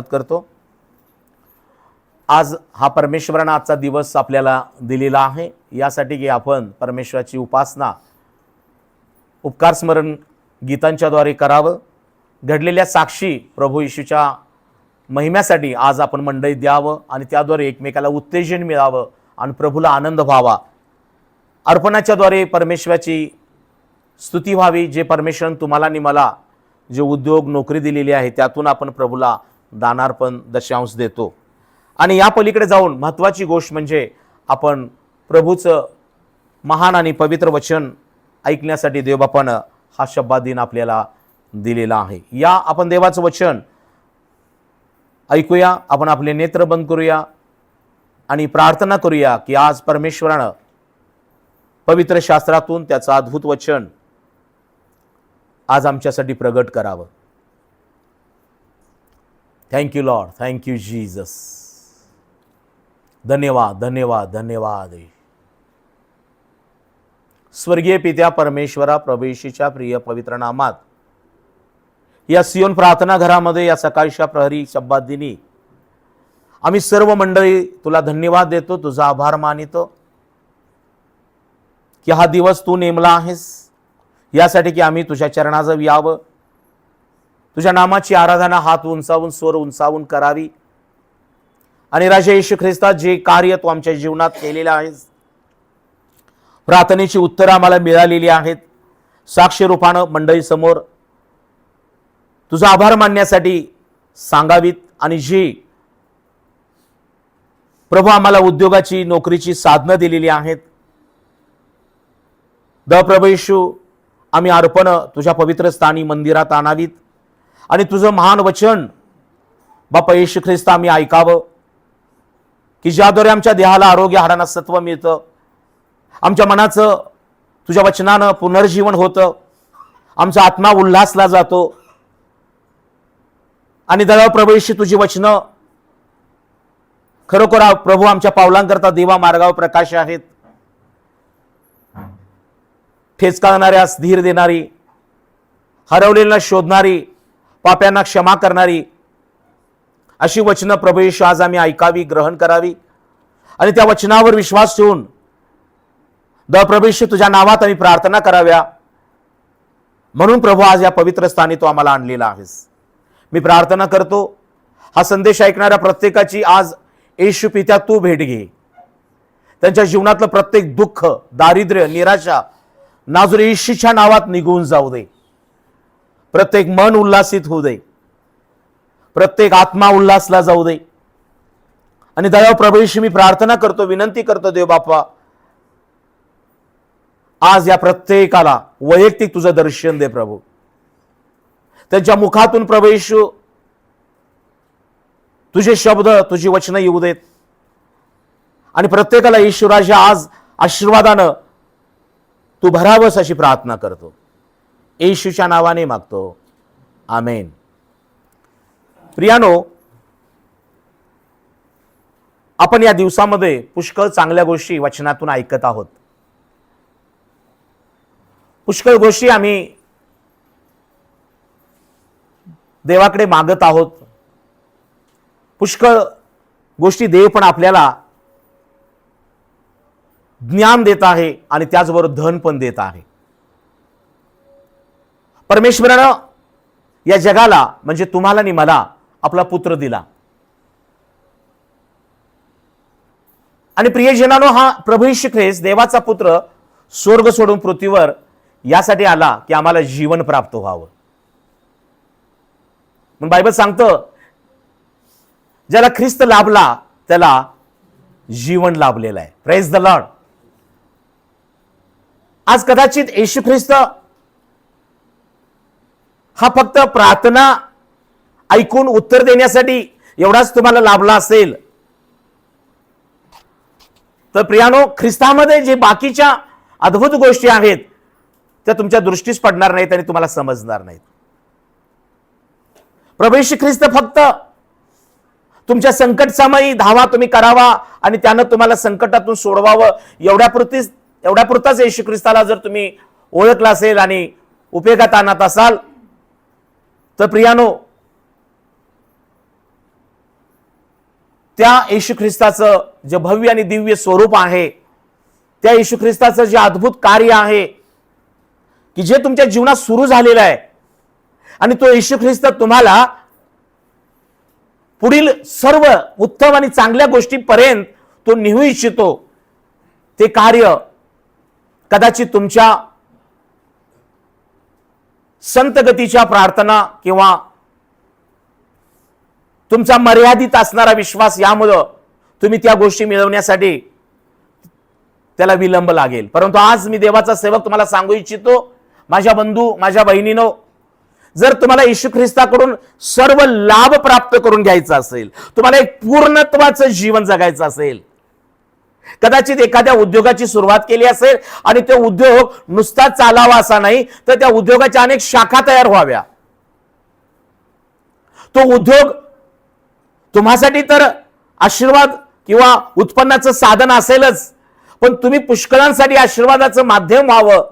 करतो। आज हा परमेश्वराने आजचा दिवस आपल्याला दिलेला आहे यासाठी की आपण परमेश्वराची उपासना उपकार स्मरण गीतांच्याद्वारे करावं। घडलेल्या साक्षी प्रभू येशूच्या महिम्यासाठी आज आपण मंडळी द्यावं आणि त्याद्वारे एकमेकाला उत्तेजन मिळावं आणि प्रभूला आनंद व्हावा। अर्पणाच्याद्वारे परमेश्वराची स्तुती व्हावी। जे परमेश्वराने तुम्हाला आणि मला जे उद्योग नोकरी दिलेली आहे त्यातून आपण प्रभूला दानार्पण दशांश देतो। आणि या पलीकडे जाऊन महत्त्वाची गोष्ट म्हणजे आपण प्रभूचं महान आणि पवित्र वचन ऐकण्यासाठी देवबापानं हा शब्द दिन आपल्याला दिलेला आहे। या आपण देवाचं वचन ऐकूया, आपण आपले नेत्र बंद करूया आणि प्रार्थना करूया की आज परमेश्वरानं पवित्र शास्त्रातून त्याचं अद्भुत वचन आज आमच्यासाठी प्रगट करावं। Thank you Lord, thank you Jesus. धन्यवाद धन्यवाद धन्यवाद। स्वर्गीय पित्या परमेश्वरा, प्रभू येशूच्या प्रिय पवित्र नामात या सियोन प्रार्थना घरामध्ये या सकाळच्या प्रहरी शब्दात दिनी आम्ही सर्व मंडळी तुला धन्यवाद देतो, तुझा आभार मानितो की हा दिवस तू नेमला आहेस यासाठी की आम्ही तुझ्या चरणाजवळ यावं, तुझ्या नामाची आराधना हात उंचावून स्वर उंचावून करावी आणि राजा येशू ख्रिस्ता जे कार्य तू आमच्या जीवनात केलेलं आहेस, प्रार्थनेची उत्तरं आम्हाला मिळालेली आहेत, साक्ष रूपानं मंडळी समोर तुझा आभार मानण्यासाठी सांगावीत आणि जी प्रभू आम्हाला उद्योगाची नोकरीची साधनं दिलेली आहेत प्रभू येशू आम्ही अर्पण तुझ्या पवित्र स्थानी मंदिरात आणावीत आणि तुझं महान वचन बापा येशू ख्रिस्त आम्ही ऐकावं की ज्याद्वारे आमच्या देहाला आरोग्य, हाडांना सत्व मिळतं, आमच्या मनाचं तुझ्या वचनानं पुनर्जीवन होतं, आमचा आत्मा उल्हासला जातो आणि दया प्रभू येशू तुझी वचनं खरोखर प्रभू आमच्या पावलांकरता देवा मार्गावर प्रकाश आहेत। ठेचकावणाऱ्यास धीर देणारी, हरवलेल्या शोधणारी, पाप्यांना क्षमा करणारी अशी वचनं प्रभू येशू आज आम्ही ऐकावी, ग्रहण करावी आणि त्या वचनावर विश्वास ठेवून प्रभू येशू तुझ्या नावात आम्ही प्रार्थना कराव्या म्हणून प्रभू आज या पवित्र स्थानी तू आम्हाला आणलेला आहेस। मी प्रार्थना करतो हा संदेश ऐकणाऱ्या प्रत्येकाची आज येशू पित्या तू भेट घे, त्यांच्या जीवनातलं प्रत्येक दुःख, दारिद्र्य, निराशा नाजूर येशूच्या नावात निघून जाऊ दे, प्रत्येक मन उल्हासित होऊ दे, प्रत्येक आत्मा उल्हासला जाऊ दे आणि दया प्रभू येशू मी प्रार्थना करतो, विनंती करतो देव बापा आज या प्रत्येकाला वैयक्तिक तुझं दर्शन दे प्रभू, त्यांच्या मुखातून प्रभू येशू तुझे शब्द, तुझी वचनं येऊ देत आणि प्रत्येकाला येशू राजा आज आशीर्वादानं तू भरावस अशी प्रार्थना करतो, येशूच्या नावाने मागतो, आमेन। प्रियानो, आपण या दिवसामध्ये पुष्कळ चांगल्या गोष्टी वचनातून ऐकत आहोत, पुष्कळ गोष्टी आम्ही देवाकडे मागत आहोत, पुष्कळ गोष्टी देव पण आपल्याला ज्ञान देत आहे आणि त्याचबरोबर धन पण देत आहे। परमेश्वरानं या जगाला म्हणजे तुम्हाला आणि मला आपला पुत्र दिला आणि प्रियजनानो हा प्रभू येशू ख्रिस्त देवाचा पुत्र स्वर्ग सोडून पृथ्वीवर यासाठी आला की आम्हाला जीवन प्राप्त व्हावं। म्हणून बायबल सांगतं ज्याला ख्रिस्त लाभला त्याला जीवन लाभलेलं आहे। Praise the lord. आज कदाचित येशू ख्रिस्त हा फक्त प्रार्थना ऐकून उत्तर देण्यासाठी एवढाच तुम्हाला लाभला असेल तर प्रियानो ख्रिस्तामध्ये जे बाकीच्या अद्भुत गोष्टी आहेत त्या तुमच्या दृष्टीस पडणार नाहीत आणि तुम्हाला समजणार नाहीत। प्रभू येशू ख्रिस्त फक्त तुमच्या संकट समयी धावा तुम्ही करावा आणि त्यानं तुम्हाला संकटातून सोडवावं एवढ्यापुरताच येशू ख्रिस्ताला जर तुम्ही ओळखला असेल आणि उपयोगात आणत असाल तर प्रियानो त्या येशू ख्रिस्ताचं जे भव्य आणि दिव्य स्वरूप आहे, त्या येशू ख्रिस्ताचं जे अद्भुत कार्य आहे की जे तुमच्या जीवनात सुरू झालेलं आहे, आणि तो येशू ख्रिस्त तुम्हाला पुढील सर्व उत्तम आणि चांगल्या गोष्टीपर्यंत तो नेऊ इच्छितो, ते कार्य कदाचित तुमच्या संत गतीच्या प्रार्थना किंवा तुमचा मर्यादित असणारा विश्वास यामुळे तुम्ही त्या गोष्टी मिळवण्यासाठी त्याला विलंब लागेल. परंतु आज मी देवाचा सेवक तुम्हाला सांगू इच्छितो, माझ्या बंधू, माझ्या बहिणीनो, जर तुम्हाला येशू ख्रिस्ताकडून सर्व लाभ प्राप्त करून घ्यायचा असेल, तुम्हाला एक पूर्णत्वाचं जीवन जगायचं असेल, कदाचित एखाद्या उद्योगाची सुरुवात केली असेल आणि तो उद्योग नुसता चालावा असा नाही, तर त्या उद्योगाच्या अनेक शाखा तयार व्हाव्या. तो उद्योग तुम्हासाठी तर आशीर्वाद किंवा उत्पन्नाचं साधन असेलच, पण तुम्ही पुष्कळांसाठी आशीर्वादाचं माध्यम व्हावं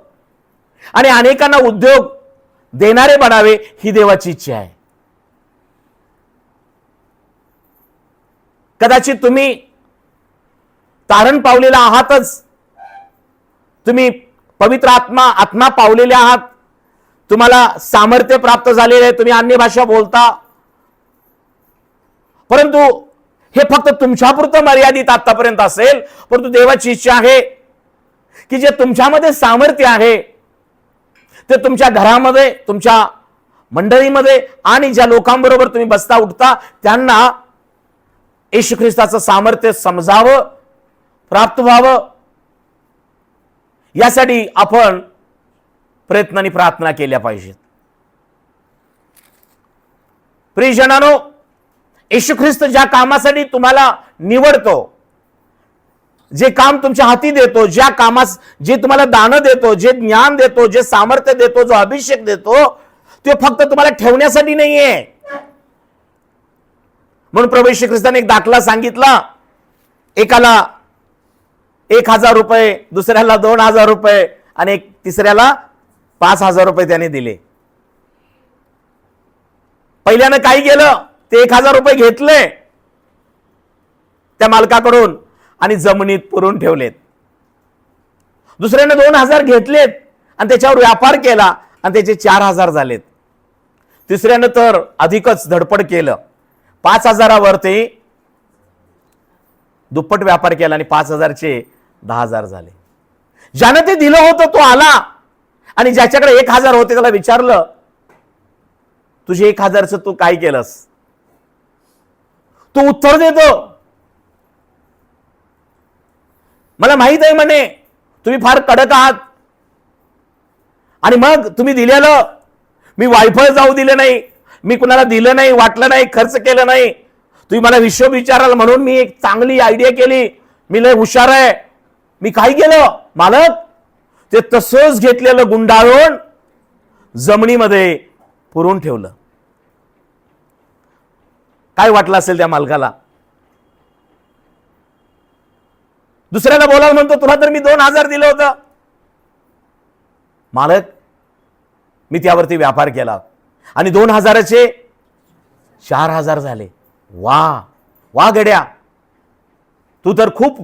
आणि अनेकांना उद्योग देणारे बनावे, ही देवाची इच्छा आहे. कदाचित तुम्ही तारण पावलेला आहातच, तुम्ही पवित्र आत्मा पावलेले आहात, तुम्हाला सामर्थ्य प्राप्त झालेले आहे, तुम्ही अन्य भाषा बोलता, परंतु हे फक्त तुमच्यापुरतं मर्यादित आतापर्यंत असेल. परंतु देवाची इच्छा आहे की जे तुमच्यामध्ये सामर्थ्य आहे ते तुमच्या घरामध्ये, तुमच्या मंडळीमध्ये आणि ज्या लोकांबरोबर तुम्ही बसता उठता त्यांना येशू ख्रिस्ताचं सामर्थ्य समजावं, प्राप्त व्हावं, यासाठी आपण प्रयत्न आणि प्रार्थना केल्या पाहिजेत. प्रियजनांनो, येशू ख्रिस्त ज्या कामासाठी तुम्हाला निवडतो, जे काम तुमच्या हाती देतो, ज्या कामास जे तुम्हाला दान देतो, जे ज्ञान देतो, जे सामर्थ्य देतो, जो अभिषेक देतो, ते फक्त तुम्हाला ठेवण्यासाठी नाहीये. म्हणून प्रभू येशू ख्रिस्ताने एक दाखला सांगितला, एकाला 1,000 रुपये, दुसऱ्याला 2,000 रुपये आणि तिसऱ्याला 5,000 रुपये त्याने दिले. पहिल्यानं काय केलं, ते 1,000 रुपये घेतले त्या मालकाकडून आणि जमिनीत पुरून ठेवलेत. दुसऱ्याने 2,000 घेतलेत आणि त्याच्यावर व्यापार केला आणि त्याचे 4,000 झालेत. तिसऱ्यानं तर अधिकच धडपड केलं, 5,000 वरती दुप्पट व्यापार केला आणि 5,000चे 10,000 झाले. ज्यानं ते दिलं होतं तो आला आणि ज्याच्याकडे 1,000 होते त्याला विचारलं, तुझे 1,000चं तू काय केलंस? तो उत्तर देतो, मला माहित आहे म्हणे तुम्ही फार कडक आहात आणि मग तुम्ही दिलेलं मी वायफळ जाऊ दिलं नाही, मी कुणाला दिलं नाही, वाटलं नाही, खर्च केलं नाही. तुम्ही मला हिशोब विचाराल म्हणून मी एक चांगली आयडिया केली, मी लय हुशार आहे. मी काय केलं मालक, ते तसंच घेतलेलं गुंडाळून जमिनीमध्ये पुरून ठेवलं. काय वाटलं असेल त्या मालकाला? दुसऱ्याला बोलावं म्हणतो, तुला तर मी 2,000 दिलं होतं. मालक, मी त्यावरती व्यापार केला आणि 2,000चे 4,000 झाले. वा वा गड्या, तू तर खूप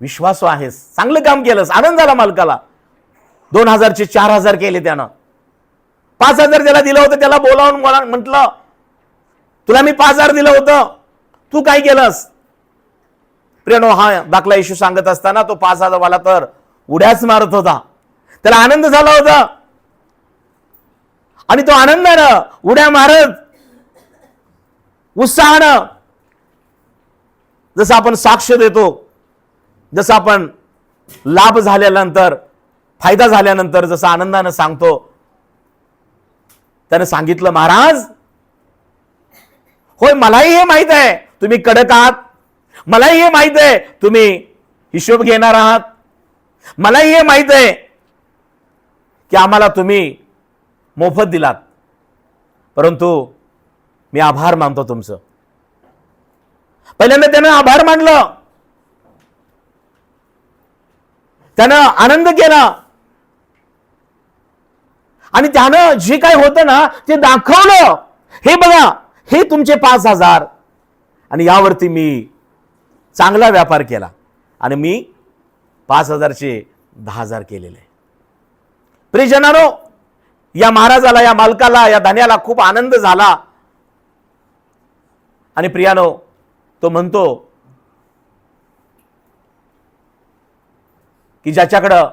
विश्वासू आहेस, चांगलं काम केलंस. आनंद झाला मालकाला. 2,000चे 4,000 केले त्यानं. 5,000 त्याला दिलं होतं, त्याला बोलावून म्हटलं, तुला मी 5,000 दिलं होतं, तू काय केलंस? प्रियनो, हा दाखला येशू सांगत असताना तो 5,000 वाला तर उड्याच मारत होता. त्याला आनंद झाला होता आणि तो आनंदानं उड्या मारत उत्साहानं, जसं आपण साक्ष देतो, जसं आपण लाभ झाल्यानंतर, फायदा झाल्यानंतर जसं आनंदानं सांगतो, त्याने सांगितलं, महाराज, होय मलाही हे माहित आहे तुम्ही कडक आहात, मलाही हे माहित आहे तुम्ही हिशोब घेणार आहात, मलाही हे माहित आहे की आम्हाला तुम्ही मोफत दिलात, परंतु मी आभार मानतो तुमचं. पहिल्यांदा त्यानं आभार मानलं, त्यानं आनंद केला आणि त्यानं जे काय होतं ना ते दाखवलं. हे बघा, हे तुमचे 5,000 आणि यावरती मी चांगला व्यापार केला आणि मी 5,000चे 10,000 केलेले. प्रियजनांनो, या महाराजाला, या मालकाला, या धन्याला खूप आनंद झाला. आणि प्रियानो, तो म्हणतो की ज्याच्याकडं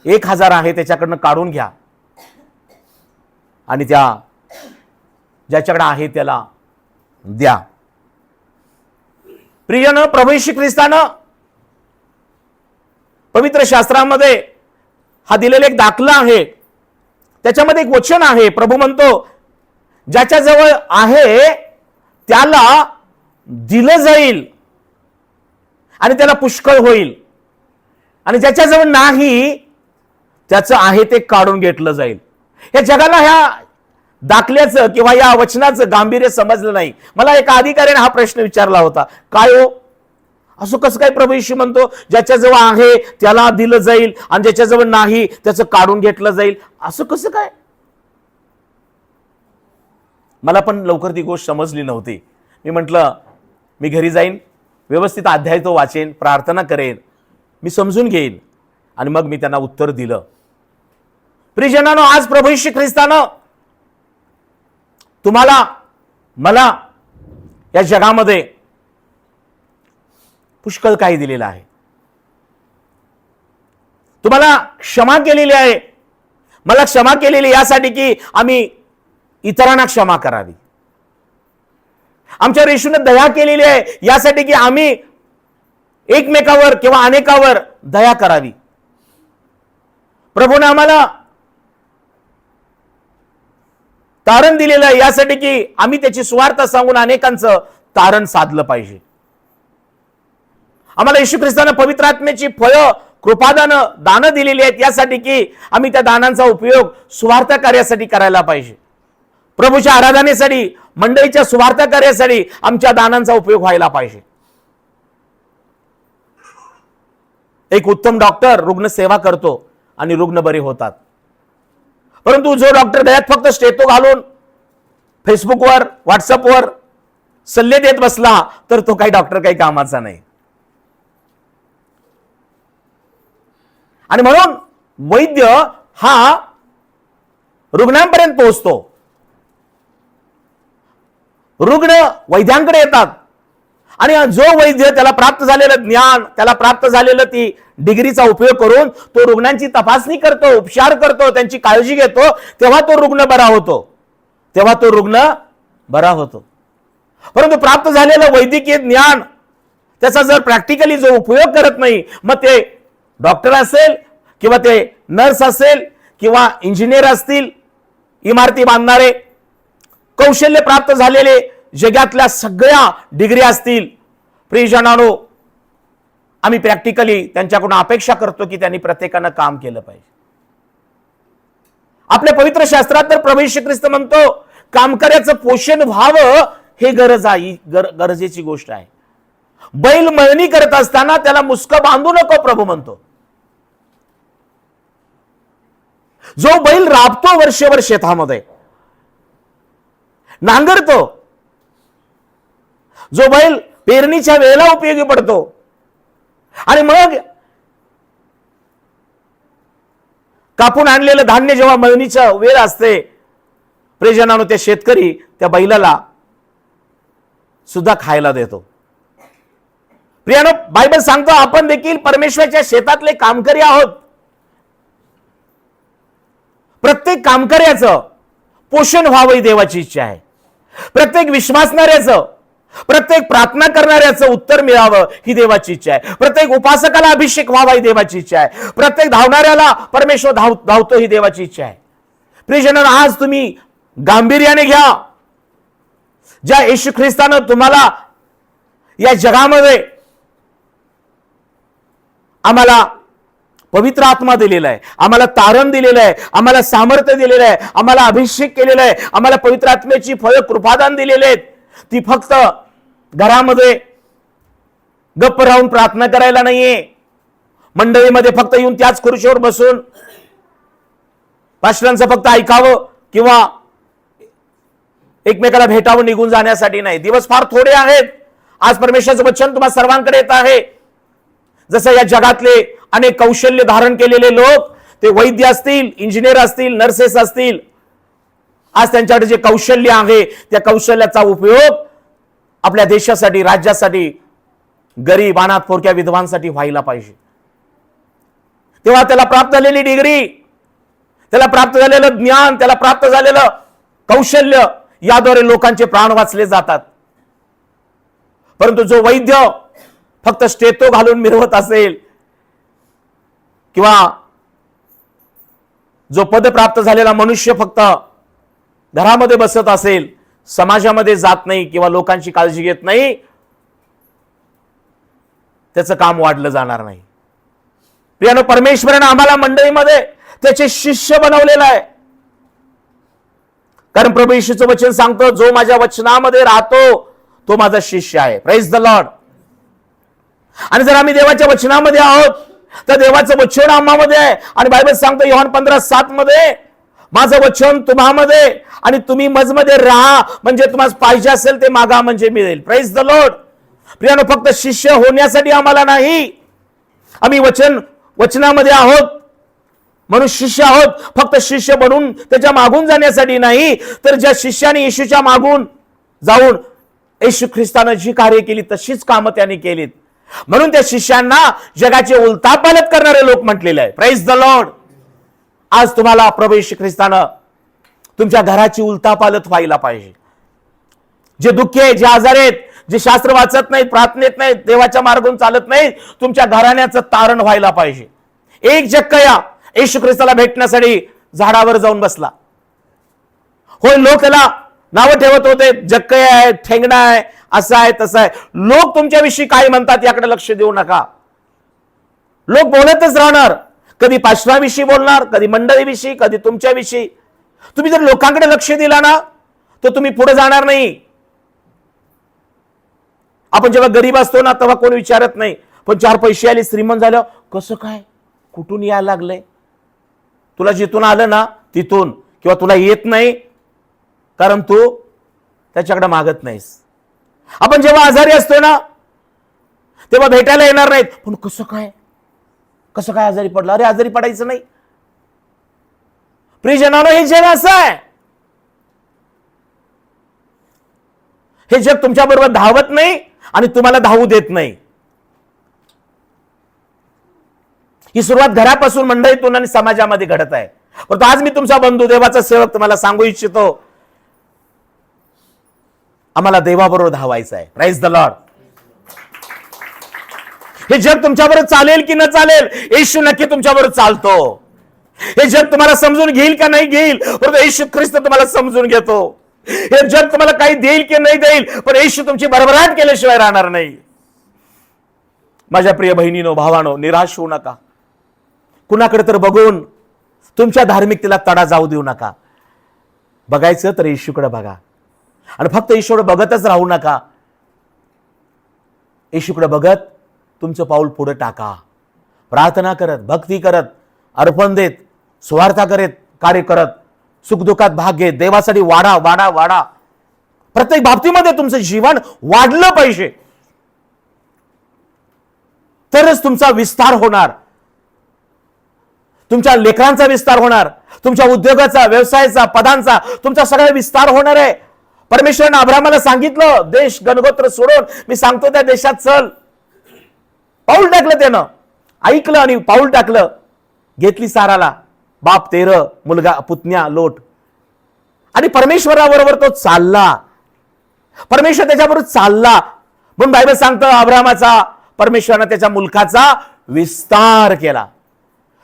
1,000 आहे त्याच्याकडनं काढून घ्या आणि ज्याच्याकडे आहे त्याला द्या. प्रियजन, प्रभू येशू ख्रिस्तानं पवित्र शास्त्रामध्ये हा दिलेला एक दाखला आहे. त्याच्यामध्ये एक वचन आहे. प्रभू म्हणतो, ज्याच्याजवळ आहे त्याला दिलं जाईल आणि त्याला पुष्कळ होईल, आणि ज्याच्याजवळ नाही त्याचं आहे ते काढून घेतलं जाईल. या जगाला ह्या दाखल्याचं किंवा या वचनाचं गांभीर्य समजलं नाही. मला एका अधिकाऱ्याने हा प्रश्न विचारला होता, काय हो, असं कसं काय प्रभू येशू म्हणतो ज्याच्याजवळ आहे त्याला दिलं जाईल आणि ज्याच्याजवळ नाही त्याचं काढून घेतलं जाईल, असं कसं काय? मला पण लवकर ती गोष्ट समजली नव्हती. मी म्हटलं मी घरी जाईन, व्यवस्थित अध्याय तो वाचेन, प्रार्थना करेन, मी समजून घेईन, आणि मग मी त्यांना उत्तर दिलं. प्रियजनांनो, आज प्रभू येशू ख्रिस्तानं तुम्हाला, मला या जगामध्ये पुष्कळ काही दिलेलं आहे. तुम्हाला क्षमा केलेली आहे. मला क्षमा केलेली यासाठी की आम्ही इतरांना क्षमा करावी. आमच्या येशूने दया केलेली आहे यासाठी की आम्ही एकमेकावर किंवा अनेकावर दया करावी. प्रभूने आम्हाला तारण दिलेलं आहे यासाठी की आम्ही त्याची सुवार्थ सांगून अनेकांचं तारण साधलं पाहिजे. आम्हाला येशू ख्रिस्तानं पवित्र आत्म्याची फळं, कृपादानं, दानं दिलेली आहेत यासाठी की आम्ही त्या दानांचा उपयोग सुवार्थ कार्यासाठी करायला पाहिजे. प्रभूच्या आराधनेसाठी, मंडळीच्या सुवार्थ कार्यासाठी आमच्या दानांचा उपयोग व्हायला पाहिजे. एक उत्तम डॉक्टर रुग्ण सेवा करतो आणि रुग्ण बरे होतात. परंतु जो डॉक्टर गळ्यात फक्त स्टेथो घालून फेसबुकवर, व्हॉट्सअपवर सल्ले देत बसला तर तो काही डॉक्टर काही कामाचा नाही. आणि म्हणून वैद्य हा रुग्णांपर्यंत पोहोचतो. रुग्ण वैद्यांकडे येतात आणि जो वैद्य त्याला प्राप्त झालेलं ज्ञान, त्याला प्राप्त झालेलं ती डिग्रीचा उपयोग करून तो रुग्णांची तपासणी करतो, उपचार करतो, त्यांची काळजी घेतो, तेव्हा तो रुग्ण बरा होतो, तेव्हा तो रुग्ण बरा होतो. परंतु प्राप्त झालेलं वैद्यकीय ज्ञान त्याचा जर प्रॅक्टिकली जो उपयोग करत नाही, मग ते डॉक्टर असेल किंवा ते नर्स असेल किंवा इंजिनियर असतील, इमारती बांधणारे, कौशल्य प्राप्त झालेले जगातल्या सगळ्या डिग्री असतील, प्रियजनांनो, आम्ही प्रॅक्टिकली त्यांच्याकडून अपेक्षा करतो की त्यांनी प्रत्येकानं काम केलं पाहिजे. आपल्या पवित्र शास्त्रात तर प्रभू येशू ख्रिस्त म्हणतो कामकर्याचं पोषण व्हावं हे गरजेची गोष्ट आहे. बैल मळणी करत असताना त्याला मुसकं बांधू नको प्रभू म्हणतो. जो बैल राबतो वर्षभर शेतामध्ये, नांगरतो, जो बैल पेरणीच्या वेळेला उपयोगी पडतो आणि मग कापून आणलेलं धान्य जेव्हा मळणीच्या वेळ असते, प्रियजनांनो, ते शेतकरी त्या बैलाला सुद्धा खायला देतो. प्रियानो, बायबल सांगतो आपण देखील परमेश्वराच्या शेतातले कामकरी आहोत. प्रत्येक कामकर्याचं पोषण व्हावं ही देवाची इच्छा आहे. प्रत्येक विश्वासणाऱ्याचं, प्रत्येक प्रार्थना करणाऱ्याचं उत्तर मिळावं ही देवाची इच्छा आहे. प्रत्येक उपासकाला अभिषेक व्हावा ही देवाची इच्छा आहे. प्रत्येक धावणाऱ्याला परमेश्वर धावतो ही देवाची इच्छा आहे. प्रियजनांनो, आज तुम्ही गांभीर्याने घ्या. ज्या येशू ख्रिस्तानं तुम्हाला या जगामध्ये आम्हाला पवित्र आत्मा दिलेला आहे, आम्हाला तारण दिलेलं आहे, आम्हाला सामर्थ्य दिलेलं आहे, आम्हाला अभिषेक केलेला आहे, आम्हाला पवित्र आत्म्याची फळं, कृपादान दिलेले आहेत. ती फक्त घरामध्ये गप्प राहून प्रार्थना करायला नाहीये, मंडळीमध्ये फक्त येऊन त्याच खुर्चीवर बसून पास्टरांचं फक्त ऐकावं किंवा एकमेकाला भेटावं निघून जाण्यासाठी नाही. दिवस फार थोडे आहेत आज परमेश्वराचं वचन तुम्हा सर्वांकडे येत आहे. जसं या जगातले अनेक कौशल्य धारण केलेले लोक, ते वैद्य असतील, इंजिनियर असतील, नर्सेस असतील, आज त्यांच्याकडे जे कौशल्य आहे त्या कौशल्याचा उपयोग आपल्या देशासाठी, राज्यासाठी, गरीब अनाथ पोरक्या विधवांसाठी व्हायला पाहिजे. तेव्हा त्याला प्राप्त झालेली डिग्री, त्याला प्राप्त झालेलं ज्ञान, त्याला प्राप्त झालेलं कौशल्य, याद्वारे लोकांचे प्राण वाचले जातात. परंतु जो वैद्य फक्त स्टेथो घालून मिरवत असेल, किंवा जो पद प्राप्त झालेला मनुष्य फक्त घरामध्ये बसत असेल, समाजामध्ये जात नाही किंवा लोकांची काळजी घेत नाही, त्याचं काम वाढलं जाणार नाही. प्रियानो, परमेश्वराने आम्हाला मंडळीमध्ये त्याचे शिष्य बनवलेलं आहे. कारण प्रभू येशूचं वचन सांगतो, जो माझ्या वचनामध्ये राहतो तो माझा शिष्य आहे. Praise the lord. आणि जर आम्ही देवाच्या वचनामध्ये आहोत तर देवाचं वचन आम्हामध्ये आहे. आणि बायबल सांगतो योहान 15:7 मध्ये, माझं वचन तुम्हामध्ये आणि तुम्ही मजमध्ये राहा, म्हणजे तुम्हाला पाहिजे असेल ते मागा म्हणजे मिळेल. Praise the Lord. प्रियानो, फक्त शिष्य होण्यासाठी आम्हाला नाही, आम्ही वचनामध्ये आहोत म्हणून शिष्य आहोत, फक्त शिष्य बनून त्याच्या मागून जाण्यासाठी नाही, तर ज्या शिष्याने येशूच्या मागून जाऊन येशू ख्रिस्तानं जी कार्य केली तशीच कामं त्यांनी केलीत. म्हणून त्या शिष्यांना जगाचे उलथापालथ करणारे लोक म्हटलेले आहे. Praise the lord. आज तुम्हाला प्रभू येशू ख्रिस्तानं तुमच्या घराची उलथापालथ व्हायला पाहिजे. जे दुःखी आहे, जे आजार आहेत, जे शास्त्र वाचत नाहीत, प्रार्थनेत नाहीत, देवाच्या मार्गावरून चालत नाहीत, तुमच्या घराण्याचं तारण व्हायला पाहिजे. एक जक्कया येशू ख्रिस्ताला भेटण्यासाठी झाडावर जाऊन बसला. होय, लोक त्याला नावं ठेवत होते, जक्कया आहे, ठेंगणा आहे, असं आहे, तसं आहे. लोक तुमच्याविषयी काय म्हणतात याकडे लक्ष देऊ नका. लोक बोलतच राहणार, कधी पाश्वाविषयी बोलणार, कधी मंडळीविषयी, कधी तुमच्याविषयी. तुम्ही जर लोकांकडे लक्ष दिला ना तर तुम्ही पुढे जाणार नाही. आपण जेव्हा गरीब असतो ना तेव्हा कोणी विचारत नाही, पण 4 पैसे आले, श्रीमंत झालं, कसं काय, कुठून यायला लागलंय? तुला जिथून आलं ना तिथून, किंवा तुला येत नाही कारण तू त्याच्याकडे मागत नाहीस. आपण जेव्हा आजारी असतो ना तेव्हा भेटायला येणार नाहीत, पण कसं काय आजारी पडला? अरे आजारी पडायचं नाही. प्रियजनांनो, हे जग असं आहे. हे जग तुमच्या बरोबर धावत नाही आणि तुम्हाला धावू देत नाही. ही सुरुवात घरापासून, मंडळीतून आणि समाजामध्ये घडत आहे. परंतु आज मी तुमचा बंधू, देवाचा सेवक तुम्हाला सांगू इच्छितो, आम्हाला देवाबरोबर धावायचं आहे. Praise the lord. हे जग तुमच्याबरोबर चालेल की न चालेल, येशू नक्की तुमच्याबरोबर चालतो. हे जग तुम्हाला समजून घेईल का नाही घेईल, परंतु येशू ख्रिस्त तुम्हाला समजून घेतो. हे जग तुम्हाला काही देईल की नाही देईल, पण येशू तुमची भरभराट केल्याशिवाय राहणार नाही. माझ्या प्रिय बहिणीनो, भावानो, निराश होऊ नका. कुणाकडे तर बघून तुमच्या धार्मिकतेला तडा जाऊ देऊ नका. बघायचं तर येशूकडे बघा, आणि फक्त येशूकडे बघतच राहू नका. येशूकडे बघत तुमचं पाऊल पुढे टाका. प्रार्थना करत, भक्ती करत, अर्पण देत, स्वार्था करत, कार्य करत, सुखदुःखात भाग घेत, देवासाठी वाढा वाढा वाढा. प्रत्येक बाबतीमध्ये तुमचं जीवन वाढलं पाहिजे, तरच तुमचा विस्तार होणार, तुमच्या लेकरांचा विस्तार होणार, तुमच्या उद्योगाचा, व्यवसायाचा, पदांचा, तुमचा सगळा विस्तार होणार आहे. परमेश्वराने अब्राहमाला सांगितलं, देश गणगोत्र सोडून मी सांगतो त्या देशात चल. पाऊल टाकलं, त्यानं ऐकलं आणि पाऊल टाकलं. घेतली साराला, बाप 13, मुलगा पुतण्या लोट, आणि परमेश्वराबरोबर तो चालला. परमेश्वर त्याच्याबरोबर चालला. म्हणून बायबल सांगतं, अब्राहमाचा परमेश्वराने त्याच्या मुलखाचा विस्तार केला.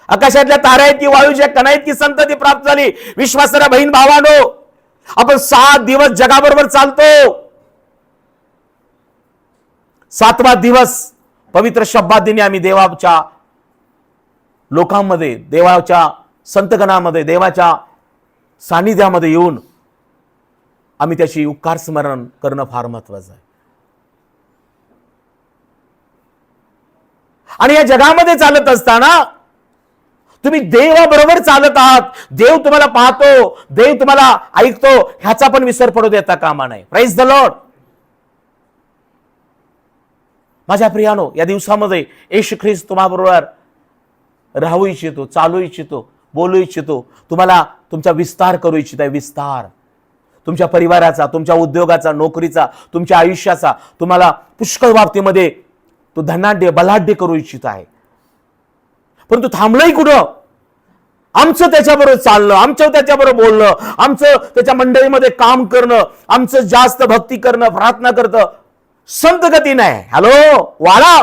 आकाशातल्या तारा आहेत की वायूच्या कणा आहेत की संतती प्राप्त झाली. विश्वासाला बहीण भावानो, आपण 7 दिवस जगाबरोबर चालतो. 7वा दिवस पवित्र शब्दात दिनी आम्ही देवाच्या लोकांमध्ये, देवाच्या संतगणामध्ये, देवाच्या सानिध्यामध्ये येऊन आम्ही त्याची उपकार स्मरण करणं फार महत्वाचं आहे. आणि या जगामध्ये चालत असताना तुम्ही देवाबरोबर चालत आहात. देव तुम्हाला पाहतो, देव तुम्हाला ऐकतो, ह्याचा पण विसर पडू देता कामा नये. Praise the Lord. माझ्या प्रियानो, या दिवसामध्ये येशू ख्रिस्त तुम्हाबरोबर राहू इच्छितो, चालू इच्छितो, बोलू इच्छितो. तुम्हाला तुमचा विस्तार करू इच्छित आहे. विस्तार तुमच्या परिवाराचा, तुमच्या उद्योगाचा, नोकरीचा, तुमच्या आयुष्याचा. तुम्हाला पुष्कळ बाबतीमध्ये तो धनाढ्य बलाढ्य करू इच्छित आहे. परंतु थांबलंय कुठं? आमचं त्याच्याबरोबर चालणं, आमचं त्याच्याबरोबर बोलणं, आमचं त्याच्या मंडळीमध्ये काम करणं, आमचं जास्त भक्ती करणं, प्रार्थना करणं संत गती नाही. हॅलो, वाला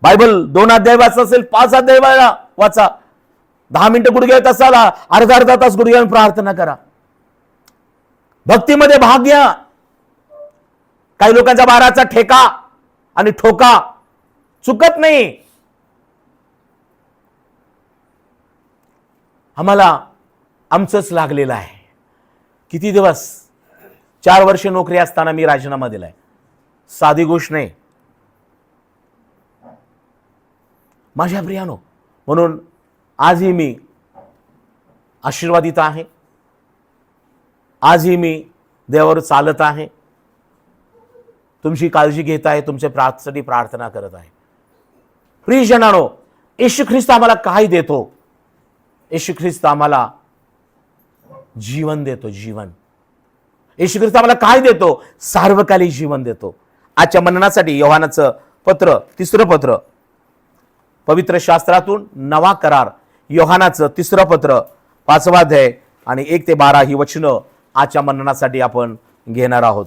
बायबल 2 अध्याय वाचत असेल, 5 अध्याय वाचा. 10 मिनिटं गुडघ्यात असाला, अर्धा तास गुडघ्यावर प्रार्थना करा. भक्तीमध्ये भाग घ्या. काही लोकांचा 12चा ठेका आणि ठोका चुकत नाही. आम्हाला आमचंच लागलेलं आहे. किती दिवस, 4 वर्ष नोकरी असताना मी राजीनामा दिलाय. साधी गोष्ट नाही माझ्या प्रियानो. म्हणून आजही मी आशीर्वादित आहे. आजही मी देवावर चालत आहे. तुमची काळजी घेत आहे, तुमच्या प्रार्थनेसाठी प्रार्थना करत आहे. प्रियजनांनो, येशू ख्रिस्त आम्हाला काय देतो? येशू ख्रिस्त आम्हाला जीवन देतो. जीवन. येशू ख्रिस्त आम्हाला काय देतो? सार्वकालिक जीवन देतो. आजच्या मननासाठी योहानाचं पत्र, 3रं पत्र, पवित्र शास्त्रातून नवा करार, योहानाचं 3रं पत्र, 5वा अध्याय आणि 1 ते 12 ही वचनं आजच्या मननासाठी आपण घेणार आहोत.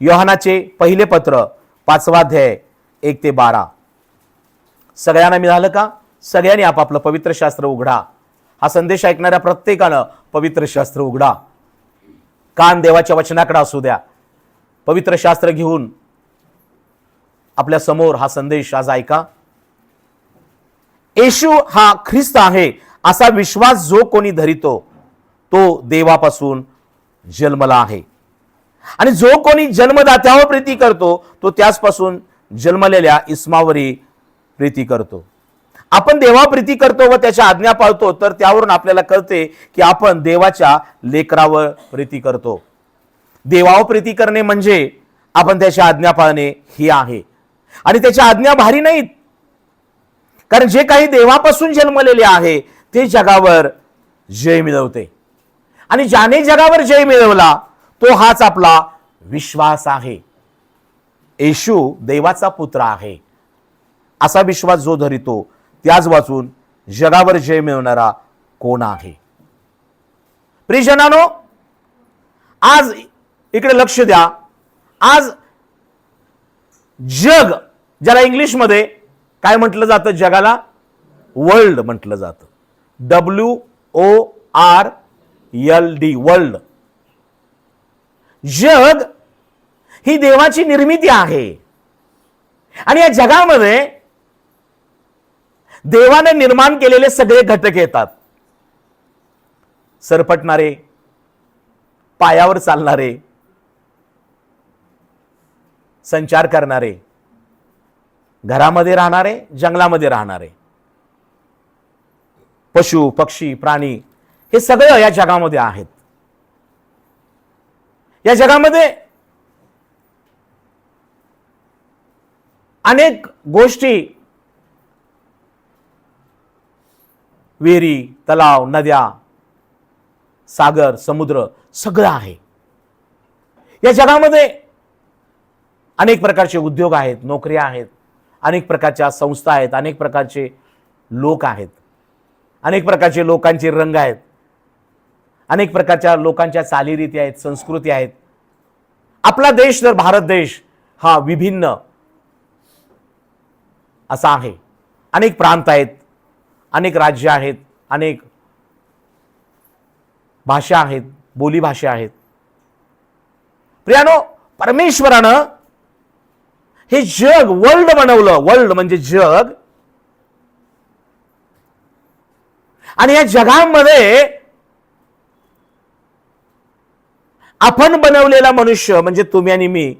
योहानाचे पहिले पत्र, 5वा अध्याय, 1 ते 12. सगळ्यांना मिळालं का? सगळ्यांनी आपापलं पवित्र शास्त्र उघडा. हा संदेश ऐकणाऱ्या प्रत्येकानं पवित्र शास्त्र उघडा. कान देवाच्या वचनाकडे असू द्या. पवित्र शास्त्र घेऊन आपल्या समोर हा संदेश आज ऐका. येशू हा ख्रिस्त आहे असा विश्वास जो कोणी धरितो तो देवापासून जन्मला आहे. आणि जो कोणी जन्मदात्यावर प्रीती करतो तो त्याचपासून जन्मलेल्या इस्मावरी प्रीती करतो. आपण देवावर प्रीती करतो व त्याच्या आज्ञा पाळतो तर त्यावरून आपल्याला कळते की आपण देवाच्या लेकरावर प्रीती करतो. देवावर प्रीती करणे म्हणजे आपण त्याच्या आज्ञा पाळणे ही आहे. आणि त्याच्या आज्ञा भारी नाहीत, कारण जे काही देवापासून जन्मलेले आहे ते जगावर जय मिळवते. आणि ज्याने जगावर जय मिळवला तो हाच आपला विश्वास आहे. येशू देवाचा पुत्र आहे असा विश्वास जो धरितो त्याच वाचून जगावर जय मिळवणारा कोण आहे? प्रियजनांनो, आज इकडे लक्ष द्या. आज जग, ज्याला इंग्लिशमध्ये काय म्हटलं जातं? जगाला वर्ल्ड म्हटलं जातं. WORLD, world. जग ही देवाची निर्मिती आहे. आणि या जगामध्ये देवाने निर्माण केलेले सगळे घटक येतात. सरपटणारे, पायावर चालणारे, संचार करणारे, घरामध्ये राहणारे, जंगलामध्ये राहणारे, पशु, पक्षी, प्राणी, हे सगळं या जगामध्ये आहेत. या जगामध्ये अनेक गोष्टी, विहिरी, तलाव, नद्या, सागर, समुद्र सगळं आहे. या जगामध्ये अनेक प्रकारचे उद्योग आहेत, नोकऱ्या आहेत, अनेक प्रकारच्या संस्था आहेत, अनेक प्रकारचे लोक आहेत, अनेक प्रकारचे लोकांचे रंग आहेत, अनेक प्रकारच्या लोकांच्या चालीरीती आहेत, संस्कृती आहेत. आपला देश तर भारत देश हा विभिन्न असा आहे. अनेक प्रांत आहेत, अनेक राज्य आहेत, अनेक भाषा आहेत, बोली भाषा आहेत. प्रियानो, परमेश्वरानं हे जग वर्ल्ड बनवलं. वर्ल्ड म्हणजे जग. आणि या जगामध्ये आपण बनवलेला मनुष्य म्हणजे तुम्ही आणि मी,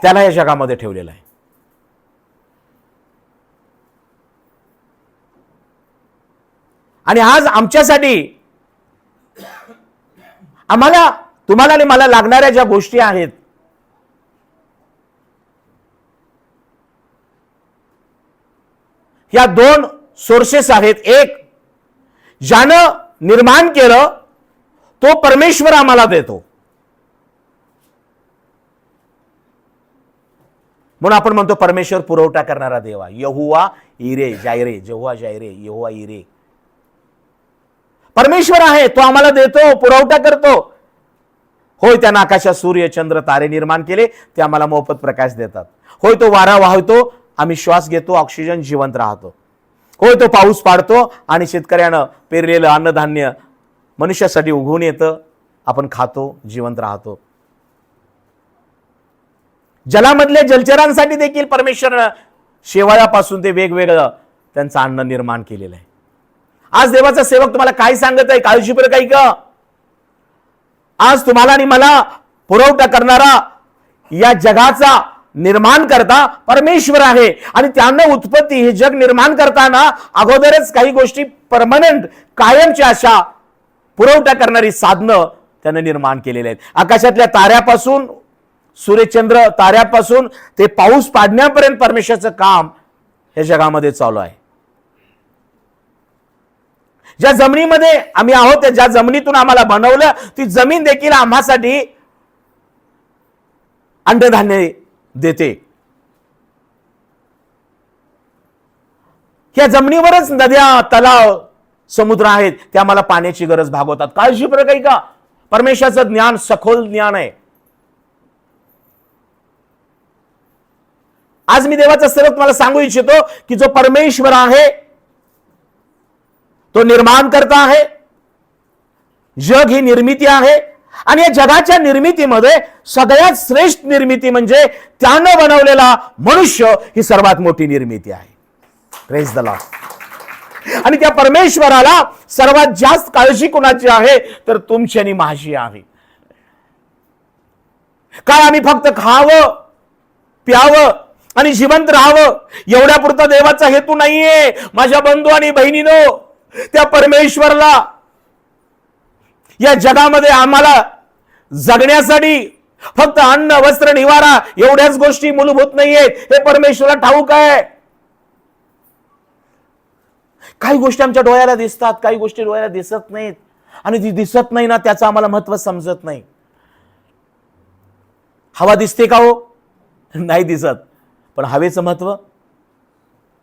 त्याला या जगामध्ये ठेवलेला आहे. आणि आज आमच्यासाठी, आम्हाला, तुम्हाला आणि मला लागणाऱ्या ज्या गोष्टी आहेत या दोन सोर्सेस आहेत. एक, ज्यानं निर्माण केलं तो परमेश्वर आम्हाला देतो. म्हणून आपण म्हणतो परमेश्वर पुरवठा करणारा देवा. यहोवा इरे जायरे, जेव्हा जायरे, यहोवा इरे. परमेश्वर आहे, तो आम्हाला देतो, पुरवठा करतो. होय, त्यानं आकाशात सूर्य चंद्र तारे निर्माण केले, ते आम्हाला मोफत प्रकाश देतात. होय, तो वारा वाहतो, आम्ही श्वास घेतो, ऑक्सिजन, जिवंत राहतो. होय, तो पाऊस पाडतो आणि शेतकऱ्यानं पेरलेलं अन्नधान्य मनुष्यासाठी उगवून येतं, आपण खातो, जिवंत राहतो. जलामधल्या जलचरांसाठी देखील परमेश्वरानं शेवाळापासून ते वेगवेगळं त्यांचं अन्न निर्माण केलेलं आहे. आज देवाचा सेवक तुम्हाला काय सांगत आहे? काळजीपूर्वक काही का? आज तुम्हाला आणि मला पुरवठा करणारा, या जगाचा निर्माण करता परमेश्वर आहे. आणि त्यानं उत्पत्ती, हे जग निर्माण करताना अगोदरच काही गोष्टी परमनंट, कायमच्या अशा पुरवठा करणारी साधनं त्यानं निर्माण केलेली आहेत. आकाशातल्या ताऱ्यापासून, सूर्यचंद्र ताऱ्यापासून ते पाऊस पाडण्यापर्यंत परमेश्वराचं काम या जगामध्ये चालू आहे. ज्या जमिनीमध्ये आम्ही आहोत, ज्या जमिनीतून आम्हाला बनवलं, ती जमीन देखील आम्हासाठी अन्नधान्य देते. या जमिनीवरच नद्या, तलाव, समुद्र आहेत, ते आम्हाला पाण्याची गरज भागवतात. काळजीपूर्वक काही का? परमेश्वराचं ज्ञान सखोल ज्ञान आहे. आज मी देवाचा सेवक तुम्हाला सांगू इच्छितो की जो परमेश्वर आहे तो निर्माण करता आहे. जग ही निर्मिती आहे आणि या जगाच्या निर्मितीमध्ये सगळ्यात श्रेष्ठ निर्मिती म्हणजे त्यानं बनवलेला मनुष्य ही सर्वात मोठी निर्मिती आहे. Praise the lord. आणि त्या परमेश्वराला सर्वात जास्त काळजी कुणाची आहे तर तुमची आणि माझी आहे. काय आम्ही फक्त खावं, प्यावं आणि जिवंत राहावं एवढ्या पुरता देवाचा हेतू नाहीये. माझ्या बंधू आणि बहिणीनो, त्या परमेश्वराला या जगामध्ये आम्हाला जगण्यासाठी फक्त अन्न, वस्त्र, निवारा एवढ्याच गोष्टी मूलभूत नाहीयेत. हे परमेश्वराला ठाऊक आहे. काही गोष्टी आमच्या डोळ्याला दिसतात, काही गोष्टी डोळ्याला दिसत नाहीत. आणि ती दिसत नाही ना, त्याचं आम्हाला महत्व समजत नाही. हवा दिसते का हो? नाही दिसत. पण हवेचं महत्व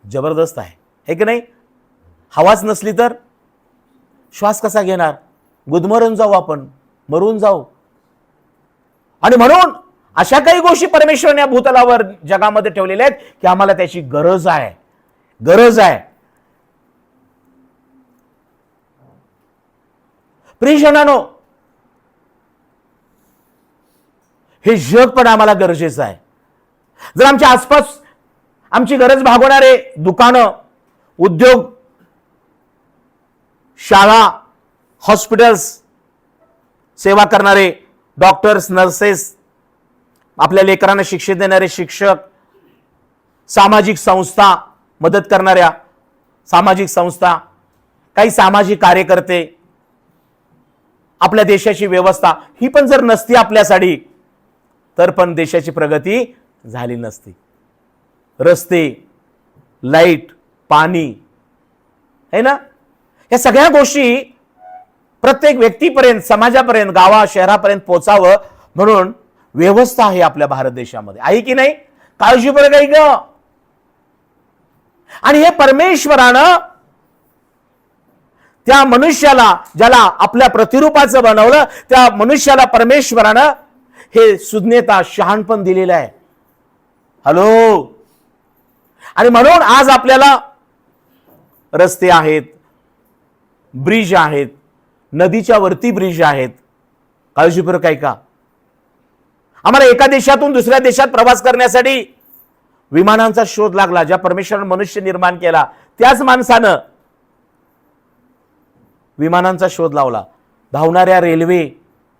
जबरदस्त आहे, हे की नाही? हवाच नसली तर श्वास कसा घेणार? गुदमरून जाऊ, आपण मरून जाऊ. आणि म्हणून अशा काही गोष्टी परमेश्वराने या भूतलावर जगामध्ये ठेवलेल्या आहेत की आम्हाला त्याची गरज आहे. गरज आहे. प्रियजनांनो, हे जग पण आम्हाला गरजेचं आहे. जर आमच्या आसपास आमची गरज भागवणारे दुकानं, उद्योग, शाळा, हॉस्पिटल्स, सेवा करणारे डॉक्टर्स, नर्सेस, आपल्या लेकरांना शिक्षण देणारे शिक्षक, सामाजिक संस्था, मदत करणाऱ्या सामाजिक संस्था, काही सामाजिक कार्यकर्ते, आपल्या देशाची व्यवस्था ही पण जर नसती आपल्यासाठी तर पण देशाची प्रगती झाली नसती. रस्ते, लाईट, पाणी, है ना, या सगळ्या गोष्टी प्रत्येक व्यक्तीपर्यंत, समाजापर्यंत, गावा शहरापर्यंत पोहोचावं म्हणून व्यवस्था आहे आपल्या भारत देशामध्ये, आहे की नाही? काळजीपूर्वक आहे ग. आणि हे परमेश्वरानं त्या मनुष्याला, ज्याला आपल्या प्रतिरूपाचं बनवलं, त्या मनुष्याला परमेश्वरानं हे सुज्ञता, शहाणपण दिलेलं आहे. हॅलो. आणि म्हणून आज आपल्याला रस्ते आहेत, ब्रिज आहेत, नदीच्या वरती ब्रिज आहेत. काळजीपूर्वक आहे का? आम्हाला एका देशातून दुसऱ्या देशात प्रवास करण्यासाठी विमानांचा शोध लागला. ज्या परमेश्वरानं मनुष्य निर्माण केला त्याच माणसानं विमानांचा शोध लावला. धावणाऱ्या रेल्वे,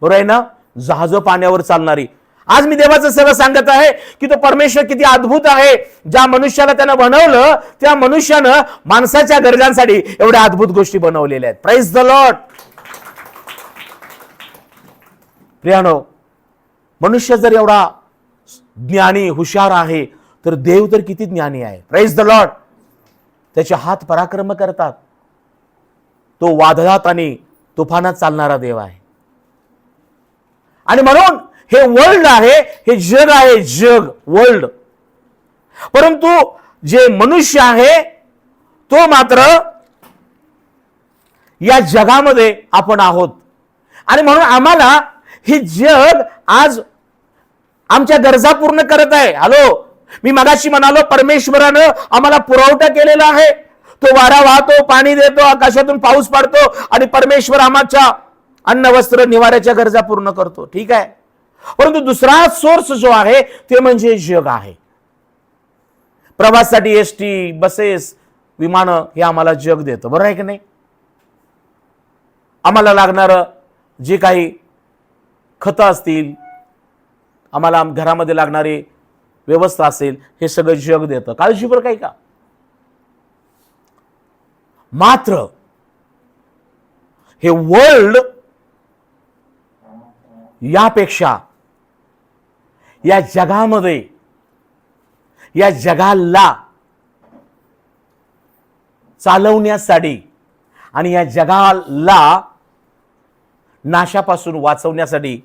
बरोबर आहे ना, जहाज पाण्यावर चालणारी. आज मी देवाचं सर्व सांगत आहे की तो परमेश्वर किती अद्भुत आहे. ज्या मनुष्याला त्यानं बनवलं त्या मनुष्यानं माणसाच्या गरजांसाठी एवढ्या अद्भुत गोष्टी बनवलेल्या आहेत. Praise the Lord. प्रियानो, मनुष्य जर एवढा ज्ञानी, हुशार आहे तर देव तर किती ज्ञानी आहे. Praise the Lord. त्याचे हात पराक्रम करतात. तो वादळात आणि तुफानात चालणारा देव आहे. आणि म्हणून हे वर्ल्ड आहे, हे जग आहे, जग वर्ल्ड. परंतु जे मनुष्य आहे तो मात्र या जगामध्ये आपण आहोत. आणि म्हणून आम्हाला हे जग आज आमच्या गरजा पूर्ण करत आहे. हॅलो, मी मगाशी म्हणालो परमेश्वरानं आम्हाला पुरवठा केलेला आहे. तो वारा वाहतो, पाणी देतो, आकाशातून पाऊस पडतो आणि परमेश्वर आमच्या अन्न वस्त्र निवाऱ्याच्या गरजा पूर्ण करतो. ठीक आहे. परंतु दुसरा सोर्स जो आहे ते म्हणजे जग आहे. प्रवासासाठी एसटी, बसेस, विमानं हे आम्हाला जग देतं. बरोबर आहे की नाही? आम्हाला लागणारं जे काही खतं असतील, आम्हाला घरामध्ये लागणारी व्यवस्था असेल, हे सगळं जग देतं. काळजीपूर काही का? मात्र हे वर्ल्ड यापेक्षा या जगामध्ये, या जगाला चालवण्यासाठी आणि या जगाला नाशापासून वाचवण्यासाठी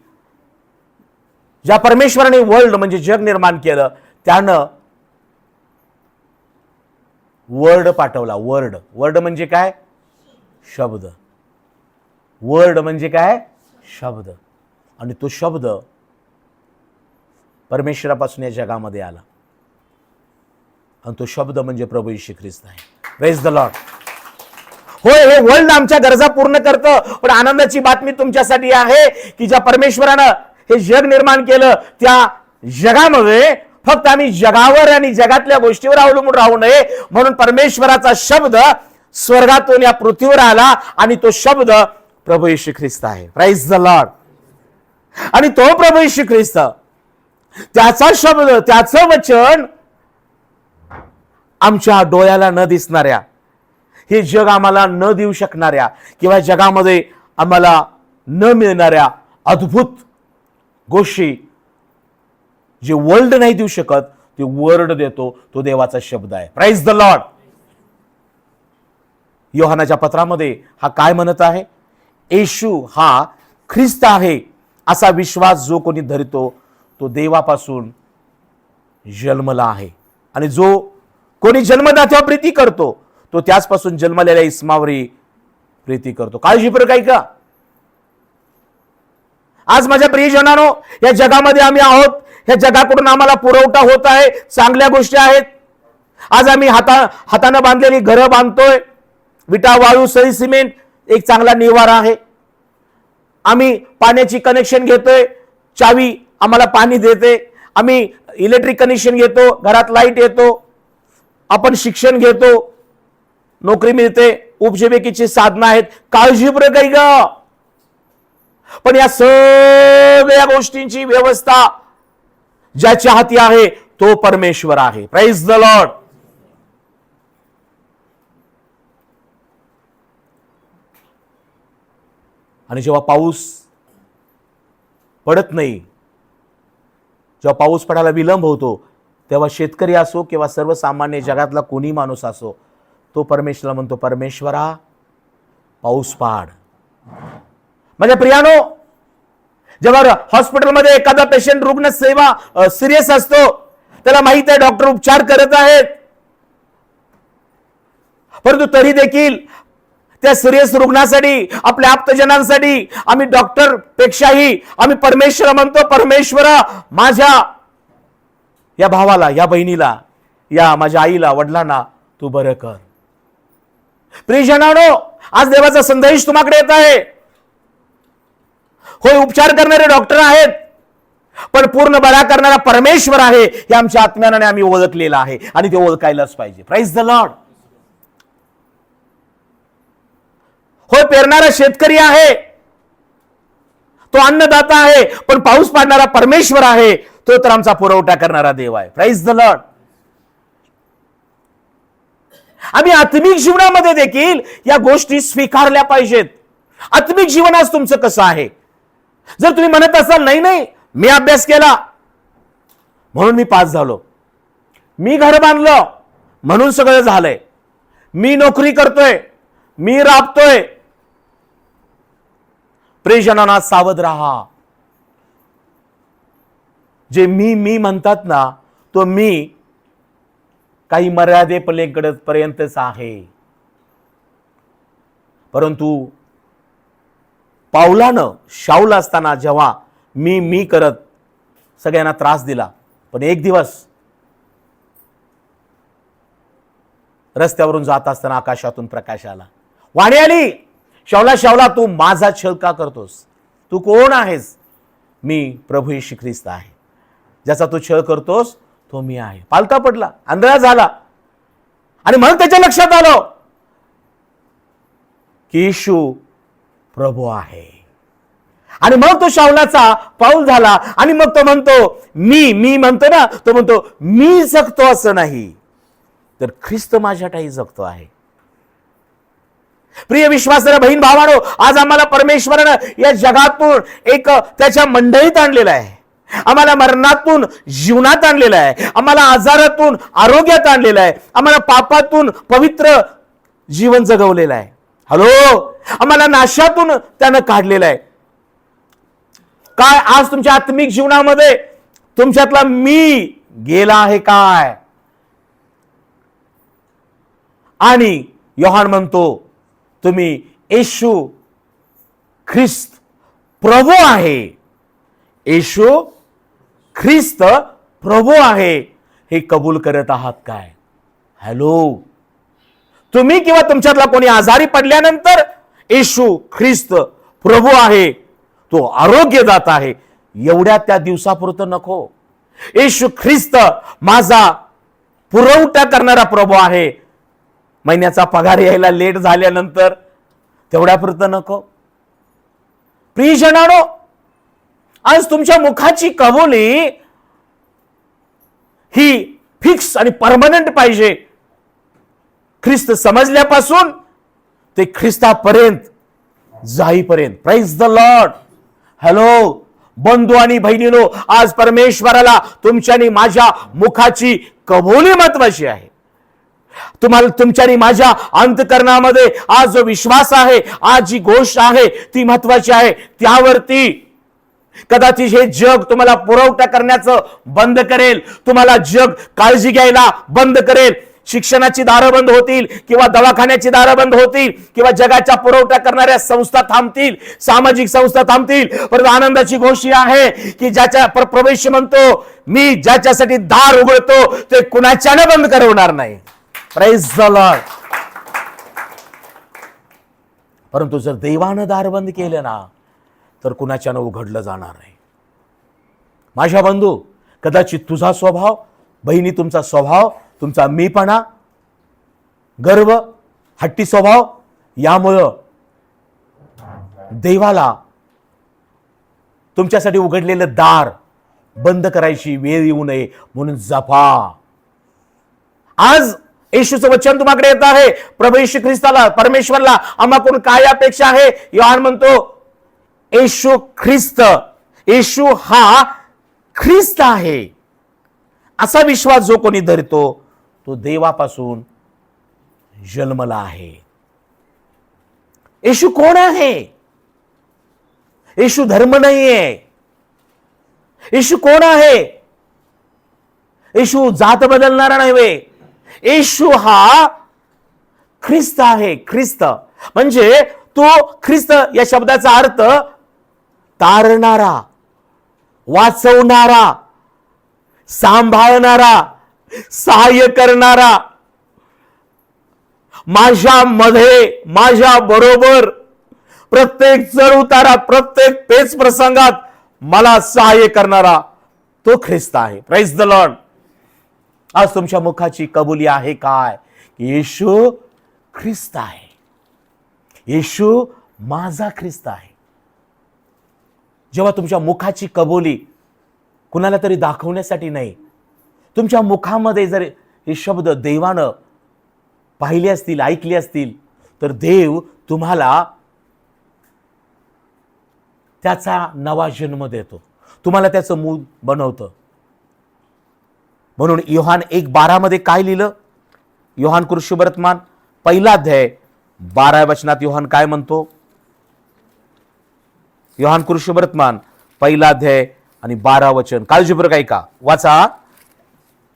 ज्या परमेश्वराने वर्ल्ड म्हणजे जग निर्माण केलं, त्यानं वर्ड पाठवला. वर्ड, वर्ड म्हणजे काय? शब्द. वर्ड म्हणजे काय? शब्द. आणि तो शब्द परमेश्वरापासून या जगामध्ये आला. आणि तो शब्द म्हणजे प्रभू येशू ख्रिस्त आहे. Praise the lord. होय, हे वर्ल्ड आमच्या गरजा पूर्ण करतं. पण आनंदाची बातमी तुमच्यासाठी आहे की ज्या परमेश्वरानं हे जग निर्माण केलं, त्या जगामध्ये फक्त आम्ही जगावर आणि जगातल्या गोष्टीवर अवलंबून राहू नये, म्हणून परमेश्वराचा शब्द स्वर्गातून या पृथ्वीवर आला आणि तो शब्द प्रभू येशू ख्रिस्त आहे. Praise the lord. आणि तो प्रभू येशू ख्रिस्त, त्याचा शब्द, त्याचं वचन आमच्या डोळ्याला न दिसणाऱ्या, हे जग आम्हाला न देऊ शकणाऱ्या किंवा जगामध्ये आम्हाला न मिळणाऱ्या अद्भुत गोष्टी जे वर्ल्ड नाही देऊ शकत, ते वर्ड देतो. तो देवाचा शब्द आहे. Praise the Lord. योहानाच्या पत्रामध्ये हा काय म्हणत आहे? येशू हा ख्रिस्त आहे असा विश्वास जो कोणी धरतो तो देवापासून जन्मला आहे. आणि जो कोणी जन्मदात्यावर प्रीती करतो तो त्याचपासून जन्मलेल्या इस्मावरी प्रीती करतो. काळजीपूर्वक ऐका. आज माझ्या प्रियजनांनो, या जगामध्ये आम्ही आहोत. या जगाकडून आम्हाला पुरवठा होत आहे, चांगल्या गोष्टी आहेत. आज आम्ही हातानं बांधलेली घरं बांधतोय. विटा, वाळू, सळी, सिमेंट एक चांगला निवारा आहे. आम्ही पाण्याची कनेक्शन घेतोय, चावी आम्हाला पाणी देते. आम्ही इलेक्ट्रिक कनेक्शन घेतो, घरात लाईट येतो. आपण शिक्षण घेतो, नोकरी मिळते, उपजीविकेची साधनं आहेत. काळजीपूर्वक ऐका. पण या सगळ्या गोष्टींची व्यवस्था ज्याच्या हाती आहे तो परमेश्वर आहे. Praise the lord. आणि जेव्हा पाऊस पडत नाही, जेव्हा पाऊस पडायला विलंब होतो, तेव्हा शेतकरी असो किंवा सर्वसामान्य जगातला कोणी माणूस असो, तो परमेश्वराला म्हणतो, परमेश्वरा पाऊस पाड. म्हणजे प्रियानो, जेव्हा हॉस्पिटलमध्ये एखादा पेशंट, रुग्ण सेवा सिरियस असतो, त्याला माहित आहे डॉक्टर उपचार करत आहेत, परंतु तरी देखील त्या सिरियस रुग्णासाठी, आपल्या आप्तजनांसाठी आम्ही डॉक्टर पेक्षाही आम्ही परमेश्वर म्हणतो, परमेश्वरा माझ्या या भावाला, या बहिणीला, या माझ्या आईला, वडिलांना तू बरं कर. प्रियजनांनो, आज देवाचा संदेश तुम्हाकडे येत आहे. होय, उपचार करणारे डॉक्टर आहेत, पण पूर्ण बरा करणारा परमेश्वर आहे हे आमच्या आत्म्याने आम्ही ओळखलेलं आहे आणि ते ओळखायलाच पाहिजे. Praise the lord. होय, पेरणारा शेतकरी आहे, तो अन्नदाता आहे, पण पाऊस पाडणारा परमेश्वर आहे, तो तर आमचा पुरवठा करणारा देव आहे. Praise the lord. आम्ही आत्मिक जीवनामध्ये देखील या गोष्टी स्वीकारल्या पाहिजेत. आत्मिक जीवन आज तुमचं कसं आहे? जर तुम्ही म्हणत असाल, नाही नाही, मी अभ्यास केला म्हणून मी पास झालो, मी घर बांधलं म्हणून सगळं झालंय, मी नोकरी करतोय, मी राबतोय. प्रियजनांनो, सावध राहा. जे मी म्हणतात ना, तो मी काही मर्यादेपर्यंतच आहे. परंतु पावलानं शाऊल असताना जेव्हा मी करत सगळ्यांना त्रास दिला, पण एक दिवस रस्त्यावरून जात असताना आकाशातून प्रकाश आला. वाणी आली, शाऊला शाऊला, तू माझा छळ का करतोस? तू कोण आहेस? मी प्रभू येशू ख्रिस्त आहे, ज्याचा तू छळ करतोस तो मी आहे. पालथा पडला, आंधळा झाला. आणि मग त्याच्या लक्षात आलं की येशू प्रभू आहे. आणि मग तो शाऊलाचा पाऊल झाला. आणि मग तो म्हणतो, मी म्हणतो ना, तो म्हणतो मी जगतो असं नाही, तर ख्रिस्त माझ्याठायी जगतो आहे. प्रिय विश्वासाला बहीण भावानो, आज आम्हाला परमेश्वरानं या जगातून एक त्याच्या मंडळीत आणलेलं आहे. आम्हाला मरणातून जीवनात आणलेलं आहे. आम्हाला आजारातून आरोग्यात आणलेलं आहे. आम्हाला पापातून पवित्र जीवन जगवलेलं आहे. हॅलो, आम्हाला नाशातून त्यानं काढलेलं आहे. काय आज तुमच्या आत्मिक जीवनामध्ये तुमच्यातला मी गेला आहे काय? आणि योहान म्हणतो, तुम्ही येशू ख्रिस्त प्रभू आहे, येशू ख्रिस्त प्रभू आहे, हे कबूल करत आहात काय? हॅलो, तुम्ही किंवा तुमच्यातला कोणी आजारी पडल्यानंतर येशू ख्रिस्त प्रभू आहे, तो आरोग्यदाता आहे, एवढ्या त्या दिवसापुरतं नको. येशू ख्रिस्त माझा पुरवठा करणारा प्रभू आहे, महिन्याचा पगार यायला लेट झाल्यानंतर तेवढ्यापुरतं नको. प्रियजनांनो, आज तुमच्या मुखाची कबुली ही फिक्स आणि परमनंट पाहिजे. ख्रिस्त समजल्यापासून ते ख्रिस्तापर्यंत जाईपर्यंत. Price the Lord. हॅलो बंधू आणि बहिणीनो, आज परमेश्वराला तुमच्या आणि माझ्या मुखाची कबुली महत्वाची आहे. तुम्हाला तुमच्या आणि माझ्या अंतःकरणामध्ये आज जो विश्वास आहे, आज जी गोष्ट आहे ती महत्वाची आहे. त्यावरती कदाचित हे जग तुम्हाला पुरवठा करण्याचं बंद करेल, तुम्हाला जग काळजी घ्यायला बंद करेल. शिक्षणाची दारं बंद होतील, किंवा दवाखान्याची दारं बंद होतील, किंवा जगाच्या पुरवठा करणाऱ्या संस्था थांबतील, सामाजिक संस्था थांबतील. परंतु आनंदाची गोष्ट आहे की ज्याच्या प्रवेश म्हणतो, मी ज्याच्यासाठी दार उघडतो ते कुणाच्याने बंद करवणार नाही. Praise the lord. परंतु जर देवानं दार बंद केलं ना, तर कुणाच्यानं उघडलं जाणार नाही. माझ्या बंधू, कदाचित तुझा स्वभाव, बहिणी तुमचा स्वभाव, तुमचा मीपणा, गर्व, हट्टी स्वभाव, यामुळं देवाला तुमच्यासाठी उघडलेलं दार बंद करायची वेळ येऊ नये म्हणून जपा. आज येशूचं वचन तुम्हाकडे येत आहे. प्रभू येशू ख्रिस्ताला, परमेश्वरला आम्हाकडून काय अपेक्षा आहे? योहान म्हणतो, येशू ख्रिस्त, येशू हा ख्रिस्त आहे, असा विश्वास जो कोणी धरतो तो देवापासून जन्मला आहे. येशू कोण आहे? येशू धर्म नाहीये. येशू कोण आहे? येशू जात बदलणारा नाही. येशू हा ख्रिस्त आहे. ख्रिस्त म्हणजे तो, ख्रिस्त या शब्दाचा अर्थ तारणारा, वाचवणारा, सांभाळणारा, सहाय्य करणारा, माझ्यामध्ये, माझ्या बरोबर प्रत्येक चढ उतारात, प्रत्येक पेच प्रसंगात मला सहाय्य करणारा तो ख्रिस्त आहे. Praise the lord. आज तुमच्या मुखाची कबुली आहे काय? येशू ख्रिस्त आहे, येशू माझा ख्रिस्त आहे. जेव्हा तुमच्या मुखाची कबुली कुणाला तरी दाखवण्यासाठी नाही, तुमच्या मुखामध्ये जर हे शब्द देवानं पाहिले असतील, ऐकले असतील, तर देव तुम्हाला त्याचा नवा जन्म देतो, तुम्हाला त्याचं मूळ बनवतं. म्हणून योहान 1:12 मध्ये काय लिहिलं? योहान कृष्णवर्तमान पहिला अध्याय 12 वचनात योहान काय म्हणतो? योहान कृष्णवर्तमान पहिला अध्याय आणि 12 वचन काळजीपूर्वक ऐका, वाचा.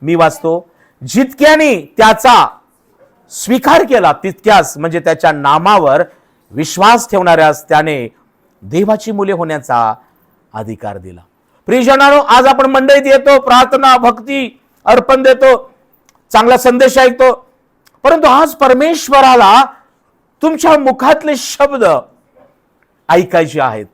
मी वाचतो. जितक्याने त्याचा स्वीकार केला तितक्यास, म्हणजे त्याच्या नामावर विश्वास ठेवणाऱ्यास त्याने देवाची मुले होण्याचा अधिकार दिला. प्रियजनांनो, आज आपण मंडळीत येतो, प्रार्थना भक्ती अर्पण देतो, चांगला संदेश ऐकतो, परंतु आज परमेश्वराला तुमच्या मुखातले शब्द ऐकायचे आहेत.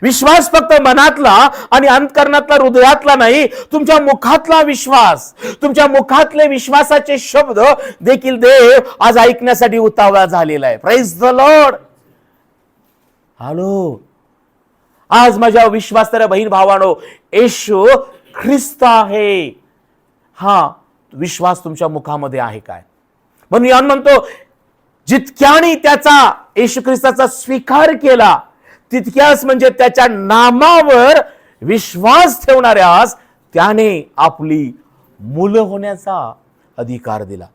विश्वास फक्त मनातला आणि अंतकरणातला हृदयातला नाही, तुमच्या मुखातला विश्वास, तुमच्या मुखातले विश्वासाचे शब्द देखील देव आज ऐकण्यासाठी उतावळा झालेला आहे. Praise the Lord. हॅलो, आज माझ्या विश्वासाच्या बहीण भावानो, येशू ख्रिस्त आहे, हा विश्वास तुमच्या मुखामध्ये आहे काय? म्हणून यान म्हणतो, जितक्याने त्याचा येशू ख्रिस्ताचा स्वीकार केला तितक्यास, म्हणजे त्याच्या नामावर विश्वास ठेवणाऱ्यास त्याने आपली मुलं होण्याचा अधिकार दिला.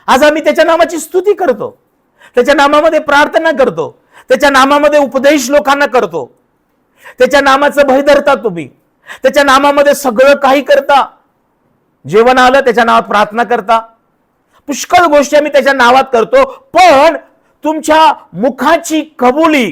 आज आम्ही त्याच्या नामाची स्तुती करतो, त्याच्या नामामध्ये प्रार्थना करतो, त्याच्या नामामध्ये उपदेश लोकांना करतो, त्याच्या नामाचं भय धरता तुम्ही, त्याच्या नामामध्ये सगळं काही करता. जेवण आलं त्याच्या नावात प्रार्थना करता, पुष्कळ गोष्टी आम्ही त्याच्या नावात करतो, पण तुमच्या मुखाची कबुली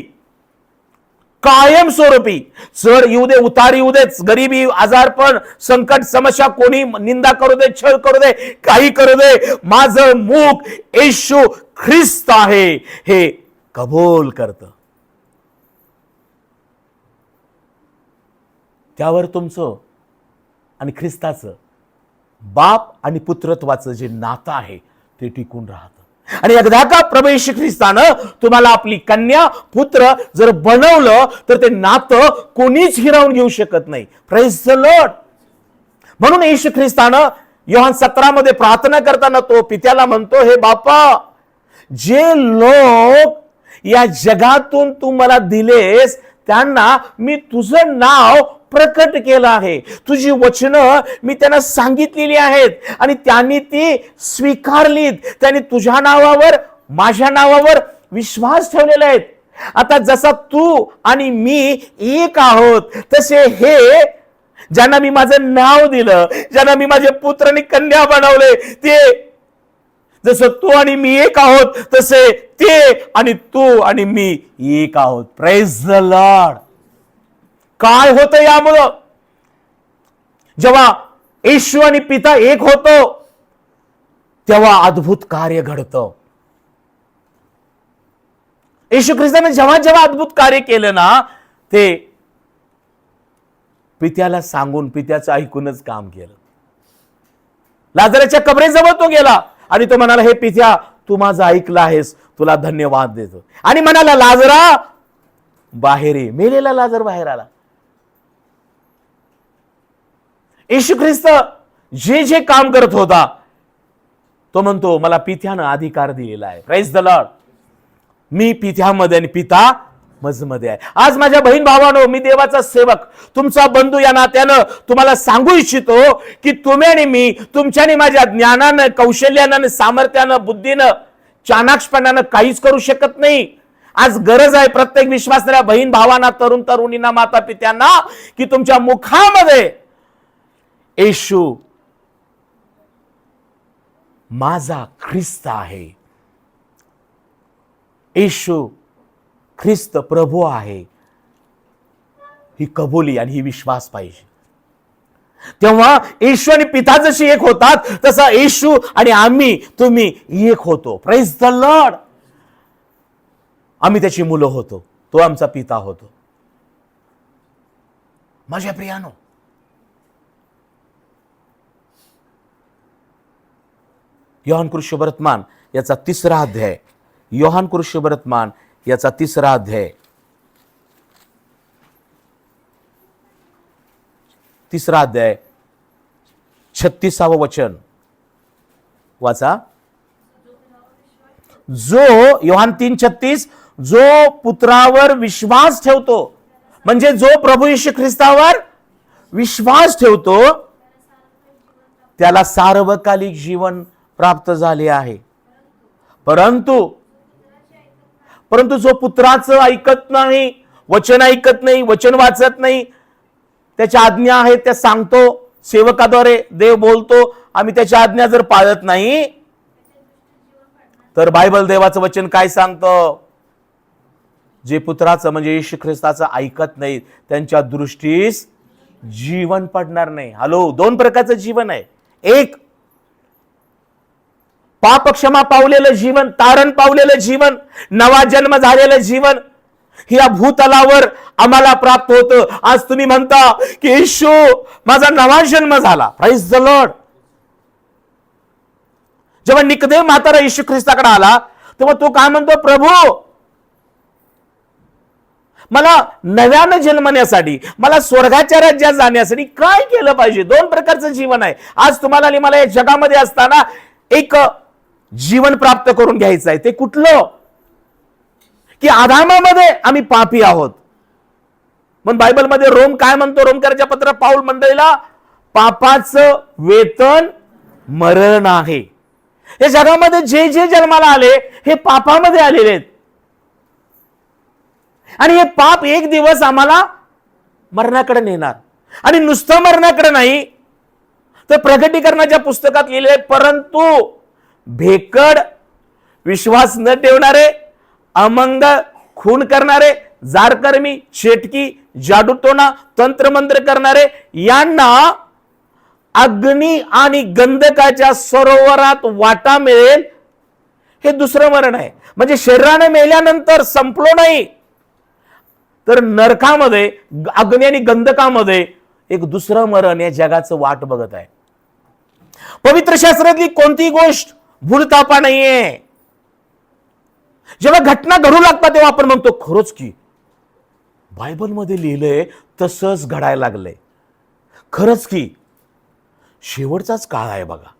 कायमस्वरूपी, चढ येऊ दे उतार येऊ दे, गरिबी आजारपण संकट समस्या, कोणी निंदा करू दे, छळ करू दे, काही करू दे, माझं मुख येशू ख्रिस्त आहे हे कबूल करतं. त्यावर तुमचं आणि ख्रिस्ताचं बाप आणि पुत्रत्वाचं जे नातं आहे ते टिकून राहतं. आणि एकदा का प्रभू येशू ख्रिस्तानं तुम्हाला आपली कन्या पुत्र जर बनवलं तर ते नातं कोणीच हिरावून घेऊ शकत नाही. Praise the Lord. म्हणून येशू ख्रिस्तानं योहान 17 मध्ये प्रार्थना करताना तो पित्याला म्हणतो, हे बापा, जे लोक या जगातून तू मला दिलेस त्यांना मी तुझं नाव प्रकट केलं आहे, तुझी वचनं मी त्यांना सांगितलेली आहेत आणि त्यांनी ती स्वीकारलीत, त्यांनी तुझ्या नावावर माझ्या नावावर विश्वास ठेवलेला आहे. आता जसा तू आणि मी एक आहोत तसे हे ज्यांना मी माझं नाव दिलं, ज्यांना मी माझे पुत्र आणि कन्या बनवले, ते जसं तू आणि मी एक आहोत तसे ते आणि तू आणि मी एक आहोत. Praise the Lord. काय होतं यामुळं? जेव्हा येशू आणि पिता एक होतो तेव्हा अद्भुत कार्य घडतं. येशू ख्रिस्ताने जेव्हा जेव्हा अद्भुत कार्य केलं ना, ते पित्याला सांगून, पित्याचं ऐकूनच काम केलं. लाजराच्या कबरेजवळ तो गेला आणि तो म्हणाला, हे पित्या, तू माझं ऐकलं आहेस, तुला धन्यवाद देतो. आणि म्हणाला, लाजरा बाहेर ये. मेलेला लाजर बाहेर आला. येशू ख्रिस्त जे जे काम करत होता तो म्हणतो, मला पित्यानं अधिकार दिलेला आहे. Praise the lord. मी पित्यामध्ये आणि पिता मजमध्ये आहे. आज माझ्या बहीण भावानो, मी देवाचा सेवक, तुमचा बंधू या नात्यानं तुम्हाला सांगू इच्छितो की तुम्ही आणि मी तुमच्याने माझ्या ज्ञानानं, कौशल्यानं, सामर्थ्यानं, बुद्धीनं, चाणाक्षपणानं काहीच करू शकत नाही. आज गरज आहे प्रत्येक विश्वासणाऱ्या बहीण भावांना, तरुण तरुणींना, माता पित्यांना, की तुमच्या मुखामध्ये येशू माझा ख्रिस्त आहे, येशू ख्रिस्त प्रभू आहे, ही कबुली आणि ही विश्वास पाहिजे. तेव्हा येशू आणि पिता जशी एक होतात तसा येशू आणि आम्ही, तुम्ही एक होतो. Praise the lord. आम्ही त्याची मुलं होतो, तो आमचा पिता होतो. माझ्या प्रियानो, योहान कृष्णवर्तमान याचा 3रा अध्याय, योहान कृष्णवर्तमान याचा 3रा अध्याय, 3रा अध्याय 36वे वचन वाचा. जो योहान 3:36, जो पुत्रावर विश्वास ठेवतो, म्हणजे जो प्रभू येशू ख्रिस्तावर विश्वास ठेवतो त्याला सार्वकालिक जीवन प्राप्त झाले आहे. परंतु जो पुत्राचं ऐकत नाही, वचन ऐकत नाही, वचन वाचत नाही, त्याच्या आज्ञा आहेत त्या सांगतो, सेवकाद्वारे देव बोलतो, आम्ही त्याच्या आज्ञा जर पाळत नाही तर बायबल देवाचं वचन काय सांगतं? जे पुत्राचं म्हणजे येशू ख्रिस्ताचं ऐकत नाही त्यांच्या दृष्टीस जीवन पडणार नाही. हॅलो, दोन प्रकारचं जीवन आहे. एक पाप क्षमा पावलेलं जीवन, तारण पावलेलं जीवन, नवा जन्म झालेलं जीवन या भूतलावर आम्हाला प्राप्त होतं. आज तुम्ही म्हणता की येशू माझा नवा जन्म झाला. Praise the lord. जेव्हा निकदेव म्हातारा येशू ख्रिस्ताकडे आला तेव्हा तो काय म्हणतो? प्रभू, मला नव्यानं जन्मण्यासाठी, मला स्वर्गाच्या राज्यात जाण्यासाठी काय केलं पाहिजे? दोन प्रकारचं जीवन आहे. आज तुम्हाला आणि मला या जगामध्ये असताना एक जीवन प्राप्त करून घ्यायचं आहे. ते कुठलं? की आदामामध्ये आम्ही पापी आहोत. म्हणून बायबलमध्ये रोम काय म्हणतो? रोमकराच्या पत्रात पाऊल मंडळीला पापाचं वेतन मरण आहे. या जगामध्ये जे जे जन्माला आले हे पापामध्ये आलेले आहेत आणि हे पाप एक दिवस आम्हाला मरणाकडे नेणार. आणि नुसतं मरणाकडे नाही तर प्रकटीकरणाच्या पुस्तकात लिहिले, परंतु भेकड, विश्वास न ठेवणारे, अमंग, खून करणारे, जारकर्मी, चेटकी, जादूटोणा, तंत्रमंत्र करणारे यांना अग्नी आणि गंधकाच्या सरोवरात वाटा मिळेल. हे दुसरं मरण आहे. म्हणजे शरीराने मेल्यानंतर संपलो नाही तर नरकामध्ये, अग्नी आणि गंधकामध्ये एक दुसरं मरण या जगाचं वाट बघत आहे. पवित्र शास्त्रातली कोणती गोष्ट भूलथापा नाहीये. जेव्हा घटना घडू लागतात तेव्हा आपण म्हणतो खरंच की बायबलमध्ये लिहिलंय तसंच घडायला लागलंय. खरंच की शेवटचाच काळ आहे बघा,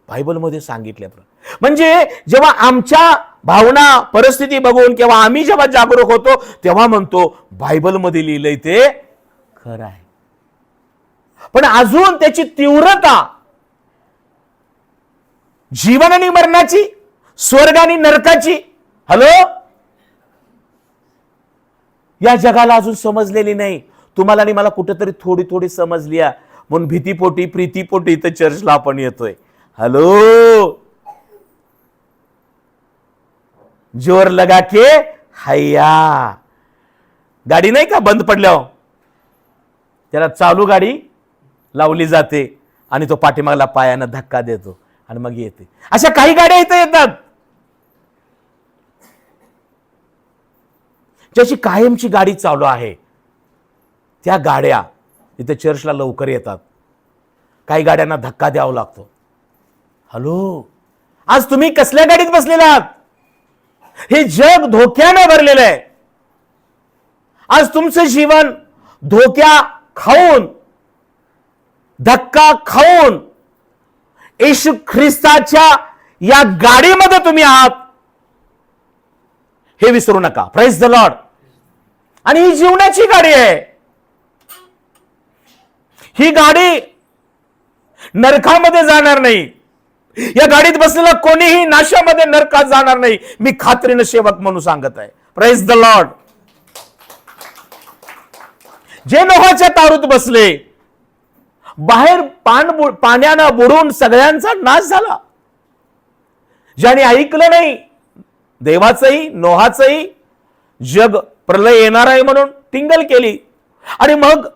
बायबलमध्ये सांगितल्याप्रमाणे. म्हणजे जेव्हा आमच्या भावना, परिस्थिती बघून किंवा आम्ही जेव्हा जागरूक होतो तेव्हा म्हणतो बायबलमध्ये लिहिलंय ते खरं आहे. पण अजून त्याची तीव्रता, जीवन आणि मरणाची, स्वर्ग आणि नरकाची, हॅलो, या जगाला अजून समजलेली नाही. तुम्हाला आणि मला कुठेतरी थोडी थोडी समजली आहे. म्हणून भीतीपोटी, प्रीतीपोटी इथं चर्चला आपण येतोय. हॅलो, जोर लगा के हैया. गाडी नाही का बंद पडल्यावर त्याला चालू गाडी लावली जाते आणि तो पाठीमागला पायानं धक्का देतो आणि मग येते. अशा काही गाड्या इथं येतात ज्याची कायमची गाडी चालू आहे. त्या गाड्या इथे चर्चला लवकर येतात. काही गाड्यांना धक्का द्यावा लागतो. हॅलो, आज तुम्ही कसल्या गाडीत बसलेला आहात? हे जग धोक्याने भरलेलं आहे. आज तुमचं जीवन धोक्या खाऊन, धक्का खाऊन येशू ख्रिस्ताच्या या गाडीमध्ये तुम्ही आहात हे विसरू नका. Praise the lord. आणि ही जीवनाची गाडी आहे. ही गाडी नरकामध्ये जाणार नाही. या गाडीत बसलेला कोणीही नाशामध्ये, नरकात जाणार नाही. मी खात्रीनं सेवक म्हणून सांगत आहे. Praise the Lord. जे नोहाच्या तारूत बसले, बाहेर पाण्यानं बुडून सगळ्यांचा नाश झाला. ज्याने ऐकलं नाही देवाचंही नोहाचंही, जग प्रलय येणार आहे म्हणून टिंगल केली आणि मग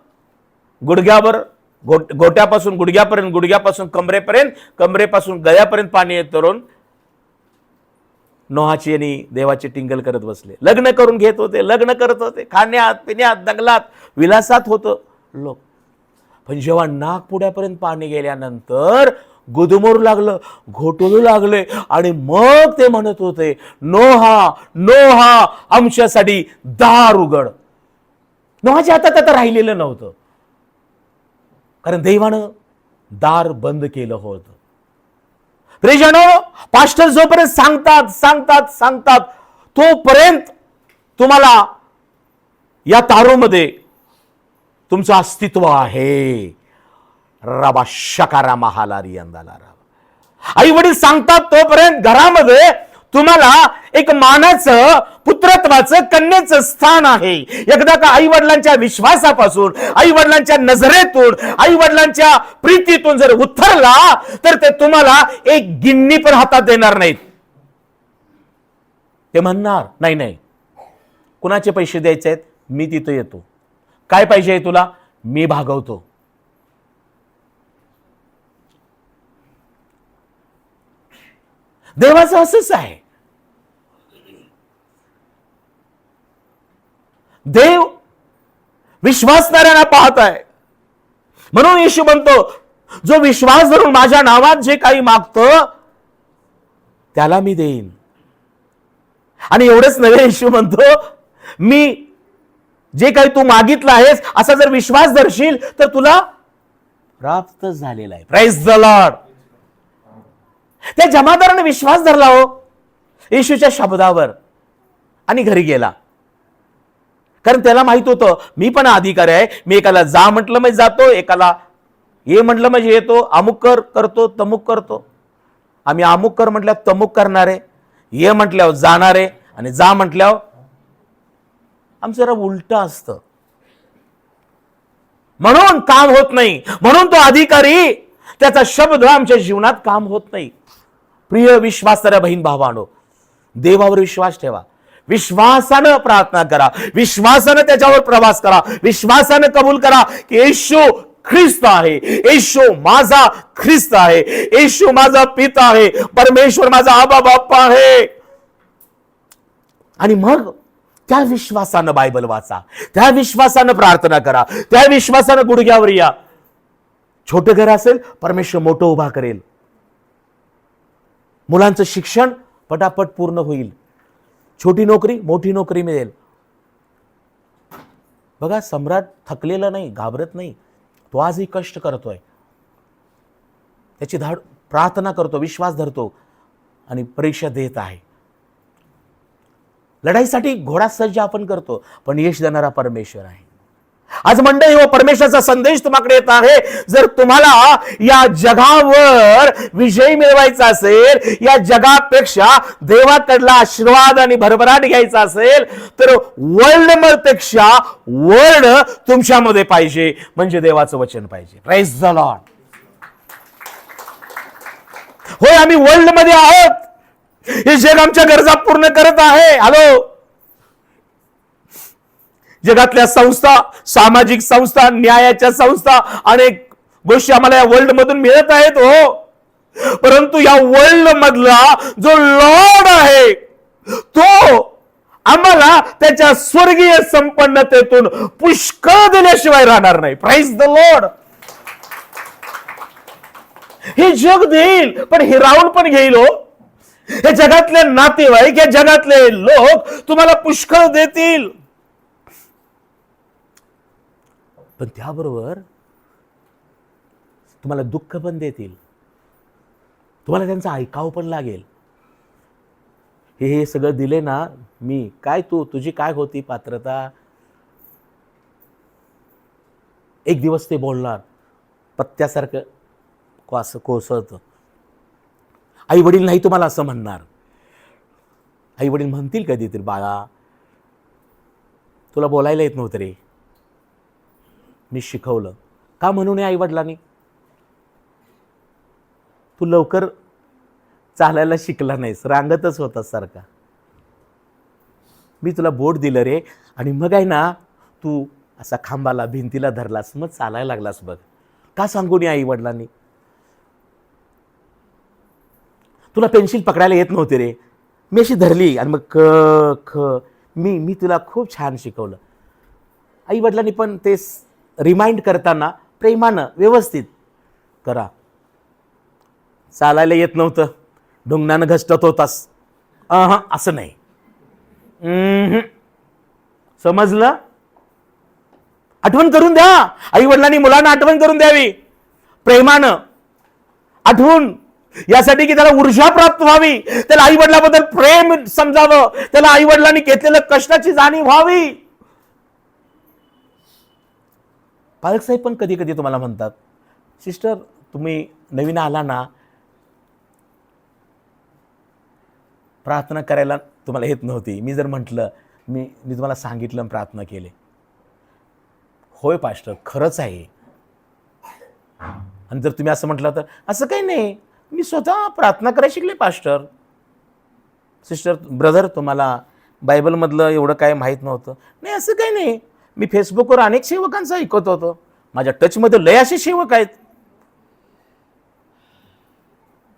गुडघ्यावर, गोट्यापासून गुडघ्यापर्यंत, गुडघ्यापासून कमरेपर्यंत, कमरेपासून गळ्यापर्यंत पाणी येत करून नोहाची आणि देवाची टिंगल करत बसले. लग्न करून घेत होते, लग्न करत होते, खाण्यात पिण्यात दंगलात विलासात होतं लोक. पण जेव्हा नागपुड्यापर्यंत पाणी गेल्यानंतर गुदमरू लागलं, घोटळू लागले आणि मग ते म्हणत होते, नोहा नोहा आमच्यासाठी दार उघड. नोहाच्या हातात आता राहिलेलं नव्हतं, कारण देवानं दार बंद केलं होतं. प्रियजनो, पास्टर जोपर्यंत सांगतात सांगतात सांगतात तोपर्यंत तुम्हाला या तारोमध्ये तुमचं अस्तित्व आहे. रबा शकारा महालारी अंदाला. आई वडील सांगतात तोपर्यंत घरामध्ये तुम्हाला एक मानाचं, पुत्रत्वाचं, कन्येचं स्थान आहे. एकदा का आई वडिलांच्या विश्वासापासून, आई वडिलांच्या नजरेतून, आई वडिलांच्या प्रीतीतून जर उतरला तर ते तुम्हाला एक गिन्नी पण हातात देणार नाहीत. ते म्हणणार नाही नाही, कुणाचे पैसे द्यायचे आहेत, मी तिथं येतो. काय पाहिजे तुला, मी भागवतो. देवाचं असंच आहे. देव विश्वासणाऱ्यांना पाहत आहे. म्हणून येशू म्हणतो, जो विश्वास धरून माझ्या नावात जे काही मागतो त्याला मी देईन. आणि एवढंच नव्हे, येशू म्हणतो, मी जे काही तू मागितलं आहेस असा जर विश्वास धरशील तर तुला प्राप्त झालेला आहे. Praise the Lord. त्या जमादाराने विश्वास धरला हो येशूच्या शब्दावर आणि घरी गेला. कारण त्याला माहित होतं मी पण अधिकारी आहे. मी एकाला जा म्हटलं म्हणजे जातो, एकाला ये म्हटलं म्हणजे येतो. अमुक करतो, तमुक करतो. आम्ही अमुक कर म्हटल्यावर तमुक करणारे, ये म्हटल्यावर जाणारे, आणि जा म्हटल्यावर आमचं जरा उलट असतं. म्हणून काम होत नाही. म्हणून तो अधिकारी, त्याचा शब्द आमच्या जीवनात काम होत नाही. प्रिय विश्वासणाऱ्या बहीण भावांनो, देवावर विश्वास ठेवा. विश्वासानं प्रार्थना करा. विश्वासानं त्याच्यावर प्रवास करा. विश्वासानं कबूल करा की येशू ख्रिस्त आहे. येशू माझा ख्रिस्त आहे. येशू माझा पिता आहे. परमेश्वर माझा आबा बाप्पा आहे. आणि मग त्या विश्वासानं बायबल वाचा. त्या विश्वासानं प्रार्थना करा. त्या विश्वासानं गुडघ्यावर या. छोटं घर असेल, परमेश्वर मोठं उभा करेल. मुलांचं शिक्षण पटापट पूर्ण होईल. छोटी नोकरी, मोठी नोकरी मिळेल. बघा, सम्राट थकलेला नाही, घाबरत नाही. तो आजही कष्ट करतोय. त्याची धाड प्रार्थना करतो, विश्वास धरतो आणि परीक्षा देत आहे. लढाईसाठी घोडा सज्ज आपण करतो, पण यश देणारा परमेश्वर आहे. आज मंडळी हो, परमेश्वराचा संदेश तुम्हाकडे येत आहे. जर तुम्हाला या जगावर विजय मिळवायचा असेल, या जगापेक्षा देवाकडला आशीर्वाद आणि भरभराट घ्यायचा असेल, तर वर्ल्ड पेक्षा वर्ड तुमच्यामध्ये पाहिजे. म्हणजे देवाचं वचन पाहिजे. Praise the lord. होय, आम्ही वर्ल्ड मध्ये आहोत. हे जग आमच्या गरजा पूर्ण करत आहे. हॅलो, जगातल्या संस्था, सामाजिक संस्था, न्यायाच्या संस्था, अनेक गोष्टी आम्हाला या वर्ल्ड मधून मिळत आहेत हो. परंतु या वर्ल्ड मधला जो लॉर्ड आहे तो आम्हाला त्याच्या स्वर्गीय संपन्नतेतून पुष्कळ दिल्याशिवाय राहणार नाही. Praise the lord. हे जग देईल, पण हिरावून पण घेईल हो. हे जगातले नातेवाईक, हे जगातले लोक तुम्हाला पुष्कळ देतील, पण त्याबरोबर तुम्हाला दुःख पण देतील. तुम्हाला त्यांचं ऐकावं पण लागेल. हे सगळं दिले ना मी, काय तुझी काय होती पात्रता. एक दिवस ते बोलणार, पत्त्यासारखं असं कोसळतं. आई वडील नाही तुम्हाला असं म्हणणार. आई वडील म्हणतील कधीतरी, बाळा तुला बोलायला येत नव्हतं रे, मी शिकवलं. का म्हणून आई वडिलांनी, तू लवकर चालायला शिकला नाहीस, रांगतच होता सारखा. मी तुला बोट दिलं रे, आणि मग आहे ना तू असा खांबाला, भिंतीला धरलास, मग चालायला लागलास बघ. का सांगू नये आई वडिलांनी. तुला पेन्सिल पकडायला येत नव्हते रे, मी अशी धरली आणि मग ख मी तुला खूप छान शिकवलं. आई वडिलांनी पण ते रिमाइंड करताना प्रेमानं व्यवस्थित करा. चालायला येत नव्हतं, ढुंगणानं घसटत होतास, असं नाही. समजलं. आठवण करून द्या. आई वडिलांनी मुलांना आठवण करून द्यावी प्रेमानं. आठवून यासाठी की त्याला ऊर्जा प्राप्त व्हावी, त्याला आई वडिलांबद्दल प्रेम समजावं, त्याला आई वडिलांनी घेतलेल्या कष्टाची जाणीव व्हावी. पालक साहेब पण कधी कधी तुम्हाला म्हणतात, सिस्टर तुम्ही नवीन आला ना, प्रार्थना करायला तुम्हाला येत नव्हती, मी जर म्हटलं मी तुम्हाला सांगितलं प्रार्थना केले, होय पास्टर खरंच आहे. आणि जर तुम्ही असं म्हटलं तर असं काही नाही, मी स्वतः प्रार्थना करायला शिकले पास्टर. सिस्टर ब्रदर तुम्हाला बायबलमधलं एवढं काय माहीत नव्हतं? नाही असं काही नाही, मी फेसबुकवर अनेक सेवकांचं ऐकत होतो, माझ्या टचमध्ये लय असे सेवक आहेत.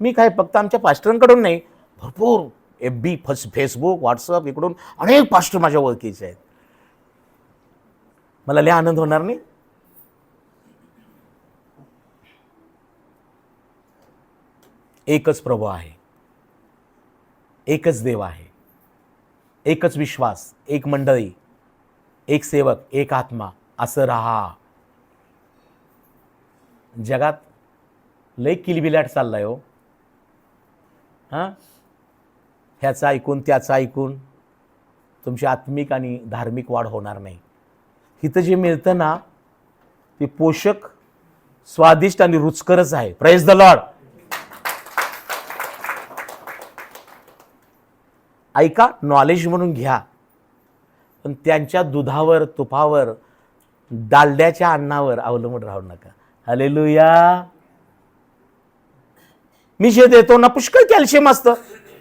मी काय फक्त आमच्या पास्टरांकडून नाही, भरपूर FB फेसबुक व्हॉट्सअप इकडून अनेक पास्टर माझ्या ओळखीचे आहेत. मला लय आनंद होणार नाही? एकच प्रभू आहे, एकच देव आहे, एकच विश्वास, एक मंडळी, एक सेवक, एक आत्मा, असं राहा. जगात लय किलबिलाट चाललाय हो. ह्याचं ऐकून त्याचं ऐकून तुमची आत्मिक आणि धार्मिक वाढ होणार नाही. इथं जे मिळतं ना ते पोषक, स्वादिष्ट आणि रुचकरच आहे. Praise the Lord. ऐका, नॉलेज म्हणून घ्या, पण त्यांच्या दुधावर, तुपावर, डालड्याच्या अन्नावर अवलंबून राहू नका. हालेलुया. मी जे देतो ना पुष्कळ कॅल्शियम असतं,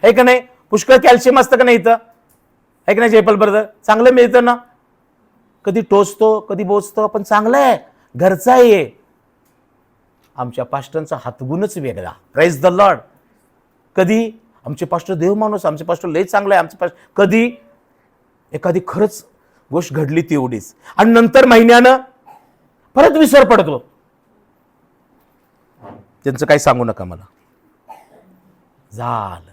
आहे का नाही? पुष्कळ कॅल्शियम असतं का नाही इथं? आहे का नाही जयपाल ब्रदर? चांगलं मिळतं ना, कधी टोचतो कधी बोचतो, पण चांगलं आहे, घरचं आहे. आमच्या पास्टरचा हातगुणच वेगळा. Praise the Lord. कधी आमचे पास्टर देव माणूस, आमचे पास्टर लय चांगलं आहे, आमचे पास्टर, कधी एखादी खरंच गोष्ट घडली तेवढीच, आणि नंतर महिन्यानं परत विसर पडतो. त्यांचं काही सांगू नका मला. झालं.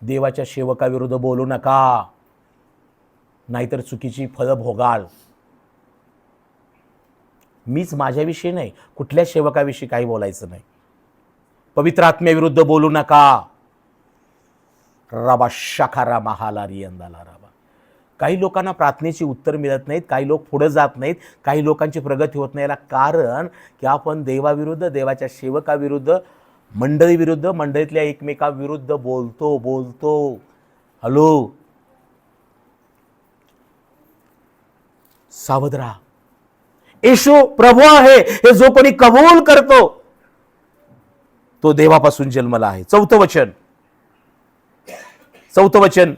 देवाच्या सेवकाविरुद्ध बोलू नका, नाहीतर चुकीची फळं भोगाल. मीच माझ्याविषयी नाही, कुठल्या सेवकाविषयी काही बोलायचं नाही. पवित्र आत्म्याविरुद्ध बोलू नका. राबा शाखारा महालारी अंदाला राबा. काही लोकांना प्रार्थनेची उत्तर मिळत नाहीत, काही लोक पुढे जात नाहीत, काही लोकांची प्रगती होत नाही. याला कारण की आपण देवाविरुद्ध, देवाच्या सेवकाविरुद्ध, मंडळीविरुद्ध, मंडळीतल्या एकमेकाविरुद्ध बोलतो. हॅलो, सावध राहा. येशू प्रभू आहे हे जो कोणी कबूल करतो तो देवापासून जन्मला आहे. चौथं वचन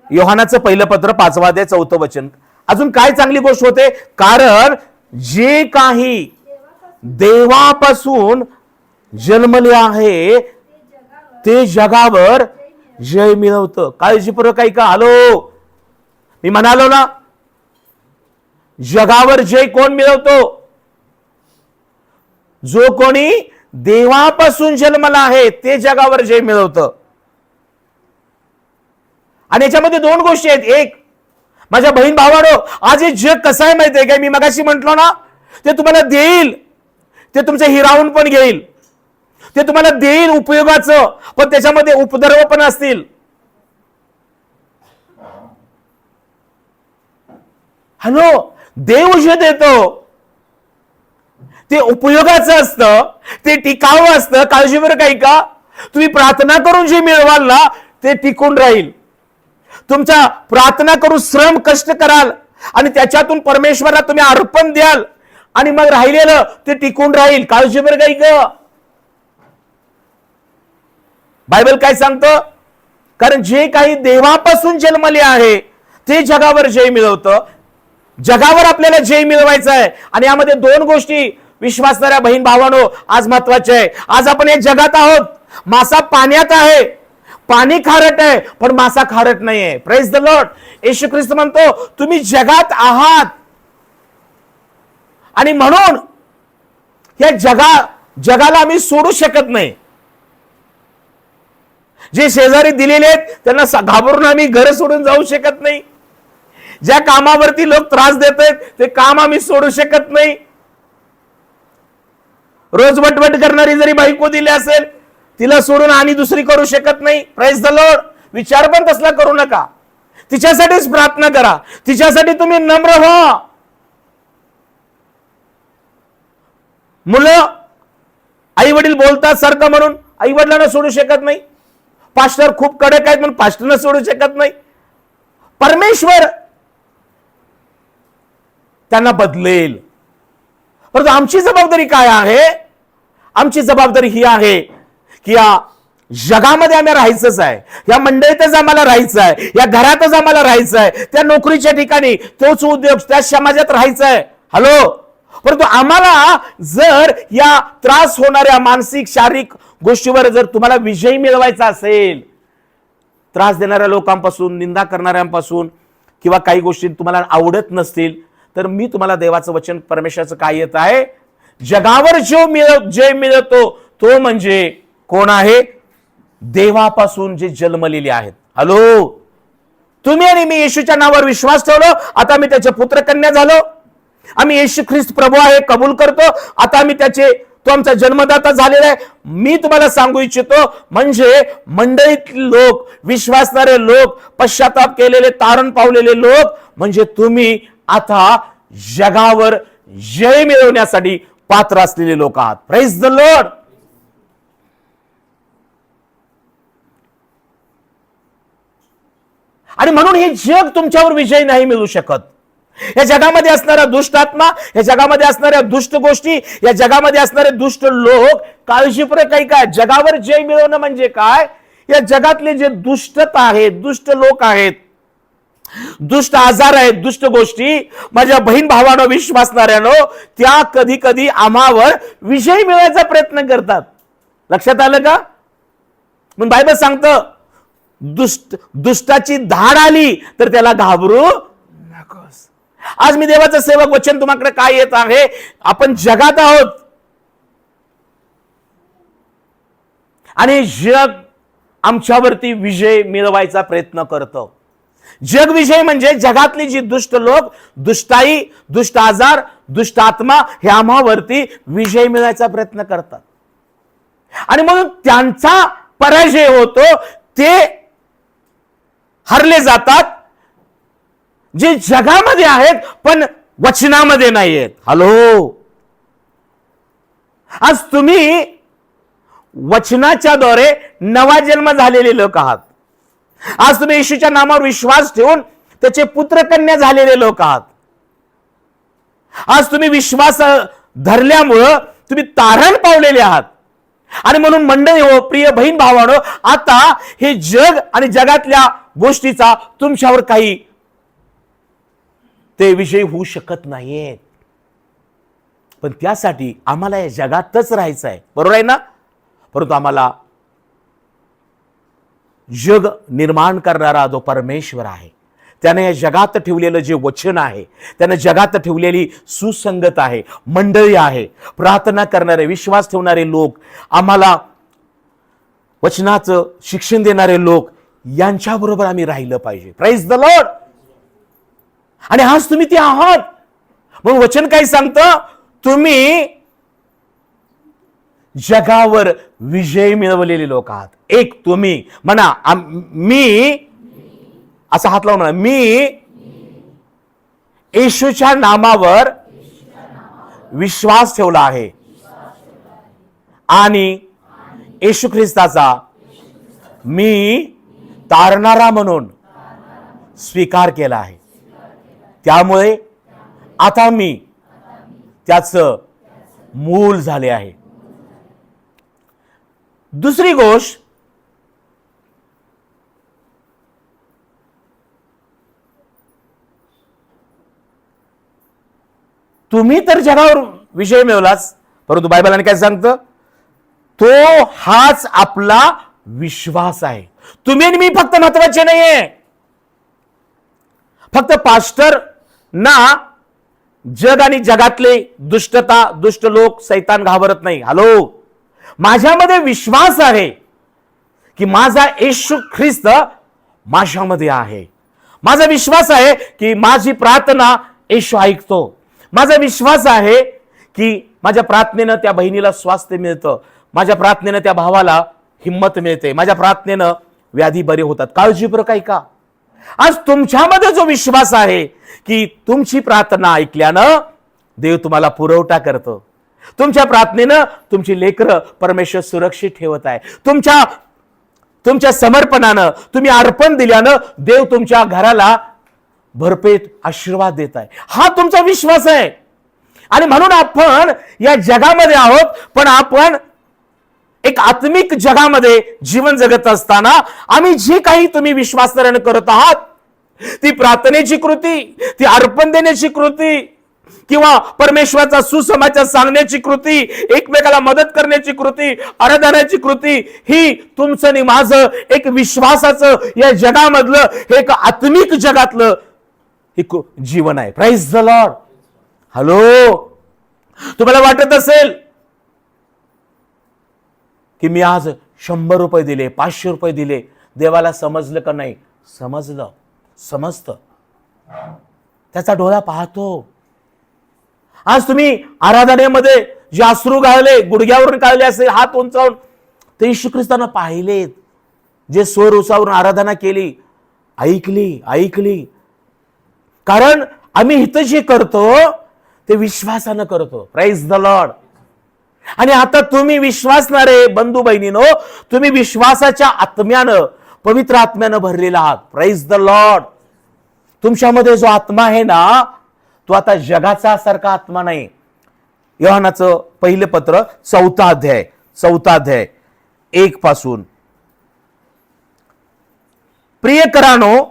योहानाचं पहिलं पत्र 5वां अध्याय 4थं वचन. अजून काय चांगली गोष्ट होते? कारण जे काही देवापासून जन्मले आहे ते जगावर जय मिळवतं. काळजीपूर्वक ऐका. हॅलो, मी म्हणालो ना, जगावर जय कोण मिळवतो? जो कोणी देवापासून जन्मला आहे ते जगावर जय मिळवतं. आणि याच्यामध्ये दोन गोष्टी आहेत. एक, माझ्या बहीण भावांनो, आज हे जग कसं आहे माहिती आहे काय? मी मगाशी म्हटलो ना, ते तुम्हाला देईल, ते तुमचं हिरावून पण घेईल, ते तुम्हाला देईल उपयोगाचं, पण त्याच्यामध्ये उपद्रव पण असतील. हॅलो, देव जे देतो ते उपयोगाचं असतं, ते टिकावं असतं. काळजीपूर्वक ऐका. तुम्ही प्रार्थना करून जे मिळवाल ना ते टिकून राहील. तुमच्या प्रार्थना करून श्रम कष्ट कराल आणि त्याच्यातून परमेश्वराला तुम्ही अर्पण द्याल आणि मग राहिलेलं ते टिकून राहील. काळजीपूर्वक ऐका. बायबल काय सांगतं? कारण जे काही देवापासून जन्मले आहे ते जगावर जय मिळवतं. जगावर आपल्याला जय मिळवायचं आहे. आणि यामध्ये दोन गोष्टी विश्वासणाऱ्या बहीण भावांनो आज महत्वाचे आहे. आज आपण या जगात आहोत. मासा पाण्यात आहे, पाणी खारट आहे पण मासा खारट नाहीये. Praise the lord. येशू ख्रिस्त म्हणतो तुम्ही जगात आहात आणि म्हणून या जगाला आम्ही सोडू शकत नाही. जे शेजारी दिलेले आहेत त्यांना घाबरून आम्ही घर सोडून जाऊ शकत नाही. ज्या कामावरती लोक त्रास देत आहेत ते काम आम्ही सोडू शकत नाही. रोज वटवट करणारी जरी बायको दिली असेल तिला सोडून आणि दुसरी करू शकत नाही. Praise the Lord. विचार पण तसला करू नका. तिच्यासाठीच प्रार्थना करा, तिच्यासाठी तुम्ही नम्र व्हा. मुलं आई वडील बोलतात सारखं म्हणून आई वडिलांना सोडू शकत नाही. पास्टर खूप कडक आहेत म्हणून पास्टरना सोडू शकत नाही. परमेश्वर त्यांना बदलेल. परंतु आमची जबाबदारी काय आहे? आमची जबाबदारी ही आहे की या जगामध्ये आम्ही राहायचंच आहे, या मंडळीतच आम्हाला राहायचं आहे, या घरातच आम्हाला राहायचं आहे, त्या नोकरीच्या ठिकाणी तोच उद्योग त्या समाजात राहायचं आहे. हॅलो. परंतु आम्हाला जर या त्रास होणाऱ्या मानसिक शारीरिक गोष्टीवर जर तुम्हाला विजय मिळवायचा असेल, त्रास देणाऱ्या लोकांपासून, निंदा करणाऱ्यांपासून किंवा काही गोष्टी तुम्हाला आवडत नसतील, तर मी तुम्हाला देवाचं वचन परमेश्वराचं काय येत आहे, जगावर जो जय मिळतो तो म्हणजे कोण आहे? देवापासून जे जन्मलेले आहेत. हॅलो. तुम्ही आणि मी येशूच्या नावावर विश्वास ठेवलो, आता मी त्याचे पुत्र कन्या झालो. आम्ही येशू ख्रिस्त प्रभू आहे कबूल करतो, आता आम्ही तो आमचा जन्मदाता झालेला आहे. मी तुम्हाला सांगू इच्छितो, म्हणजे मंडळीत लोक, विश्वासणारे लोक, पश्चाताप केलेले, तारण पावलेले लोक म्हणजे तुम्ही आता जगावर जय मिळवण्यासाठी पात्र असलेले लोक आहात. Praise the lord. आणि म्हणून हे जग तुमच्यावर विजय नाही मिळू शकत. या जगामध्ये असणारा दुष्ट आत्मा, या जगामध्ये असणाऱ्या दुष्ट गोष्टी, या जगामध्ये असणारे दुष्ट लोक, काळजीपूर्वक काही काय, जगावर जय मिळवणं म्हणजे काय? या जगातले जे दुष्टता आहेत, दुष्ट लोक आहेत, दुष्ट आजार आहेत, दुष्ट गोष्टी, माझ्या बहीण भावांनो, विश्वासणाऱ्यानो, त्या कधी कधी आम्हावर विजय मिळवायचा प्रयत्न करतात. लक्षात आलं का? मग बायबल सांगतं, दुष्टाची धाड आली तर त्याला घाबरू नकोस. आज मी देवाचं सेवक वचन तुम्हाकडे काय येत आहे? आपण जगात आहोत आणि जग आमच्यावरती विजय मिळवायचा प्रयत्न करतो. जग विजय म्हणजे जगातली जी दुष्ट लोक, दुष्टाई, दुष्ट आजार, दुष्ट आत्मा हे आम्हावरती विजय मिळवायचा प्रयत्न करतात. आणि म्हणून त्यांचा पराजय होतो, ते हरले जातात, जे जगामध्ये आहेत पण वचनामध्ये नाही आहेत. हॅलो. आज तुम्ही वचनाच्या द्वारे नवा जन्म झालेले लोक आहात. आज तुम्ही येशूच्या नावावर विश्वास ठेवून त्याचे पुत्र कन्या झालेले लोक आहात. आज तुम्ही विश्वास धरल्यामुळं तुम्ही तारण पावलेले आहात. आणि म्हणून मंडळी हो, प्रिय बहीण भावांनो, आता हे जग आणि जगातल्या गोष्टीचा तुमच्यावर काही ते विषय होऊ शकत नाहीये. पण त्यासाठी आम्हाला या जगातच राहायचं आहे, बरोबर आहे ना? परंतु आम्हाला जग निर्माण करणारा जो परमेश्वर आहे, त्याने या जगात ठेवलेलं जे वचन आहे, त्याने जगात ठेवलेली सुसंगत आहे, मंडळी आहे, प्रार्थना करणारे, विश्वास ठेवणारे लोक, आम्हाला वचनाचं शिक्षण देणारे लोक, यांच्याबरोबर आम्ही राहिलं पाहिजे. Praise the lord. आणि आज तुम्ही ते आहात. मग वचन काय सांगतं? तुम्ही जगावर विजय मिळवलेले लोक आहात. एक तुम्ही म्हणा, मी असा हात लावून म्हणा, मी येशूच्या नामावर विश्वास ठेवला आहे आणि येशू ख्रिस्ताचा मी तारणारा म्हणून स्वीकार केला आहे. त्यामुळे आता मी त्याचं मूल झाले आहे. दुसरी गोष्ट, तुम्ही तर जगावर विजय मिळवलाच, परंतु बायबलाने काय सांगतं? तो हाच आपला विश्वास आहे. तुम्ही आणि मी फक्त महत्वाचे नाहीये. फक्त पास्टर ना जग आणि जगातले दुष्टता, दुष्ट लोक, सैतान घाबरत नाही. हॅलो. माझ्यामध्ये विश्वास आहे की माझा येशू ख्रिस्त माझ्यामध्ये आहे. माझा विश्वास आहे की माझी प्रार्थना येशू ऐकतो. माझा विश्वास आहे की माझ्या प्रार्थनेनं त्या बहिणीला स्वास्थ्य मिळतं, माझ्या प्रार्थनेनं त्या भावाला हिंमत मिळते, माझ्या प्रार्थनेनं व्याधी बरे होतात. काळजीपूर्वक ऐका. आज तुमच्यामध्ये जो विश्वास आहे की तुमची प्रार्थना ऐकल्यानं देव तुम्हाला पुरवठा करतो, तुमच्या प्रार्थनेनं तुमची लेकरं परमेश्वर सुरक्षित ठेवत आहे. तुमच्या समर्पणानं, तुम्ही अर्पण दिल्यानं देव तुमच्या घराला भरपेट आशीर्वाद देत आहे. हा तुमचा विश्वास आहे. आणि म्हणून आपण या जगामध्ये आहोत, पण आपण एक आत्मिक जगामध्ये जीवन जगत असताना आम्ही जे काही तुम्ही विश्वासाने करत आहात, ती प्रार्थनेची कृती, ती अर्पण देण्याची कृती, किंवा परमेश्वराचा सुसमाचार सांगण्याची कृती, एकमेकाला मदत करण्याची कृती, आराधनाची कृती, ही तुमचं आणि माझं एक विश्वासाचं या जगामधलं एक आत्मिक जगातलं हे जीवन आहे. Praise the Lord. हॅलो, तुम्हाला वाटत असेल की मी आज 100 रुपये दिले, 500 रुपये दिले, देवाला समजलं का नाही? समजलं, समजतं. त्याचा डोळा पाहतो. आज तुम्ही आराधनेमध्ये जे अश्रू गाळले, गुडघ्यावरून काढले असेल, हात उंचावून, ते येशू ख्रिस्तानं पाहिलेत. जे स्वर उंचावून आराधना केली, ऐकली. कारण आम्ही इथं जे करतो ते विश्वासानं करतो. Praise the lord. आणि आता तुम्ही विश्वासणारे बंधू बहिणीनो, तुम्ही विश्वासाच्या आत्म्यानं, पवित्र आत्म्यानं भरलेला आहात. Praise the lord. तुमच्यामध्ये जो आत्मा आहे ना, तो आता जगाचा सारखा आत्मा नाही. योहानाचं पहिलं पत्र 4 अध्याय 1 पासून. प्रियकरानो,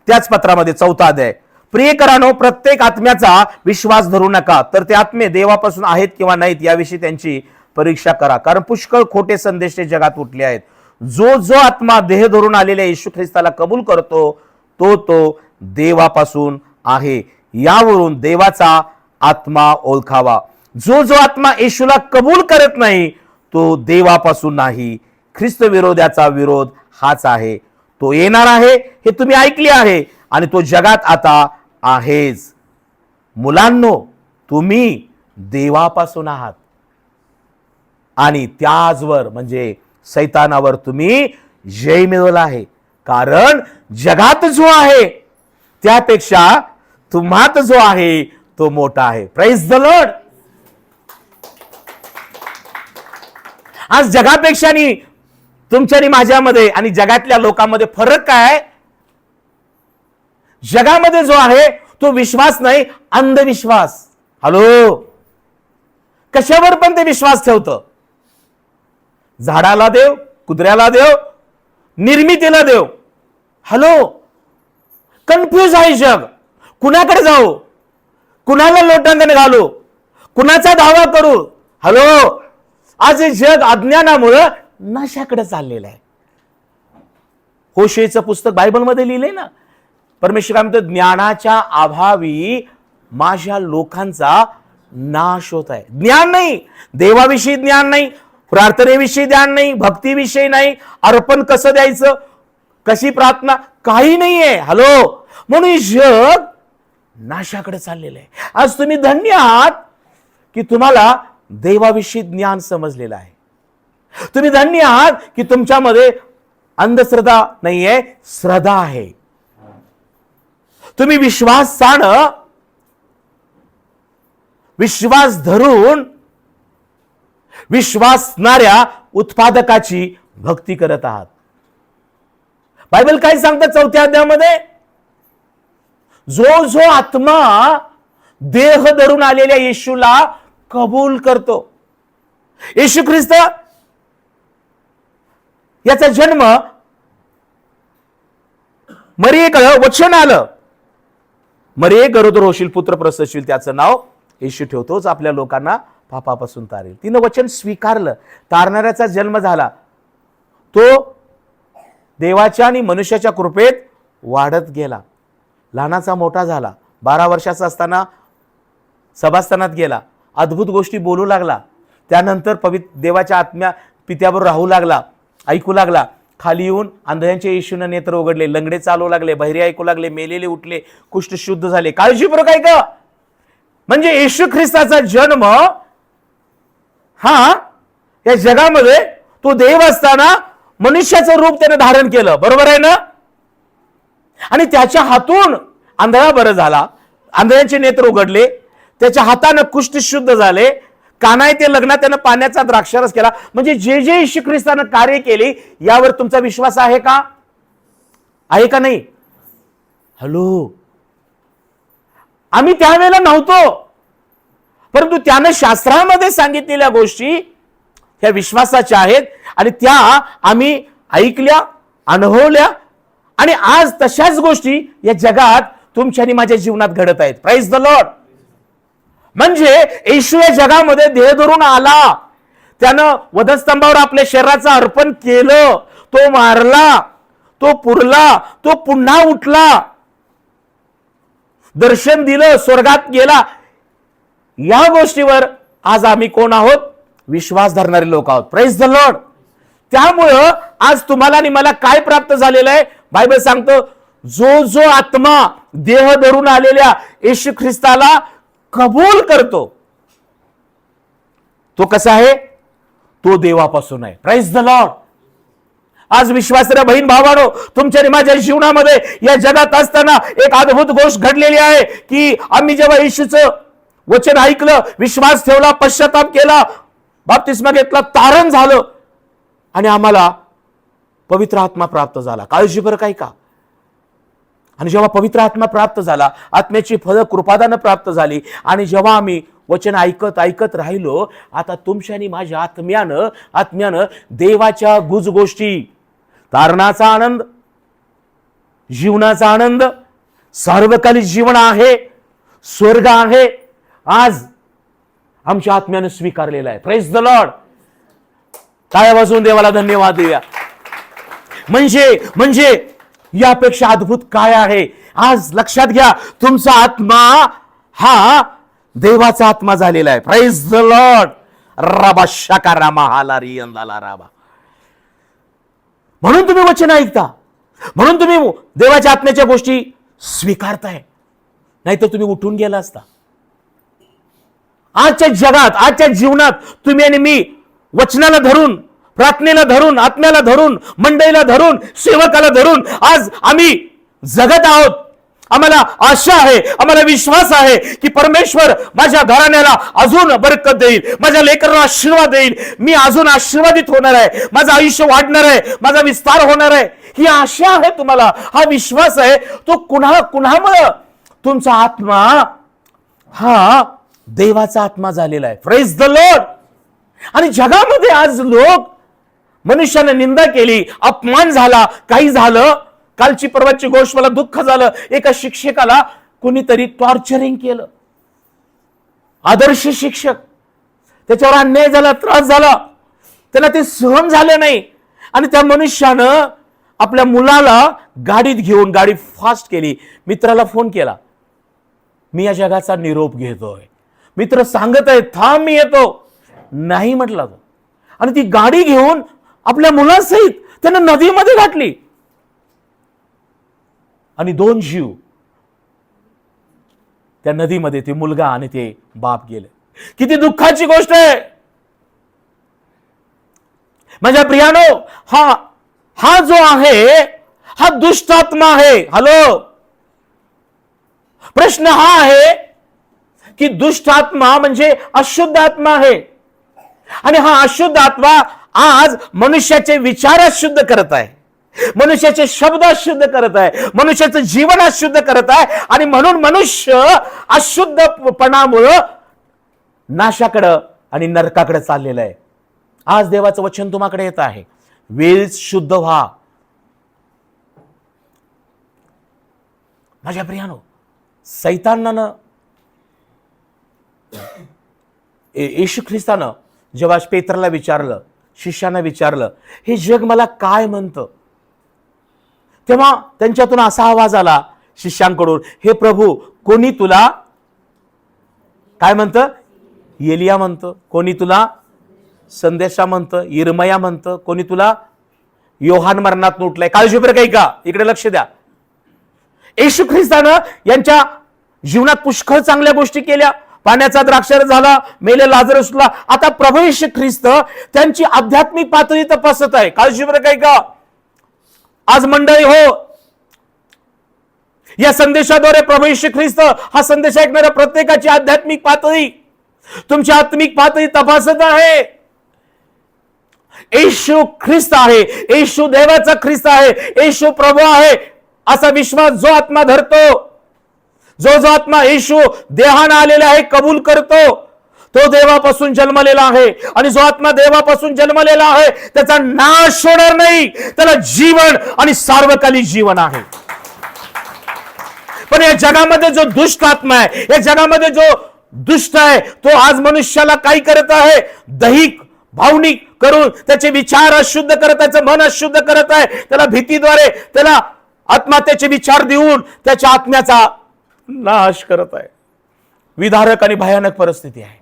त्याच पत्रामध्ये 4 अध्याय, प्रियकरानो, प्रत्येक आत्म्याचा विश्वास धरू नका, तर ते आत्मे देवापासून आहेत किंवा नाहीत याविषयी त्यांची परीक्षा करा, कारण पुष्कळ खोटे संदेश जगात उठले आहेत. जो आत्मा देह धरून आलेल्या येशू ख्रिस्ताला कबूल करतो तो देवापासून आहे. यावरून देवाचा आत्मा ओळखावा. जो आत्मा येशूला कबूल करत नाही तो देवापासून नाही. ख्रिस्त विरोधाचा विरोध हाच आहे. तो येणार आहे हे तुम्ही ऐकले आहे, आणि तो जगात आता आहेच. मुलांनो, तुम्ही देवापासून आहात, आणि त्याचवर म्हणजे सैतानावर तुम्ही जय मिळवला आहे. कारण जगात जो आहे त्यापेक्षा तुम्हात जो आहे तो मोठा आहे. Praise the lord. आज जगापेक्षा तुमच्या आणि माझ्यामध्ये आणि जगातल्या लोकांमध्ये फरक काय? जगामध्ये जो आहे तो विश्वास नाही, अंधविश्वास. हॅलो, कशावर पण ते विश्वास ठेवतं. झाडाला देव, कुत्र्याला देव, निर्मितीला देव. हॅलो, कन्फ्युज आहे जग. कुणाकडे जाऊ, कुणाला लोटांगण घालू, कुणाचा दावा करू? हॅलो, आज हे जग अज्ञानामुळे नशाकडे चाललेलं आहे. होशेचं पुस्तक बायबलमध्ये लिहिलंय ना, परमेश्वर म्हणतो, ज्ञानाच्या अभावी माझ्या लोकांचा नाश होत आहे. ज्ञान नाही, देवाविषयी ज्ञान नाही, प्रार्थनेविषयी ज्ञान नाही, भक्तीविषयी नाही, अर्पण कसं द्यायचं, कशी प्रार्थना, काही नाहीये. हॅलो, म्हणून जग नाशाकडे चाललेलं आहे. आज तुम्ही धन्य आहात की तुम्हाला देवाविषयी ज्ञान समजलेलं आहे. तुम्ही धन्य आहात की तुमच्यामध्ये अंधश्रद्धा नाहीये, श्रद्धा आहे. तुम्ही विश्वासानं, विश्वास धरून विश्वासणाऱ्या उत्पादकाची भक्ती करत आहात. बायबल काय सांगतात 4 अध्यायामध्ये? जो आत्मा देह धरून आलेल्या येशूला कबूल करतो. येशू ख्रिस्त याचा जन्म मरियेकडे वचन आलं, मरिये गरोदर होशील, पुत्र प्रसवशील, त्याचं नाव येशू ठेवतोच आपल्या लोकांना पापापासून तारेल. तिनं वचन स्वीकारलं, तारणाऱ्याचा जन्म झाला. तो देवाच्या आणि मनुष्याच्या कृपेत वाढत गेला, लहानाचा मोठा झाला. 12 वर्षाचा असताना सभास्थानात गेला, अद्भुत गोष्टी बोलू लागला. त्यानंतर पवित्र देवाच्या आत्म्या पित्याबरोबर राहू लागला, ऐकू लागला. खाली येऊन आंधळ्यांचे येशूने नेत्र उघडले, लंगडे चालू लागले, बहिरे ऐकू लागले, मेलेले उठले, कुष्ठ शुद्ध झाले. काळजीपूर्वक ऐका, म्हणजे येशू ख्रिस्ताचा जन्म हा या जगामध्ये तो देव असताना मनुष्याचं रूप त्याने धारण केलं. बरोबर आहे ना? आणि त्याच्या हातून आंधळा बरं झाला, आंधळ्यांचे नेत्र उघडले, त्याच्या हाताने कुष्ठ शुद्ध झाले, काना येथे लग्नात त्यानं पाण्याचा द्राक्षारस केला. म्हणजे जे जे येशू ख्रिस्तानं कार्य केले यावर तुमचा विश्वास आहे का? आहे का नाही? हॅलो, आम्ही त्यावेळेला नव्हतो, परंतु त्यानं शास्त्रामध्ये सांगितलेल्या गोष्टी ह्या विश्वासाच्या आहेत आणि त्या आम्ही ऐकल्या, अनुभवल्या आणि आज तशाच गोष्टी या जगात तुमच्या आणि माझ्या जीवनात घडत आहेत. Praise the lord. म्हणजे येशू या जगामध्ये देह धरून आला, त्यानं वधस्तंभावर आपल्या शरीराचं अर्पण केलं, तो मारला, तो पुरला, तो पुन्हा उठला, दर्शन दिलं, स्वर्गात गेला. या गोष्टीवर आज आम्ही कोण आहोत? विश्वास धरणारे लोक आहोत. Praise the Lord. त्यामुळं आज तुम्हाला आणि मला काय प्राप्त झालेलं आहे? बायबल सांगतो, जो जो आत्मा देह धरून आलेल्या येशू ख्रिस्ताला कबूल करतो तो कसा आहे? तो देवापासून आहे. Praise the lord. आज विश्वासार्ह बहीण भावानो, तुमच्या आणि माझ्या जीवनामध्ये या जगात असताना एक अद्भुत गोष्ट घडलेली आहे की आम्ही जेव्हा येशूचं वचन ऐकलं, विश्वास ठेवला, पश्चाताप केला, बाप्तिस्मा घेतला, तारण झालं आणि आम्हाला पवित्र आत्मा प्राप्त झाला. काळजीभर काही का? आणि जेव्हा पवित्र आत्मा प्राप्त झाला, आत्म्याची फळं कृपादानं प्राप्त झाली आणि जेव्हा आम्ही वचन ऐकत ऐकत राहिलो, आता तुमच्या आणि माझ्या आत्म्यानं देवाच्या गुज गोष्टी, तारणाचा आनंद, जीवनाचा आनंद, सार्वकालिक जीवन आहे, स्वर्ग आहे, आज आमच्या आत्म्यानं स्वीकारलेला आहे. Praise the Lord. टाळ्या वाजवून देवाला धन्यवाद देऊया. म्हणजे यापेक्षा अद्भुत काय आहे? आज लक्षात घ्या, तुमचा आत्मा हा देवाचा आत्मा झालेला आहे. Praise the lord. राबा शाकारा महाला रियंदाला राबा. म्हणून तुम्ही वचन ऐकता, म्हणून तुम्ही देवाच्या आत्म्याच्या गोष्टी स्वीकारताय, नाहीतर तुम्ही उठून गेला असता. आजच्या जगात, आजच्या जीवनात तुम्ही आणि मी वचनाला धरून, प्रार्थनेला धरून, आत्म्याला धरून, मंडळीला धरून, सेवकाला धरून आज आम्ही जगत आहोत. आम्हाला आशा आहे, आम्हाला विश्वास आहे की परमेश्वर माझ्या घराण्याला अजून बरकत देईल, माझ्या लेकरांना आशीर्वाद देईल, मी अजून आशीर्वादित होणार आहे, माझं आयुष्य वाढणार आहे, माझा विस्तार होणार आहे. ही आशा आहे तुम्हाला, हा विश्वास आहे. तो कुणामुळे? तुमचा आत्मा हा देवाचा आत्मा झालेला आहे. Praise the lord. आणि जगामध्ये आज लोक, मनुष्याने निंदा केली, अपमान झाला, काही झालं. कालची परवाची गोष्ट, मला दुःख झालं, एका शिक्षकाला कोणीतरी टॉर्चरिंग केलं. आदर्श शिक्षक, त्याच्यावर अन्याय झाला, त्रास झाला, त्याला ते सहन झाले नाही आणि त्या मनुष्यानं आपल्या मुलाला गाडीत घेऊन गाडी फास्ट केली. मित्राला फोन केला, मी या जगाचा निरोप घेतोय. मित्र सांगत आहे, थांब मी येतो. नाही म्हटला तो, आणि ती गाडी घेऊन आपल्या मुलासहित त्यानं नदीमध्ये घातली आणि 2 जीव त्या नदीमध्ये, ते मुलगा आणि ते बाप गेले. किती दुःखाची गोष्ट आहे माझ्या प्रियानो. हा जो आहे हा दुष्ट आत्मा आहे. हॅलो, प्रश्न हा आहे की दुष्ट आत्मा म्हणजे अशुद्ध आत्मा आहे आणि हा अशुद्ध आत्मा आज मनुष्याचे विचार अशुद्ध करत आहे, मनुष्याचे शब्द अशुद्ध करत आहे, मनुष्याचं जीवन अशुद्ध करत आहे आणि म्हणून मनुष्य अशुद्धपणामुळं नाशाकडं आणि नरकाकडे चाललेलं आहे. आज देवाचं वचन तुम्हाकडे येत आहे, वेळ शुद्ध व्हा. माझ्या प्रियानो, सैतानानं, येशू ख्रिस्तानं जेव्हा पेत्रला विचारलं, शिष्यांना विचारलं, हे जग मला काय म्हणतं, तेव्हा त्यांच्यातून असा आवाज आला शिष्यांकडून, हे प्रभू, कोणी तुला काय म्हणतं? एलिया म्हणतं, कोणी तुला संदेशा म्हणतं, इर्मया म्हणतं, कोणी तुला योहान मरणात उठलाय. काळजीपूर्वक काही का, इकडे लक्ष द्या. येशू ख्रिस्तानं यांच्या जीवनात पुष्कळ चांगल्या गोष्टी केल्या. पाण्याचा द्राक्षारस झाला, मेले लाजरस उठला. आता प्रभू येशू ख्रिस्त त्यांची आध्यात्मिक पातळी तपासत आहे. काळजीपूर्वक काही का. आज मंडळी हो, या संदेशाद्वारे प्रभू येशू ख्रिस्त हा संदेश ऐकणाऱ्या प्रत्येकाची आध्यात्मिक पातळी तुमची आत्मिक पातळी तपासत आहे. येशू ख्रिस्त आहे, येशू देवाचा ख्रिस्त आहे, येशू प्रभू आहे असा विश्वास जो आत्मा धरतो, जो आत्मा येशू देहाने आलेला आहे कबूल करतो, तो देवापासून जन्मलेला आहे. आणि जो आत्मा देवापासून जन्मलेला आहे त्याचा नाश होणार नाही, त्याला जीवन आणि सार्वकालिक जीवन आहे. पण या जगामध्ये जो दुष्ट आत्मा आहे, या जगामध्ये जो दुष्ट आहे, तो आज मनुष्याला काय करत आहे? दैहिक भावनिक करून त्याचे विचार अशुद्ध करत, त्याचं मन अशुद्ध करत आहे. त्याला भीतीद्वारे त्याला आत्महत्याचे विचार देऊन त्याच्या आत्म्याचा नाश करत आहे. विदारक आणि भयानक परिस्थिती आहे.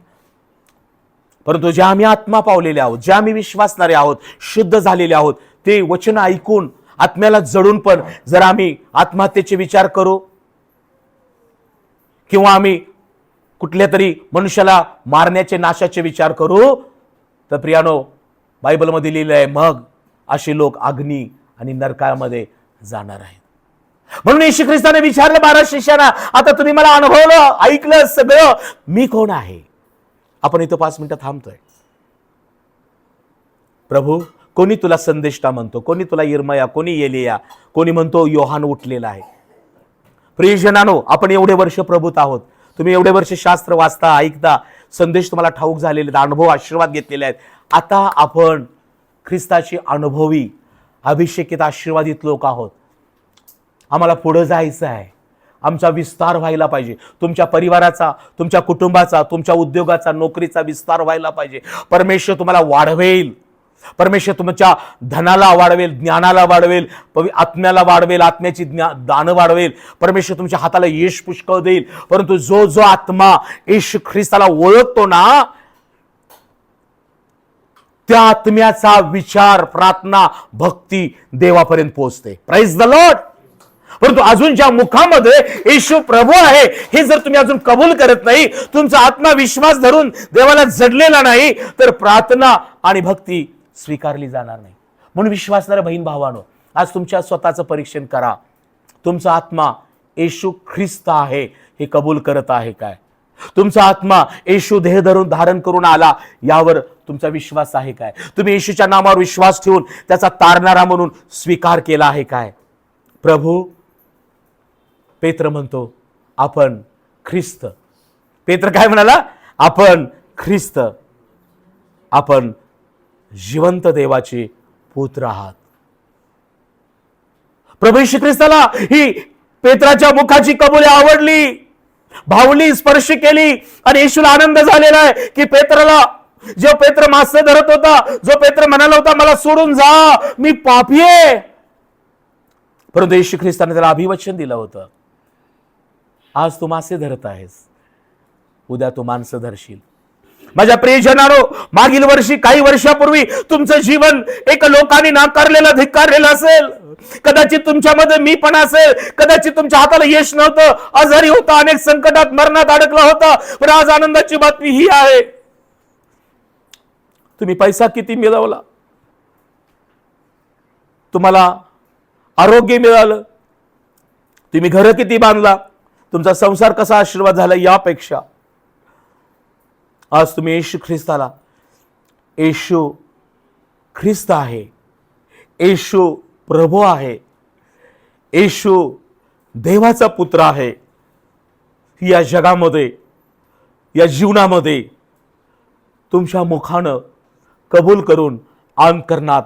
परंतु ज्या आम्ही आत्मा पावलेले आहोत, ज्या आम्ही विश्वासणारे आहोत, शुद्ध झालेले आहोत, ते वचन ऐकून आत्म्याला जडून पण जर आम्ही आत्महत्येचे विचार करू किंवा आम्ही कुठल्या तरी मनुष्याला मारण्याचे नाशाचे विचार करू, तर प्रियानो, बायबलमध्ये लिहिलं आहे मग असे लोक अग्नी आणि नरकामध्ये जाणार आहेत. म्हणून येशू ख्रिस्ताने विचारलं 12 शिष्यांना, आता तुम्ही मला अनुभवलं, ऐकलं सगळं, मी कोण आहे? आपण इथं 5 मिनिटं थांबतोय. प्रभू, कोणी तुला संदेष्टा म्हणतो, कोणी तुला इर्मया, कोणी एलिया, कोणी म्हणतो योहान उठलेला आहे. प्रियजनानो, आपण एवढे वर्ष प्रभूत आहोत, तुम्ही एवढे वर्ष शास्त्र वाचता, ऐकता, संदेश तुम्हाला ठाऊक झालेले, अनुभव आशीर्वाद घेतलेले आहेत. आता आपण ख्रिस्ताची अनुभवी अभिषेकित आशीर्वादित लोक आहोत. आम्हाला पुढे जायचं आहे, आमचा विस्तार व्हायला पाहिजे. तुमच्या परिवाराचा, तुमच्या कुटुंबाचा, तुमच्या उद्योगाचा, नोकरीचा विस्तार व्हायला पाहिजे. परमेश्वर तुम्हाला वाढवेल, परमेश्वर तुमच्या धनाला वाढवेल, ज्ञानाला वाढवेल, आत्म्याला वाढवेल, आत्म्याची दानं वाढवेल. परमेश्वर तुमच्या हाताला यश पुष्कळ देईल. परंतु जो आत्मा येशू ख्रिस्ताला ओळखतो ना, त्या आत्म्याचा विचार, प्रार्थना, भक्ती देवापर्यंत पोहोचते. Praise the lord. परंतु अजून ज्या मुखामध्ये येशू प्रभू आहे हे जर तुम्ही अजून कबूल करत नाही, तुमचा आत्मा विश्वास धरून देवाला जडलेला नाही, तर प्रार्थना आणि भक्ती स्वीकारली जाणार नाही. म्हणून विश्वासणाऱ्या बहीण भावांनो, आज तुमच्या स्वतःचं परीक्षण करा. तुमचा आत्मा येशू ख्रिस्त आहे हे कबूल करत आहे काय? तुमचा आत्मा येशू देह धारण करून आला यावर तुमचा विश्वास आहे काय? तुम्ही येशूच्या नामावर विश्वास ठेवून त्याचा तारणारा म्हणून स्वीकार केला आहे काय? प्रभू, पेत्र म्हणतो आपण ख्रिस्त. पेत्र काय म्हणाला? आपण ख्रिस्त, आपण जिवंत देवाचे पुत्र आहात. प्रभू येशू ख्रिस्ताला ही पेत्राच्या मुखाची कबुली आवडली, भावली, स्पर्श केली आणि येशूला आनंद झालेला आहे की पेत्राला, जो पेत्र मासे धरत होता, जो पेत्र म्हणाला होता मला सोडून जा, मी पापी आहे, परंतु येशू ख्रिस्ताने त्याला अभिवचन दिलं होतं, आज तू मासे धरत आहेस, उद्या तू माणसं धरशील. माझ्या प्रियजनांनो, मागील वर्षी, काही वर्षापूर्वी तुमचं जीवन एक लोकांनी नाकारलेलं, धिक्कारलेलं असेल. कदाचित तुमच्यामध्ये मी पण असेल, कदाचित तुमच्या हाताला यश नव्हतं, आजारी होता, अनेक संकटात, मरणात अडकला होता. पण आज आनंदाची बातमी ही आहे, तुम्ही पैसा किती मिळवला, तुम्हाला आरोग्य मिळालं, तुम्ही घर किती बांधला, तुमचा संसार कसा आशीर्वाद झाला, यापेक्षा आज तुम्ही येशू ख्रिस्ताला, येशू ख्रिस्त आहे, येशू प्रभू आहे, येशू देवाचा पुत्र आहे, या जगामध्ये, या जीवनामध्ये तुमच्या मुखानं कबूल करून अंतःकरणात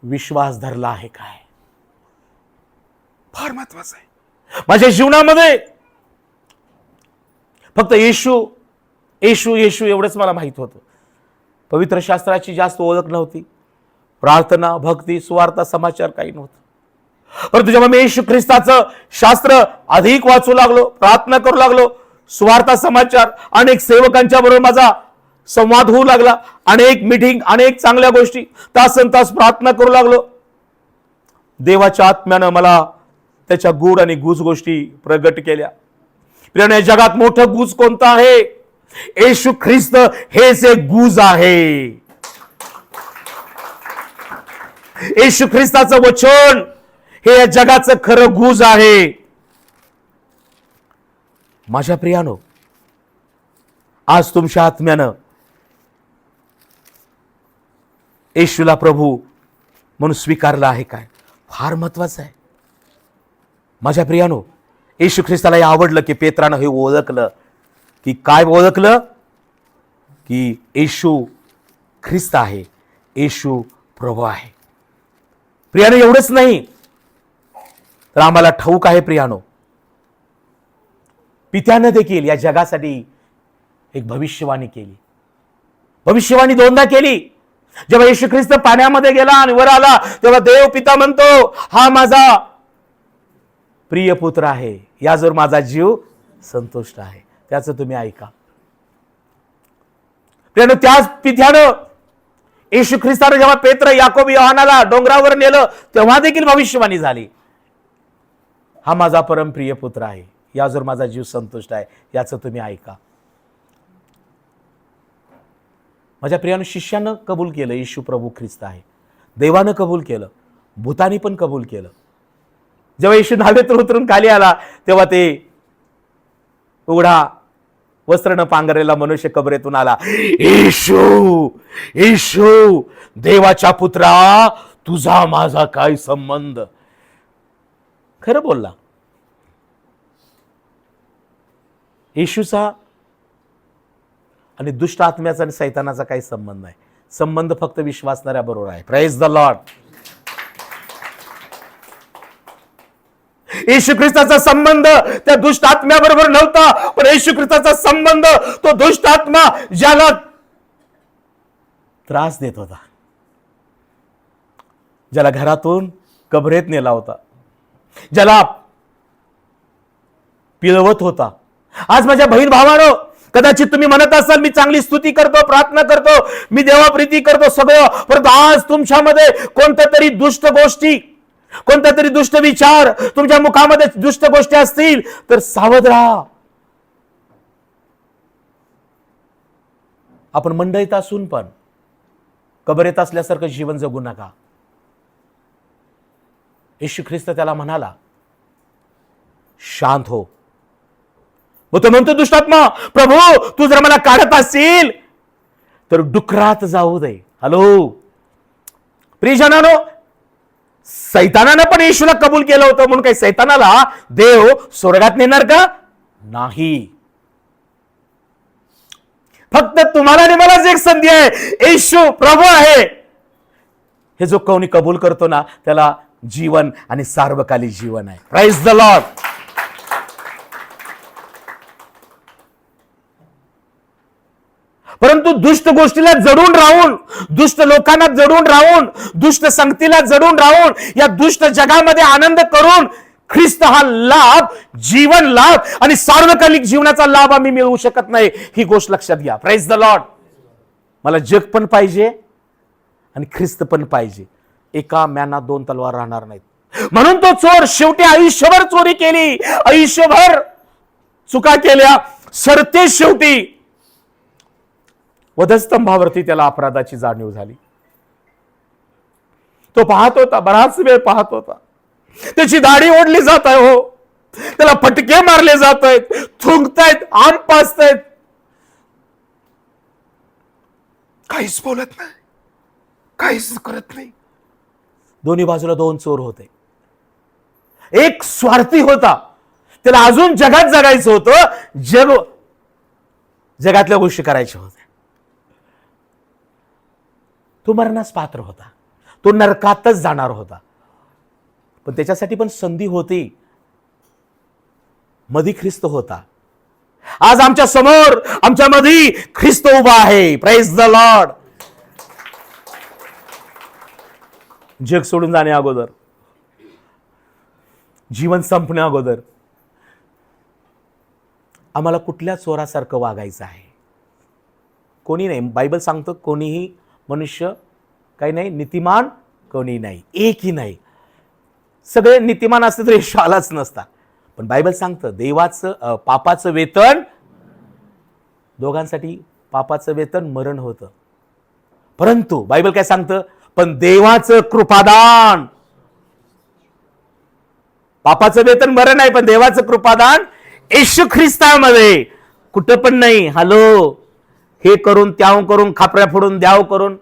विश्वास धरला आहे काय? फार महत्वाचं आहे. माझ्या जीवनामध्ये फक्त येशू येशू येशू एवढंच मला माहित होतं. पवित्र शास्त्राची जास्त ओळख नव्हती, प्रार्थना, भक्ती, सुवार्ता, समाचार काही नव्हतं. परंतु जेव्हा मी येशू ख्रिस्ताचं शास्त्र अधिक वाचू लागलो, प्रार्थना करू लागलो, सुवार्ता, समाचार, अनेक सेवकांच्या बरोबर माझा संवाद होऊ लागला, अनेक मीटिंग, अनेक चांगल्या गोष्टी, तासनतास प्रार्थना करू लागलो, देवाच्या आत्म्यानं मला त्याच्या गूढ आणि गुज गोष्टी प्रगट केल्या. या जगात मोठं गुज कोणतं आहे? येशू ख्रिस्त हेच एक गुज आहे. येशू ख्रिस्ताचं वचन हे या जगाचं खरं गुज आहे. माझ्या प्रियानो, आज तुमच्या आत्म्यानं येशूला प्रभू म्हणून स्वीकारलं आहे काय? फार महत्वाचं आहे माझ्या प्रियानो. येशू ख्रिस्ताला हे आवडलं की पेत्रानं हे ओळखलं की काय ओळखलं? की येशू ख्रिस्त आहे, येशू प्रभू आहे. प्रियानो एवढंच नाही तर आम्हाला ठाऊक आहे प्रियानो, पित्यानं देखील या जगासाठी एक भविष्यवाणी केली. भविष्यवाणी दोनदा केली. जेव्हा येशू ख्रिस्त पाण्यामध्ये गेला आणि वर आला तेव्हा देव पिता म्हणतो, हा माझा प्रिय पुत्र आहे, याजवर माझा जीव संतुष्ट आहे. त्याचं तुम्ही ऐका. त्याच पित्यानं येशू ख्रिस्तानं जेव्हा पेत्र, याकोब, योहानाला डोंगरावर नेलं तेव्हा देखील भविष्यवाणी झाली, हा माझा परमप्रिय पुत्र आहे, याजवर माझा जीव संतुष्ट आहे. याचं तुम्ही ऐका. माझ्या प्रियानं शिष्यानं कबूल केलं येशू प्रभू ख्रिस्त आहे, देवानं कबूल केलं, भूतानी पण कबूल केलं. जेव्हा येशू नावेतून उतरून खाली आला तेव्हा ते उघडा वस्त्र न पांघरलेला मनुष्य कबरेतून आला. येशू, येशू, देवाच्या पुत्रा, तुझा माझा काय संबंध? खरं बोलला. येशूचा आणि दुष्ट आत्म्याचा आणि सैतानाचा काही संबंध नाही. संबंध फक्त विश्वासणाऱ्या बरोबर आहे. Praise the lord. येशू ख्रिस्ताचा संबंध त्या दुष्ट आत्म्याबरोबर नव्हता, पण येशू ख्रिस्ताचा संबंध तो दुष्ट आत्मा ज्याला त्रास देत होता, ज्याला घरातून कबरेत नेला होता, ज्याला पिळवत होता. आज माझ्या बहीण भावानो, कदाचित तुम्ही म्हणत असाल मी चांगली स्तुती करतो, प्रार्थना करतो, मी देवाप्रीती करतो सगळं, परंतु आज तुमच्यामध्ये कोणत्या तरी दुष्ट गोष्टी, कोणत्या तरी दुष्ट विचार, तुमच्या मुखामध्ये दुष्ट गोष्टी असतील तर सावध राहा. आपण मंडईत असून पण कबरेत असल्यासारखं जीवन जगू नका. येशू ख्रिस्त त्याला म्हणाला, शांत हो. मग तो म्हणतो दुष्टात्मा, प्रभू तू जर मला काढत असशील तर डुकरात जाऊ दे. हॅलो प्रियजनानो, सैतानानं पण येशूला कबूल केलं होतं, म्हणून काही सैतानाला देव स्वर्गात नेणार का? नाही. फक्त तुम्हाला आणि मलाच एक संधी आहे. येशू प्रभू आहे हे जो कोणी कबूल करतो ना, त्याला जीवन आणि सार्वकालिक जीवन आहे. Praise the lord. परंतु दुष्ट गोष्टीला जडून राहून, दुष्ट लोकांना जडून राहून, दुष्ट संगतीला जडून राहून, या दुष्ट जगामध्ये आनंद करून ख्रिस्त हा लाभ, जीवन लाभ आणि सार्वकालिक जीवनाचा लाभ आम्ही मिळवू शकत नाही. ही गोष्ट लक्षात घ्या. Praise the Lord. मला जग पण पाहिजे आणि ख्रिस्त पण पाहिजे. एका म्याना दोन तलवार राहणार नाहीत. म्हणून तो चोर शेवटी आयुष्यभर चोरी केली, आयुष्यभर चुका केल्या, सरते शेवटी वधस्तंभावरती त्याला अपराधाची जाणीव झाली. तो पाहत होता, बराच वेळ पाहत होता. त्याची दाढी ओढली जात आहे, हो, त्याला फटके मारले जात आहेत, थुंकतायत, आम पाजतायत, काहीच बोलत नाही, काहीच करत नाही. दोन्ही बाजूला दोन चोर होते. एक स्वार्थी होता, त्याला अजून जगात जगायचं होतं, जगातल्या गोष्टी करायच्या होत्या. तो मरणास पात्र होता, तो नरकातच जाणार होता. पण त्याच्यासाठी पण संधी होती. मधी ख्रिस्त होता. आज आमच्या समोर, आमच्या मध्ये ख्रिस्त उभा आहे. Praise the Lord. जग सोडून जाण्या अगोदर, जीवन संपण्या अगोदर आम्हाला कुठल्या चोरासारखं वागायचं आहे? कोणी नाही. बायबल सांगतो कोणीही मनुष्य काही नाही, नीतिमान कोणी नाही, एकही नाही. सगळे नीतिमान असते तर येशू आलाच नसता. पण बायबल सांगतं देवाचं पापाचं वेतन, दोघांसाठी पापाचं वेतन मरण होतं. परंतु बायबल काय सांगतं? पण देवाचं कृपादान, पापाचं वेतन मरण आहे, पण देवाचं कृपादान येशू ख्रिस्तामध्ये कुठं पण नाही. हॅलो, हे करून त्याव करून खापऱ्या फोडून द्याव करून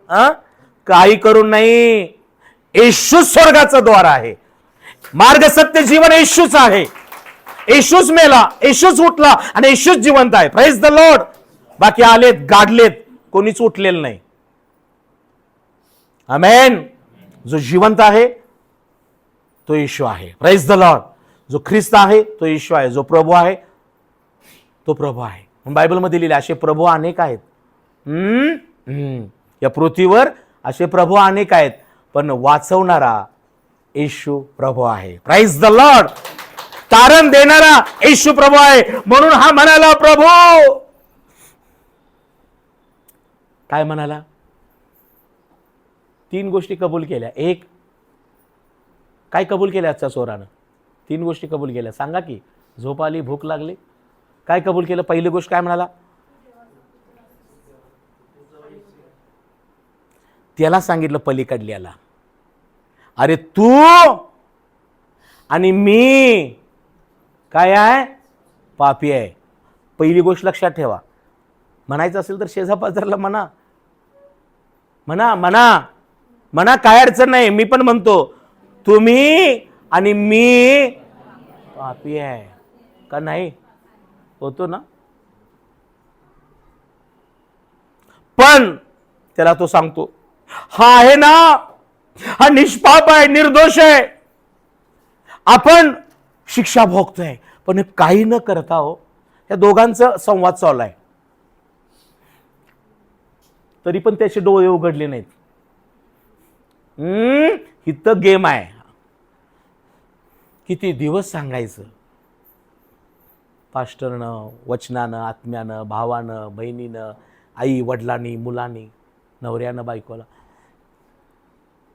काही करून नाही. येशू स्वर्गाचं द्वार आहे. मार्ग सत्य जीवन येशूच आहे. येशूच मेला, येशूच उठला आणि येशूच जिवंत आहे. Praise the Lord. बाकी आलेत गाडलेत, कोणीच उठलेलं नाही. आमेन. जो जिवंत आहे तो येशू आहे. Praise the Lord. जो ख्रिस्त आहे तो येशू आहे. जो प्रभू आहे तो प्रभू आहे. बायबलमध्ये लिहिले असे प्रभू अनेक आहेत. या पृथ्वीवर असे प्रभू अनेक आहेत, पण वाचवणारा येशू प्रभू आहे. Praise the Lord. तारण देणारा येशू प्रभू आहे. म्हणून हा म्हणाला, प्रभू काय म्हणाला? 3 गोष्टी कबूल केल्या. एक काय कबूल केल्या? आजच्या चोरानं 3 गोष्टी कबूल केल्या. सांगा की. झोप आली, भूक लागली, काय कबूल केलं? पहिली गोष्ट काय म्हणाला? त्याला सांगितलं पलीकडल्याला, अरे तू आणि मी काय आहे? पापी आहे. पहिली गोष्ट लक्षात ठेवा. म्हणायचं असेल तर शेजापाजारला म्हणा म्हणा म्हणा म्हणा, काय अडचण नाही. मी पण म्हणतो, तुम्ही आणि मी पापी आहे का नाही? होतो ना. पण त्याला तो सांगतो, हा आहे ना, हा निष्पाप आहे, निर्दोष आहे. आपण शिक्षा भोगतोय, पण काही न करता हो. या दोघांचा संवाद चालू आहे, तरी पण त्याचे डोळे उघडले नाहीत. इथं गेम आहे. किती दिवस सांगायचं पास्टरनं, वचनानं, आत्म्यानं, भावानं, बहिणीनं, आई वडिलांनी, मुलांनी, नवऱ्यानं, बायकोला,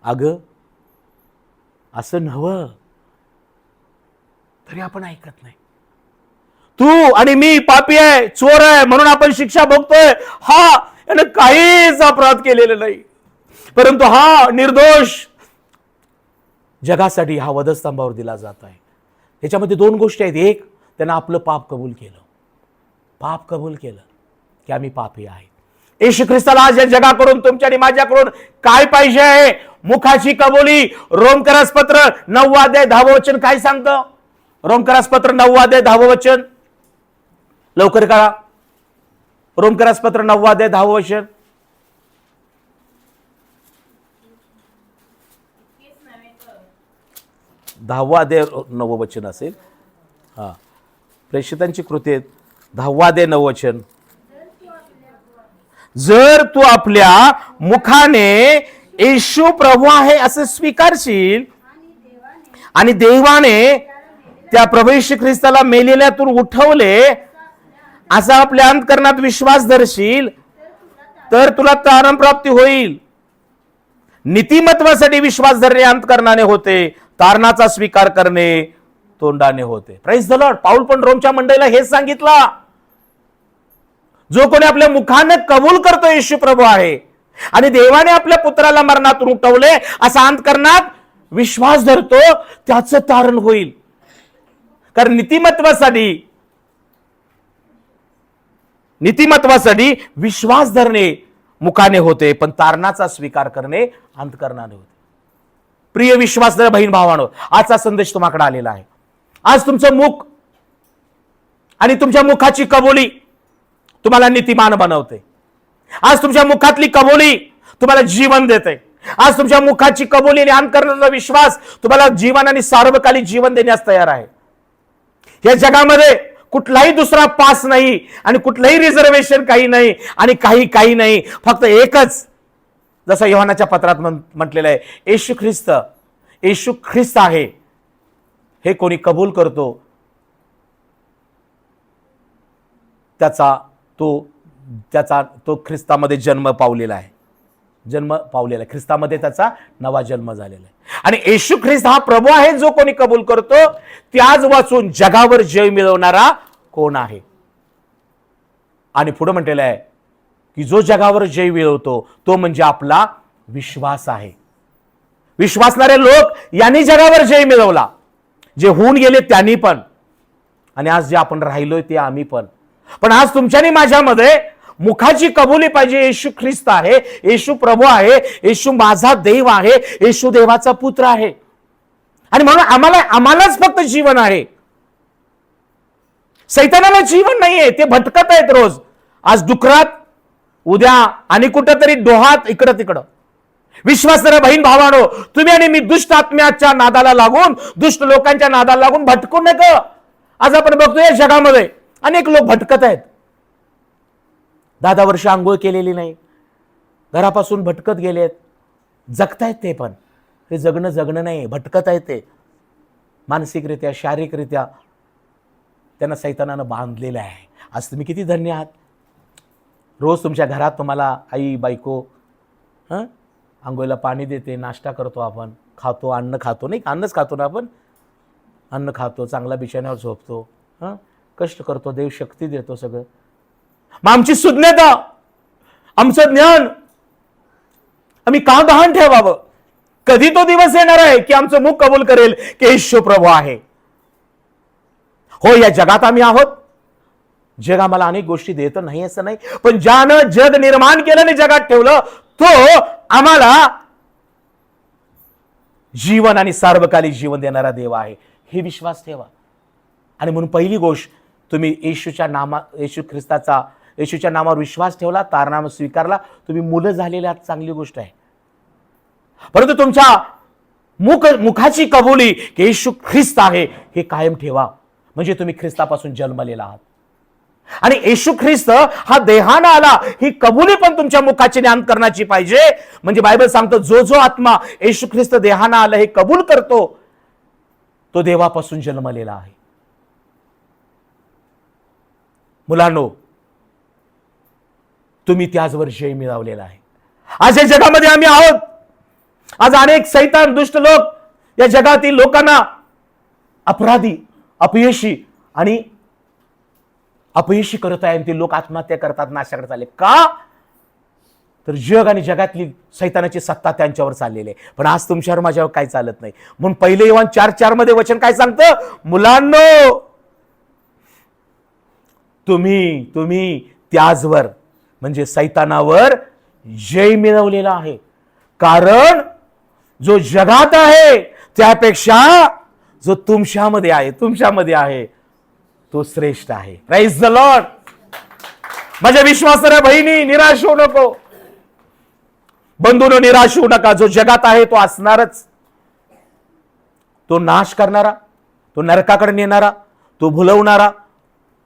अगं असं नव्हं, तरी आपण ऐकत नाही. तू आणि मी पापी आहे, चोर आहे, म्हणून आपण शिक्षा भोगतोय. हा यानं काहीच अपराध केलेला नाही, परंतु हा निर्दोष जगासाठी हा वधस्तंभावर दिला जात आहे. याच्यामध्ये 2 गोष्टी आहेत. एक, त्यानं आपलं पाप कबूल केलं. पाप कबूल केलं की आम्ही पापी आहे. येशू ख्रिस्ताला आज या जगाकडून, तुमच्या आणि माझ्याकडून काय पाहिजे आहे? मुखाची कबुली. रोमकरास पत्र 9 अध्याय 10 वचन काय सांगतं? रोमकरास पत्र 9 अध्याय 10 वचन लवकर करा. रोमकरास पत्र 9 अध्याय 10 वचन. दहावा अध्याय 9 वचन असेल. हा, प्रेषितांची कृती 10 अध्याय 9 वचन. जर तू आपल्या मुखाने येशू प्रभू आहे असे स्वीकारशील आणि देवाने त्या प्रभू येशू ख्रिस्ताला मेलेल्यातून उठवले असा आपल्या अंतकरणात विश्वास धरशील, तर तुला तारण प्राप्ती होईल. नीतिमत्वासाठी विश्वास धरणे अंतकरणाने होते, तारणाचा स्वीकार करणे तोंडाने होते. Praise the Lord. पाऊल पण रोमच्या मंडळीला हेच सांगितलं. जो कोणी आपल्या मुखाने कबूल करतो येशू प्रभू आहे आणि देवाने आपल्या पुत्राला मरणातून उठवले असा अंतकरणात विश्वास धरतो, त्याचं तारण होईल. कारण नीतिमत्वासाठी विश्वास धरणे मुखाने होते, पण तारणाचा स्वीकार करणे अंतकरणाने होते. प्रिय विश्वासधार बहीण भावांनो, आजचा संदेश तुम्हाकडे आलेला आहे. आज तुमचं मुख आणि तुमच्या मुखाची कबुली तुम्हाला नीतिमान बनवते. आज तुमच्या मुखातली कबुली तुम्हाला जीवन देते. आज तुमच्या मुखाची कबुली आणि अंतकरणाचा विश्वास तुम्हाला जीवन आणि सार्वकालिक जीवन देण्यास तयार आहे. या जगामध्ये कुठलाही दुसरा पास नाही आणि कुठलंही रिझर्वेशन काही नाही आणि काही नाही. फक्त एकच, जसं योहानाच्या पत्रात म्हटलेलं आहे, येशू ख्रिस्त आहे. हे कोणी कबूल करतो त्याचा तो ख्रिस्तामध्ये जन्म पावलेला आहे. ख्रिस्तामध्ये त्याचा नवा जन्म झालेला आहे. आणि येशू ख्रिस्त हा प्रभू आहे. जो कोणी कबूल करतो त्याच वाचून जगावर जय मिळवणारा कोण आहे? आणि पुढे म्हटलेलं आहे की जो जगावर जय मिळवतो तो म्हणजे आपला विश्वास आहे. विश्वासणारे लोक यांनी जगावर जय मिळवला. जे होऊन गेले त्यांनी पण, आणि आज जे आपण राहिलोय ते आम्ही पण. पण आज तुमच्यानी माझ्यामध्ये मुखाची कबुली पाहिजे, येशू ख्रिस्त आहे, येशू प्रभू आहे, येशू माझा देव आहे, येशू देवाचा पुत्र आहे. आणि म्हणून आम्हालाच फक्त जीवन आहे. सैतानाला जीवन नाहीये. ते भटकत आहेत रोज, आज डुकरात, उद्या आणि कुठंतरी डोहात, इकडं तिकडं. विश्वासार्ह बहीण भावानो, तुम्ही आणि मी दुष्ट आत्म्याच्या नादाला लागून, दुष्ट लोकांच्या नादाला लागून भटकू नका. आज आपण बघतोय जगामध्ये अनेक लोक भटकत आहेत. 10 वर्ष आंघोळ केलेली नाही, घरापासून भटकत गेलेत, जगतायत. ते पण ते जगणं नाही, भटकत आहेत. ते मानसिकरित्या, शारीरिकरित्या त्यांना सैतानानं बांधलेलं आहे. आज तुम्ही किती धन्य आहात. रोज तुमच्या घरात तुम्हाला आई बायको आंघोळीला पाणी देते, नाश्ता करतो, आपण खातो, अन्न खातो, नाही अन्नच खातो ना आपण, अन्न खातो, चांगला बिछाण्यावर झोपतो, कष्ट करतो, देव शक्ती देतो सगळं. मग आमची सुज्ञता, आमचं ज्ञान आम्ही का गहाण ठेवावं? कधी तो दिवस येणार आहे की आमचं मुख कबूल करेल की येशू प्रभू आहे. हो, या जगात आम्ही आहोत. जग आम्हाला अनेक गोष्टी देत नाही असं नाही, पण ज्यानं जग निर्माण केलं आणि जगात ठेवलं तो आम्हाला जीवन आणि सार्वकालिक जीवन देणारा देव आहे, हे विश्वास ठेवा. आणि म्हणून पहिली गोष्ट, तुम्ही येशूच्या नामावर विश्वास ठेवला, तारनाम स्वीकारला, तुम्ही मुलं झालेल्या चांगली गोष्ट आहे. परंतु तुमच्या मुखाची कबुली की येशू ख्रिस्त आहे हे कायम ठेवा, म्हणजे तुम्ही ख्रिस्तापासून जन्मलेला आहात. आणि येशू ख्रिस्त हा देहानं आला ही कबुली पण तुमच्या मुखाची ज्ञान करण्याची पाहिजे. म्हणजे बायबल सांगतो, जो आत्मा येशू ख्रिस्त देहानं आला हे कबूल करतो तो देवापासून जन्मलेला आहे. मुलांनो, तुम्ही त्याचवर जय मिळवलेला आहे. आज या जगामध्ये आम्ही आहोत. आज अनेक सैतान, दुष्ट लोक या जगातील लोकांना अपराधी, अपयशी करत आहे. ते लोक आत्महत्या करतात, नाशाकडे चालले. का? तर जग आणि जगातली सैतानाची सत्ता त्यांच्यावर चाललेली आहे. पण आज तुमच्यावर माझ्यावर काय चालत नाही. म्हणून पहिले योहान 4:4 मध्ये वचन काय सांगतं? मुलांनो, तुम्ही त्याचवर म्हणजे सैतानावर जय मिळवलेला आहे. कारण जो जगात आहे त्यापेक्षा जो तुमच्यामध्ये आहे तो श्रेष्ठ आहे. Praise the Lord. माझ्या विश्वासार्ह बहिणी, निराश होऊ नको. बंधूंनो, निराश होऊ नका. जो जगात आहे तो असणारच. तो नाश करणारा, तो नरकाकडे नेणारा, तो भुलवणारा,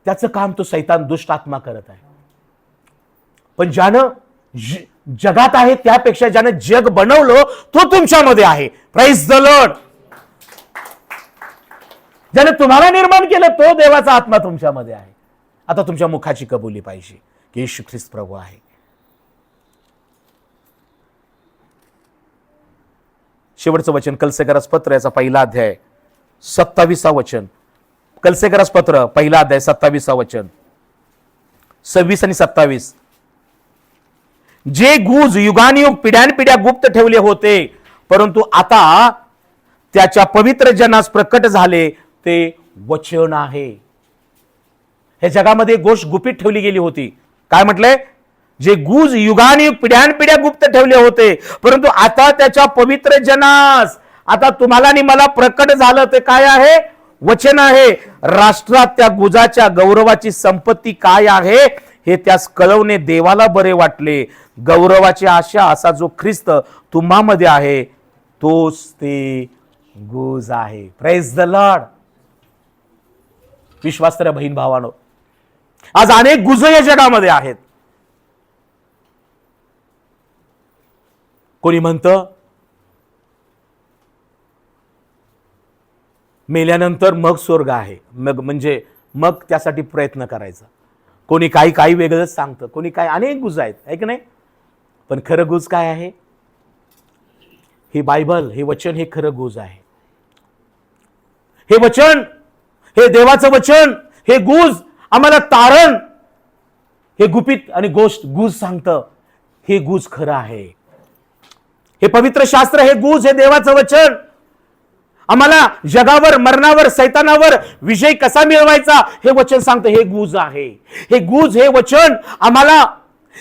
त्याचं काम तो सैतान, दुष्ट आत्मा करत आहे. पण ज्यानं जगात आहे त्यापेक्षा ज्यानं जग बनवलं तो तुमच्यामध्ये आहे. Praise the Lord. ज्याने तुम्हाला निर्माण केलं तो देवाचा आत्मा तुमच्यामध्ये आहे. आता तुमच्या मुखाची कबुली पाहिजे की येशू ख्रिस्त प्रभू आहे. शेवटचं वचन कलसेकरास पत्र याचा 1 अध्याय 27 वचन. कलसेकरास पत्र 1 अध्याय 27 वचन, 26 आणि 27. जे गुज युगानुयुग पिढ्यानपिढ्या गुप्त ठेवले होते, परंतु आता त्याच्या पवित्र जनास प्रकट झाले ते वचन आहे. हे जगामध्ये गोष्ट गुपित ठेवली गेली होती. काय म्हटलंय? जे गुज युगानुयुग पिढ्यानपिढ्या गुप्त ठेवले होते, परंतु आता त्याच्या पवित्र जनास, आता तुम्हाला आणि मला प्रकट झालं. ते काय आहे? वचन आहे. राष्ट्रात त्या गुजाच्या गौरवाची संपत्ती काय आहे हे त्यास कळवणे देवाला बरे वाटले. गौरवाची आशा असा जो ख्रिस्त तुम्हामध्ये आहे तोच ते गुज आहे. Praise the Lord. विश्वासार्ह बहीण भावानो, आज अनेक गुज या जगामध्ये आहेत. कोणी म्हणतं मेल्यानंतर मग स्वर्ग आहे, मग त्यासाठी प्रयत्न करायचा. कोणी काही वेगळंच सांगतं, कोणी काय, अनेक गुज आहेत, आहे की नाही? पण खरं गुज काय आहे? हे बायबल, हे वचन, हे खरं गुज आहे. हे वचन, हे देवाचं वचन, हे गुज आम्हाला तारण, हे गुपित आणि गोष्ट गुज सांगतं. हे गुज खरं आहे. हे पवित्र शास्त्र, हे गुज, हे देवाचं वचन आम्हाला जगावर, मरणावर, सैतानावर विजय कसा मिळवायचा हे वचन सांगतं. हे गुज आहे. हे गुज, हे वचन आम्हाला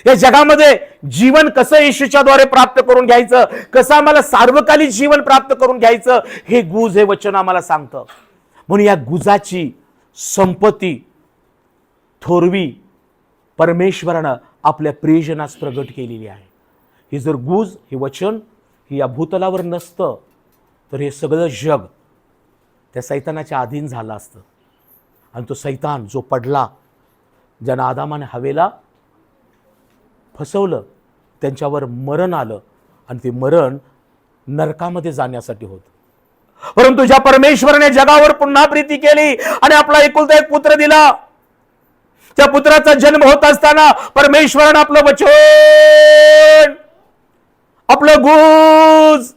या जगामध्ये जीवन कसं येशूच्या द्वारे प्राप्त करून घ्यायचं, कसं आम्हाला सार्वकालिक जीवन प्राप्त करून घ्यायचं, हे गुज, हे वचन आम्हाला सांगतं. म्हणून या गुजाची संपत्ती थोरवी परमेश्वरानं आपल्या प्रियजनास प्रगट केलेली आहे. हे जर गुज, हे वचन हे या भूतलावर नसतं तर हे सगळं जग त्या सैतानाच्या अधीन झालं असतं. आणि तो सैतान जो पडला, ज्यानं आदामाने हवेला फसवलं, त्यांच्यावर मरण आलं आणि ते मरण नरकामध्ये जाण्यासाठी होतं. परंतु ज्या परमेश्वराने जगावर पुन्हा प्रीती केली आणि आपला एकुलता एक पुत्र दिला, त्या पुत्राचा जन्म होत असताना परमेश्वरानं आपलं वचन, आपलं गुज,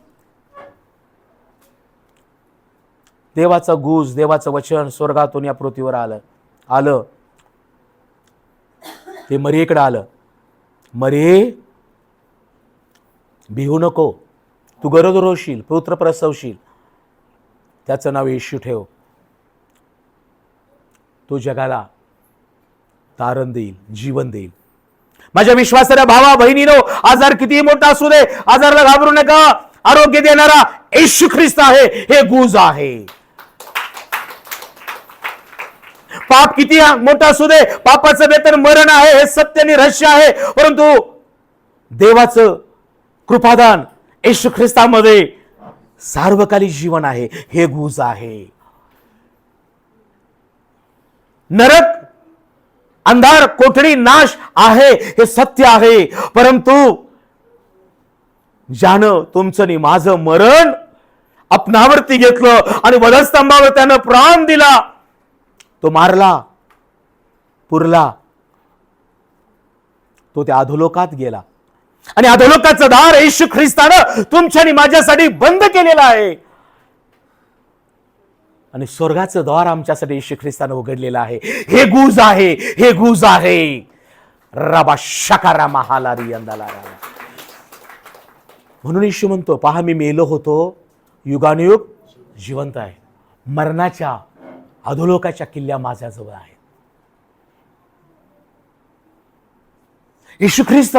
देवाचं गुज, देवाचं वचन स्वर्गातून या पृथ्वीवर आलं. ते मरियेकडे आलं. मरिये, भिवू नको, तू गरोदर होशील, पुत्र प्रसवशील, त्याचं नाव येशू ठेव. तो जगाला तारण देईल, जीवन देईल. माझ्या विश्वासाच्या भावा बहिणीनो, आजार कितीही मोठा असू दे, आजाराला घाबरू नका. आरोग्य देणारा येशू ख्रिस्त आहे, हे गुज आहे. पाप किती मोठा असू दे, पापाचं वेतन मरण आहे, हे सत्य आणि रहस्य आहे. परंतु देवाचं कृपादान येशू ख्रिस्तामध्ये सार्वकालिक जीवन आहे, हे गुज आहे. नरक, अंधार, कोठडी, नाश आहे, हे सत्य आहे. परंतु ज्यानं तुमचं आणि माझं मरण आपणावरती घेतलं आणि वधस्तंभावर त्यानं प्राण दिला, तो मारला, पुरला, तो त्या अधोलोकात गेला. आणि अधोलोकाचं दार येशू ख्रिस्तानं तुमच्या आणि माझ्यासाठी बंद केलेलं आहे. आणि स्वर्गाचं द्वार आमच्यासाठी येशू ख्रिस्तानं उघडलेलं आहे. हे गुज आहे, हे गुज आहे. रबा शकारा महालारी अंदाला. म्हणून येशू म्हणतो, पहा मी मेलो होतो, युगानुयुग जिवंत आहे. मरणाच्या, अधोलोकाच्या किल्ल्या माझ्याजवळ आहेत. येशू ख्रिस्त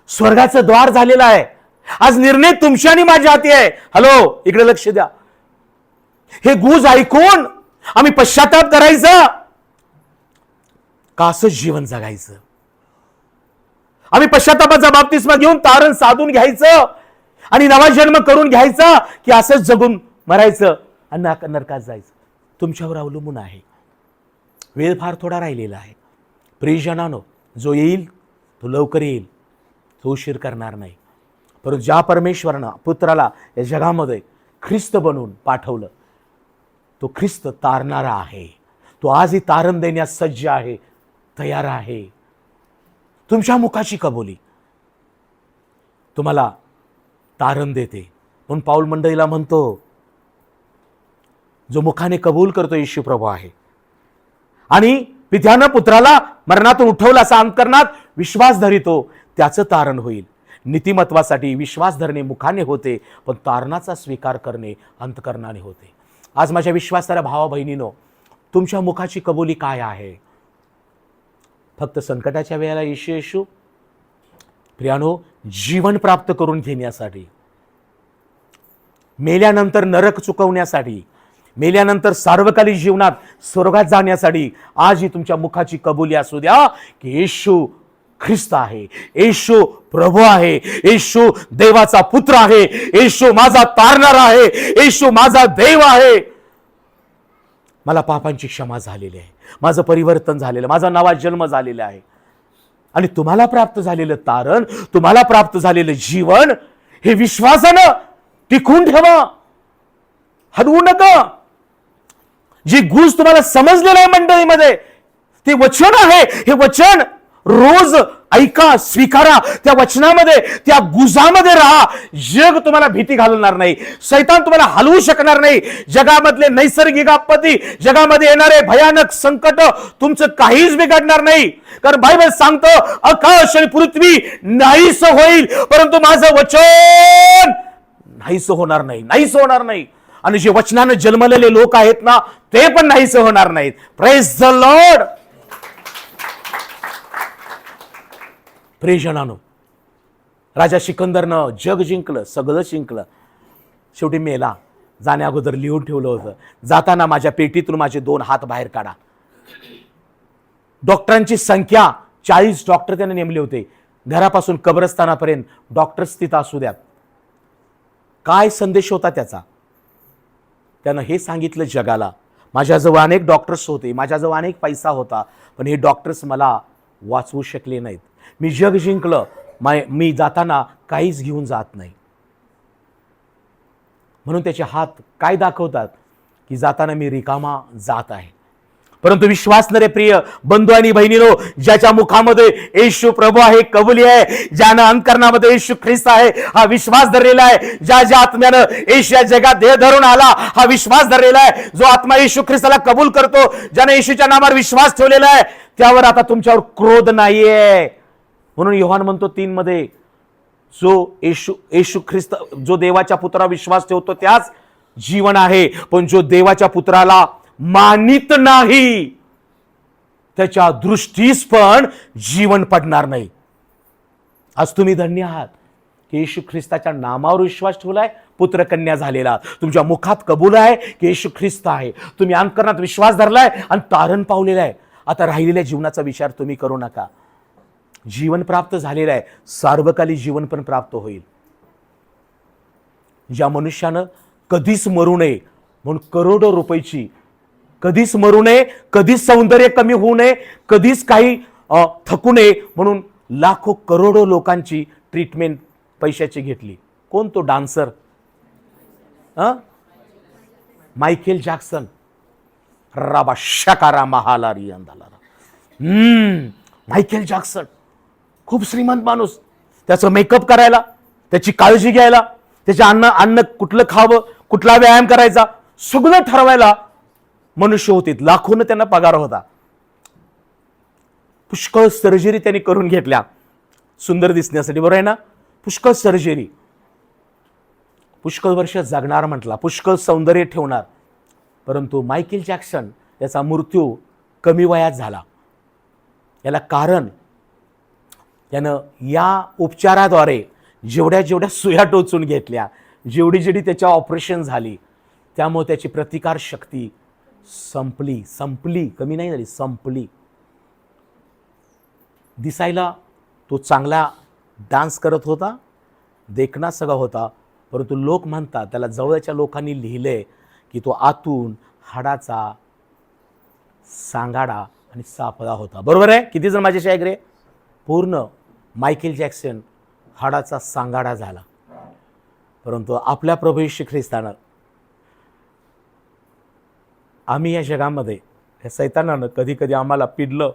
स्वर्गाचं द्वार झालेलं आहे. आज निर्णय तुमच्या आणि माझ्या हाती आहे. हॅलो, इकडे लक्ष द्या. हे गुज ऐकून आम्ही पश्चाताप करायचा का असंच जीवन जगायचं? आम्ही पश्चातापाचा बाप्तिस्मा घेऊन तारण साधून घ्यायचं आणि नवा जन्म करून घ्यायचा, की असंच जगून मरायचं आणि नरकात जायचं? तुमच्यावर अवलंबून आहे. वेळ फार थोडा राहिलेला आहे. प्रियजनानो, जो येईल तो लवकर येईल, तो उशीर करणार नाही. परंतु ज्या परमेश्वरानं पुत्राला या जगामध्ये ख्रिस्त बनवून पाठवलं, तो ख्रिस्त तारणारा आहे. तो आजही तारण देण्यास सज्ज आहे, तयार आहे. तुमच्या मुखाची कबुली तुम्हाला तारण देते. म्हणून पाऊल मंडळीला म्हणतो, जो मुखाने कबूल करतो येशू प्रभू आहे आणि पित्यानं पुत्राला मरणातून उठवलं असा अंतकरणात विश्वास धरितो, त्याचं तारण होईल. नीतिमत्वासाठी विश्वास धरणे मुखाने होते, पण तारणाचा स्वीकार करणे अंतकरणाने होते. आज माझ्या विश्वासाला भावा बहिणीनो, तुमच्या मुखाची कबुली काय आहे? फक्त संकटाच्या वेळेला येशू येशू? प्रियानो, जीवन प्राप्त करून घेण्यासाठी, मेल्यानंतर नरक चुकवण्यासाठी, मेल्यानंतर सार्वकालिक जीवनात स्वर्गात जाण्यासाठी आज ही तुमच्या मुखाची कबुली असू द्या की येशू ख्रिस्त आहे, येशू प्रभू आहे, येशू देवाचा पुत्र आहे, येशू माझा तारणारा आहे, येशू माझा देव आहे. मला पापांची क्षमा झालेली आहे, माझं परिवर्तन झालेलं, माझा नवा जन्म झालेला आहे. आणि तुम्हाला प्राप्त झालेलं तारण, तुम्हाला प्राप्त झालेलं जीवन हे विश्वासानं टिकून ठेवा, हरवू नका. जी गुज तुम्हाला समजलेलं आहे मंडळीमध्ये, ते वचन आहे. हे वचन रोज ऐका, स्वीकारा. त्या वचनामध्ये, त्या गुजामध्ये राहा. जग तुम्हाला भीती घालणार नाही, शैतान तुम्हाला हलवू शकणार नाही. जगामधले नैसर्गिक आपत्ती, जगामध्ये येणारे भयानक संकट तुमचं काहीच बिघडणार नाही. कारण बायबल सांगतं, आकाश आणि पृथ्वी नाहीसं होईल, परंतु माझं वचन नाहीसं होणार नाही, नाहीसं होणार नाही. आणि जे वचनानं जन्मलेले लोक आहेत ना, ते पण नाहीसे होणार नाहीत. Praise the lord. प्रियजनांनो, राजा सिकंदरनं जग जिंकलं, सगळं जिंकलं, शेवटी मेला. जाण्या अगोदर लिहून ठेवलं होतं, जाताना माझ्या पेटीतून माझे 2 हात बाहेर काढा. डॉक्टरांची संख्या 40 डॉक्टर त्याने नेमले होते. घरापासून कब्रस्तानापर्यंत डॉक्टर्स तिथं असू द्यात. काय संदेश होता त्याचा? त्यानं हे सांगितलं जगाला, माझ्याजवळ अनेक डॉक्टर्स होते, माझ्याजवळ अनेक पैसा होता, पण हे डॉक्टर्स मला वाचवू शकले नाहीत. मी जग जिंकलं, मी जाताना काहीच घेऊन जात नाही. म्हणून त्याचे हात काय दाखवतात की जाताना मी रिकामा जात आहे. परंतु विश्वासणारे प्रिय बंधू आणि बहिणीनो, ज्याच्या मुखामध्ये येशू प्रभू आहे, कबुली आहे, ज्यानं अंतकरणामध्ये येशू ख्रिस्त आहे हा विश्वास धरलेला आहे, ज्या आत्म्यानं येशू या जगात देह धरून आला हा विश्वास धरलेला आहे, जो आत्मा येशू ख्रिस्ताला कबूल करतो, ज्याने येशूच्या नावावर विश्वास ठेवलेला आहे, त्यावर आता तुमच्यावर क्रोध नाहीये. म्हणून योहान म्हणतो 3 मध्ये, जो येशू ख्रिस्त, जो देवाच्या पुत्रावर विश्वास ठेवतो त्याच जीवन आहे, पण जो देवाच्या पुत्राला मानित नाही त्याच्या दृष्टीस पण जीवन पडणार नाही. आज तुम्ही धन्य आहात की येशू ख्रिस्ताच्या नामावर विश्वास ठेवलाय, पुत्रकन्या झालेला. तुमच्या मुखात कबूल आहे की येशू ख्रिस्त आहे, तुम्ही अंतकरणात विश्वास धरलाय आणि तारण पावलेला आहे. आता राहिलेल्या जीवनाचा विचार तुम्ही करू नका. जीवन प्राप्त झालेलं आहे, सार्वकालिक जीवन पण प्राप्त होईल. ज्या मनुष्यानं कधीच मरू नये म्हणून करोडो रुपयाची, कधीच मरू नये, कधीच सौंदर्य कमी होऊ नये, कधीच काही थकू नये म्हणून लाखो करोडो लोकांची ट्रीटमेंट पैशाची घेतली. कोण तो डान्सर? Michael Jackson. राबा शकारा महालारी अंधाला. मायकेल जॅक्सन खूप श्रीमंत माणूस. त्याचं मेकअप करायला, त्याची काळजी घ्यायला, त्याचे अन्न कुठलं खावं, कुठला व्यायाम करायचा, सगळं ठरवायला मनुष्य होते. लाखोनं त्यांना पगार होता. पुष्कळ सर्जरी त्यांनी करून घेतल्या सुंदर दिसण्यासाठी, बरोबर आहे ना? पुष्कळ सर्जरी, पुष्कळ वर्ष जगणार म्हटला, पुष्कळ सौंदर्य ठेवणार. परंतु मायकेल जॅक्सन याचा मृत्यू कमी वयात झाला. याला कारण त्यानं या उपचाराद्वारे जेवढ्या सुया टोचून घेतल्या, जेवढी त्याच्या ऑपरेशन झाली, त्यामुळे त्याची प्रतिकार शक्ती संपली, कमी नाही झाली, संपली. दिसायला तो चांगला डान्स करत होता, देखणा सगळा होता, परंतु लोक म्हणतात, त्याला जवळच्या लोकांनी लिहिले की तो आतून हाडाचा सांगाडा आणि सापळा होता. बरोबर आहे? किती जण माझ्याशी ऐक रे? पूर्ण मायकेल जॅक्सन हाडाचा सांगाडा झाला. परंतु आपल्या प्रभू येशू ख्रिस्तानं, आम्ही या जगामध्ये या सैतानानं कधी कधी आम्हाला पिडलं,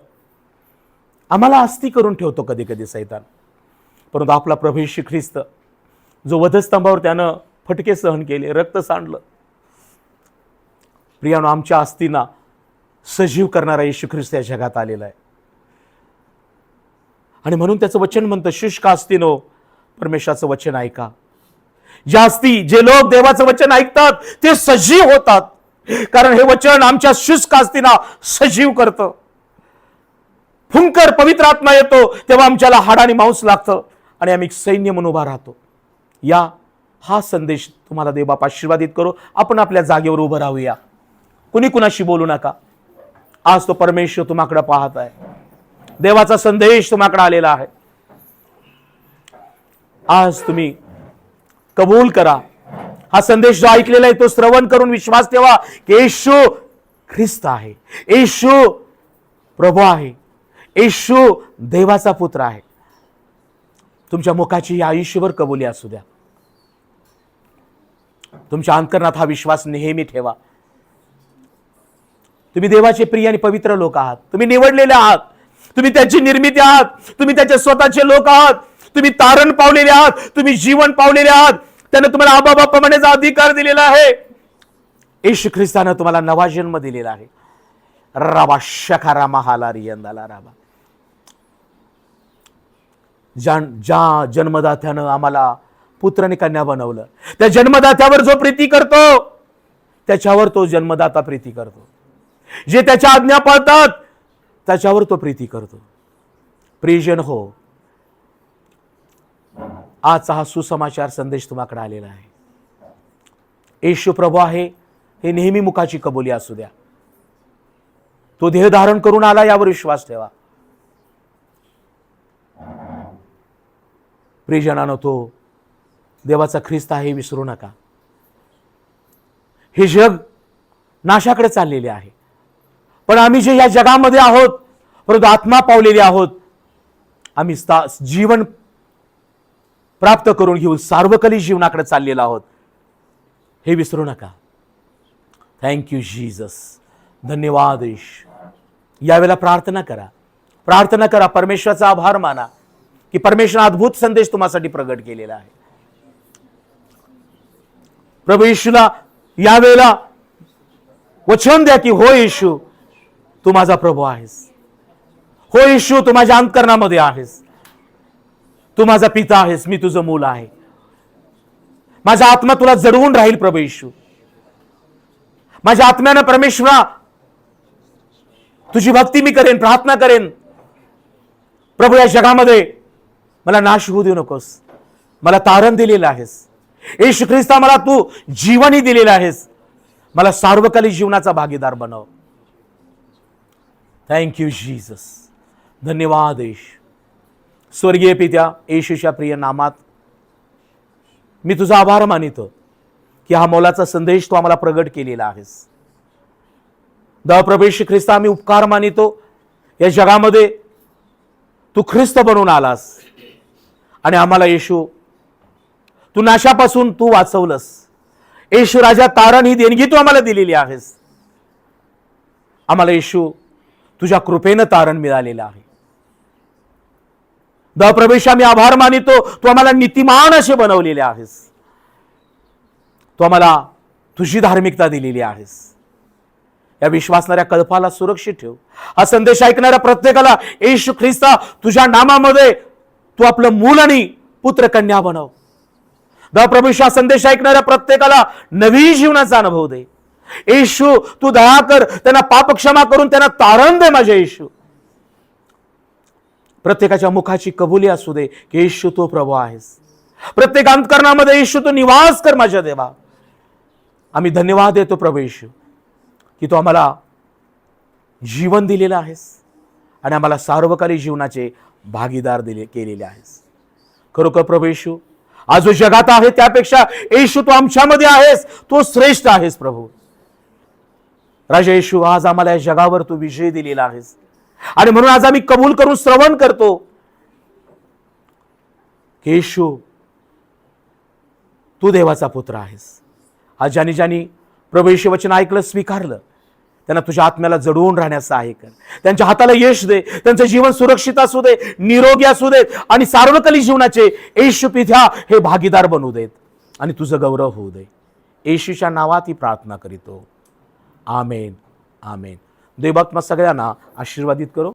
आम्हाला अस्ती करून ठेवतो कधी कधी सैतान. परंतु आपला प्रभू येशू ख्रिस्त, जो वधस्तंभावर त्यानं फटके सहन केले, रक्त सांडलं, प्रियानो, आमच्या अस्तींना सजीव करणारा येशू ख्रिस्त या जगात आलेला आहे. आणि म्हणून त्याचं वचन म्हणतं, शुष्क अस्तीनो परमेश्वराचं वचन ऐका. जे लोक देवाचं वचन ऐकतात ते सजीव होतात, कारण हे वचन आमच्या शुष्क अस्तींना सजीव करतं. फुंकर पवित्र आत्मा येतो तेव्हा आमच्याला हाड आणि मांस लागतं आणि आम्ही सैन्य म्हणून उभा राहतो. हा संदेश तुम्हाला देव बाप आशीर्वादित करो. आपण आपल्या जागेवर उभं राहूया, कुणी कुणाशी बोलू नका. आज तो परमेश्वर तुम्हाकडे पाहत आहे, देवाचा संदेश तुम्हाकडे आलेला आहे. आज तुम्ही कबूल करा. हा संदेश जो ऐकलेला आहे तो श्रवण करून विश्वास ठेवा की येशू ख्रिस्त आहे, येशू प्रभू आहे, येशू देवाचा पुत्र आहे. तुमच्या मुखाची या आयुष्यभर कबुली असू द्या. तुमच्या अंतकरणात हा विश्वास नेहमी ठेवा. तुम्ही देवाचे प्रिय आणि पवित्र लोक आहात, तुम्ही निवडलेले आहात, तुम्ही त्याची निर्मिती आहात, तुम्ही त्याचे स्वतःचे लोक आहात, तुम्ही तारण पावलेले आहात, तुम्ही जीवन पावलेले आहात. त्याने तुम्हाला आबा बापा म्हणण्याचा अधिकार दिलेला आहे. येशू ख्रिस्तानं तुम्हाला नवा जन्म दिलेला आहे. राबा शखारा महालारी यंदाला राबा. ज्या जन्मदात्यानं आम्हाला पुत्र आणि कन्या बनवलं, त्या जन्मदात्यावर जो प्रीती करतो त्याच्यावर तो जन्मदाता प्रीती करतो. जे त्याच्या आज्ञा पाळतात त्याच्यावर तो प्रीती करतो. प्रियजन हो, आजचा हा सुसमाचार संदेश तुम्हाकडे आलेला आहे. येशू प्रभू आहे हे नेहमी मुखाची कबुली असू द्या. तो देह धारण करून आला यावर विश्वास ठेवा. प्रियजनानो, तो देवाचा ख्रिस्त आहे हे विसरू नका. हे जग नाशाकडे चाललेले आहे, पण आम्ही जे या जगामध्ये आहोत परंतु आत्मा पावलेले आहोत, आम्ही जीवन प्राप्त करून घेऊन सार्वकालिक जीवनाकडे चाललेलो आहोत हे विसरू नका. Thank you Jesus. धन्यवाद येशू. यावेळेला प्रार्थना करा, परमेश्वराचा आभार माना की परमेश्वर अद्भुत संदेश तुम्हासाठी प्रगट केलेला आहे. प्रभू येशूला यावेळेला वचन द्या की हो येशू, तू माझा प्रभू आहेस. हो येशू, तू माझ्या अंतःकरणामध्ये आहेस. तू माझा पिता आहेस, मी तुझं मूल आहे. माझा आत्मा तुला जडवून राहील प्रभू येशू. माझ्या आत्म्यानं परमेश्वरा तुझी भक्ती मी करेन, प्रार्थना करेन. प्रभू, या जगामध्ये मला नाश होऊ देऊ नकोस. मला तारण दिलेलं आहेस. येशू ख्रिस्ता, मला तू जीवनही दिलेलं आहेस. मला सार्वकालिक जीवनाचा भागीदार बनव. Thank you Jesus. धन्यवाद येशू. स्वर्गीय पित्या, येशूच्या प्रिय नामात मी तुझा आभार मानितो की हा मोलाचा संदेश तू आम्हाला प्रगट केलेला आहेस. प्रभू येशू ख्रिस्ता, आम्ही उपकार मानितो. या जगामध्ये तू ख्रिस्त बनून आलास आणि आम्हाला येशू तू नाशापासून तू वाचवलंस. येशू राजा, तारण ही देणगी तू आम्हाला दिलेली आहेस. आम्हाला येशू तुझ्या कृपेनं तारण मिळालेलं आहे. प्रभेश, आम्ही आभार मानितो. तू आम्हाला नीतिमान असे बनवलेले आहेस. तू आम्हाला तुझी धार्मिकता दिलेली आहेस. या विश्वासणाऱ्या कल्पाला सुरक्षित ठेव. हा संदेश ऐकणाऱ्या प्रत्येकाला येशू ख्रिस्ता तुझ्या नामामध्ये तू आपलं मूल आणि पुत्र कन्या बनव. प्रभेश, हा संदेश ऐकणाऱ्या प्रत्येकाला नवी जीवनाचा अनुभव दे. येशू, तू दया कर, त्यांना पाप क्षमा करून त्यांना तारण दे. माझे येशू, प्रत्येकाच्या मुखाची कबुली असू दे की येशू तू प्रभू आहेस. प्रत्येक अंतःकरणामध्ये येशू तू निवास कर. माझ्या देवा, आम्ही धन्यवाद देतो प्रभू येशू की तू आम्हाला जीवन दिलेलं आहेस आणि आम्हाला सार्वकालिक जीवनाचे भागीदार केलेले आहेस. खरोखर प्रभू येशू, आज जो जगात आहे त्यापेक्षा येशू तू आमच्यामध्ये आहेस. तू श्रेष्ठ आहेस प्रभू. राजा येशू, आज आम्हाला या जगावर तू विजय दिलेला आहेस आणि म्हणून आज आम्ही कबूल करून श्रवण करतो की येशू तू देवाचा पुत्र आहेस. आज ज्यांनी प्रभू येशू वचन ऐकलं, स्वीकारलं, त्यांना तुझ्या आत्म्याला जडवून राहण्यास सहाय्य कर. त्यांच्या हाताला यश दे. त्यांचं जीवन सुरक्षित असू दे, निरोगी असू देत आणि सार्वकालिक जीवनाचे येशू पित्या हे भागीदार बनू देत आणि तुझं गौरव होऊ दे. येशूच्या नावात ही प्रार्थना करीतो. आमेन, आमेन. देवबाप्पा सगळ्यांना आशीर्वादित करो.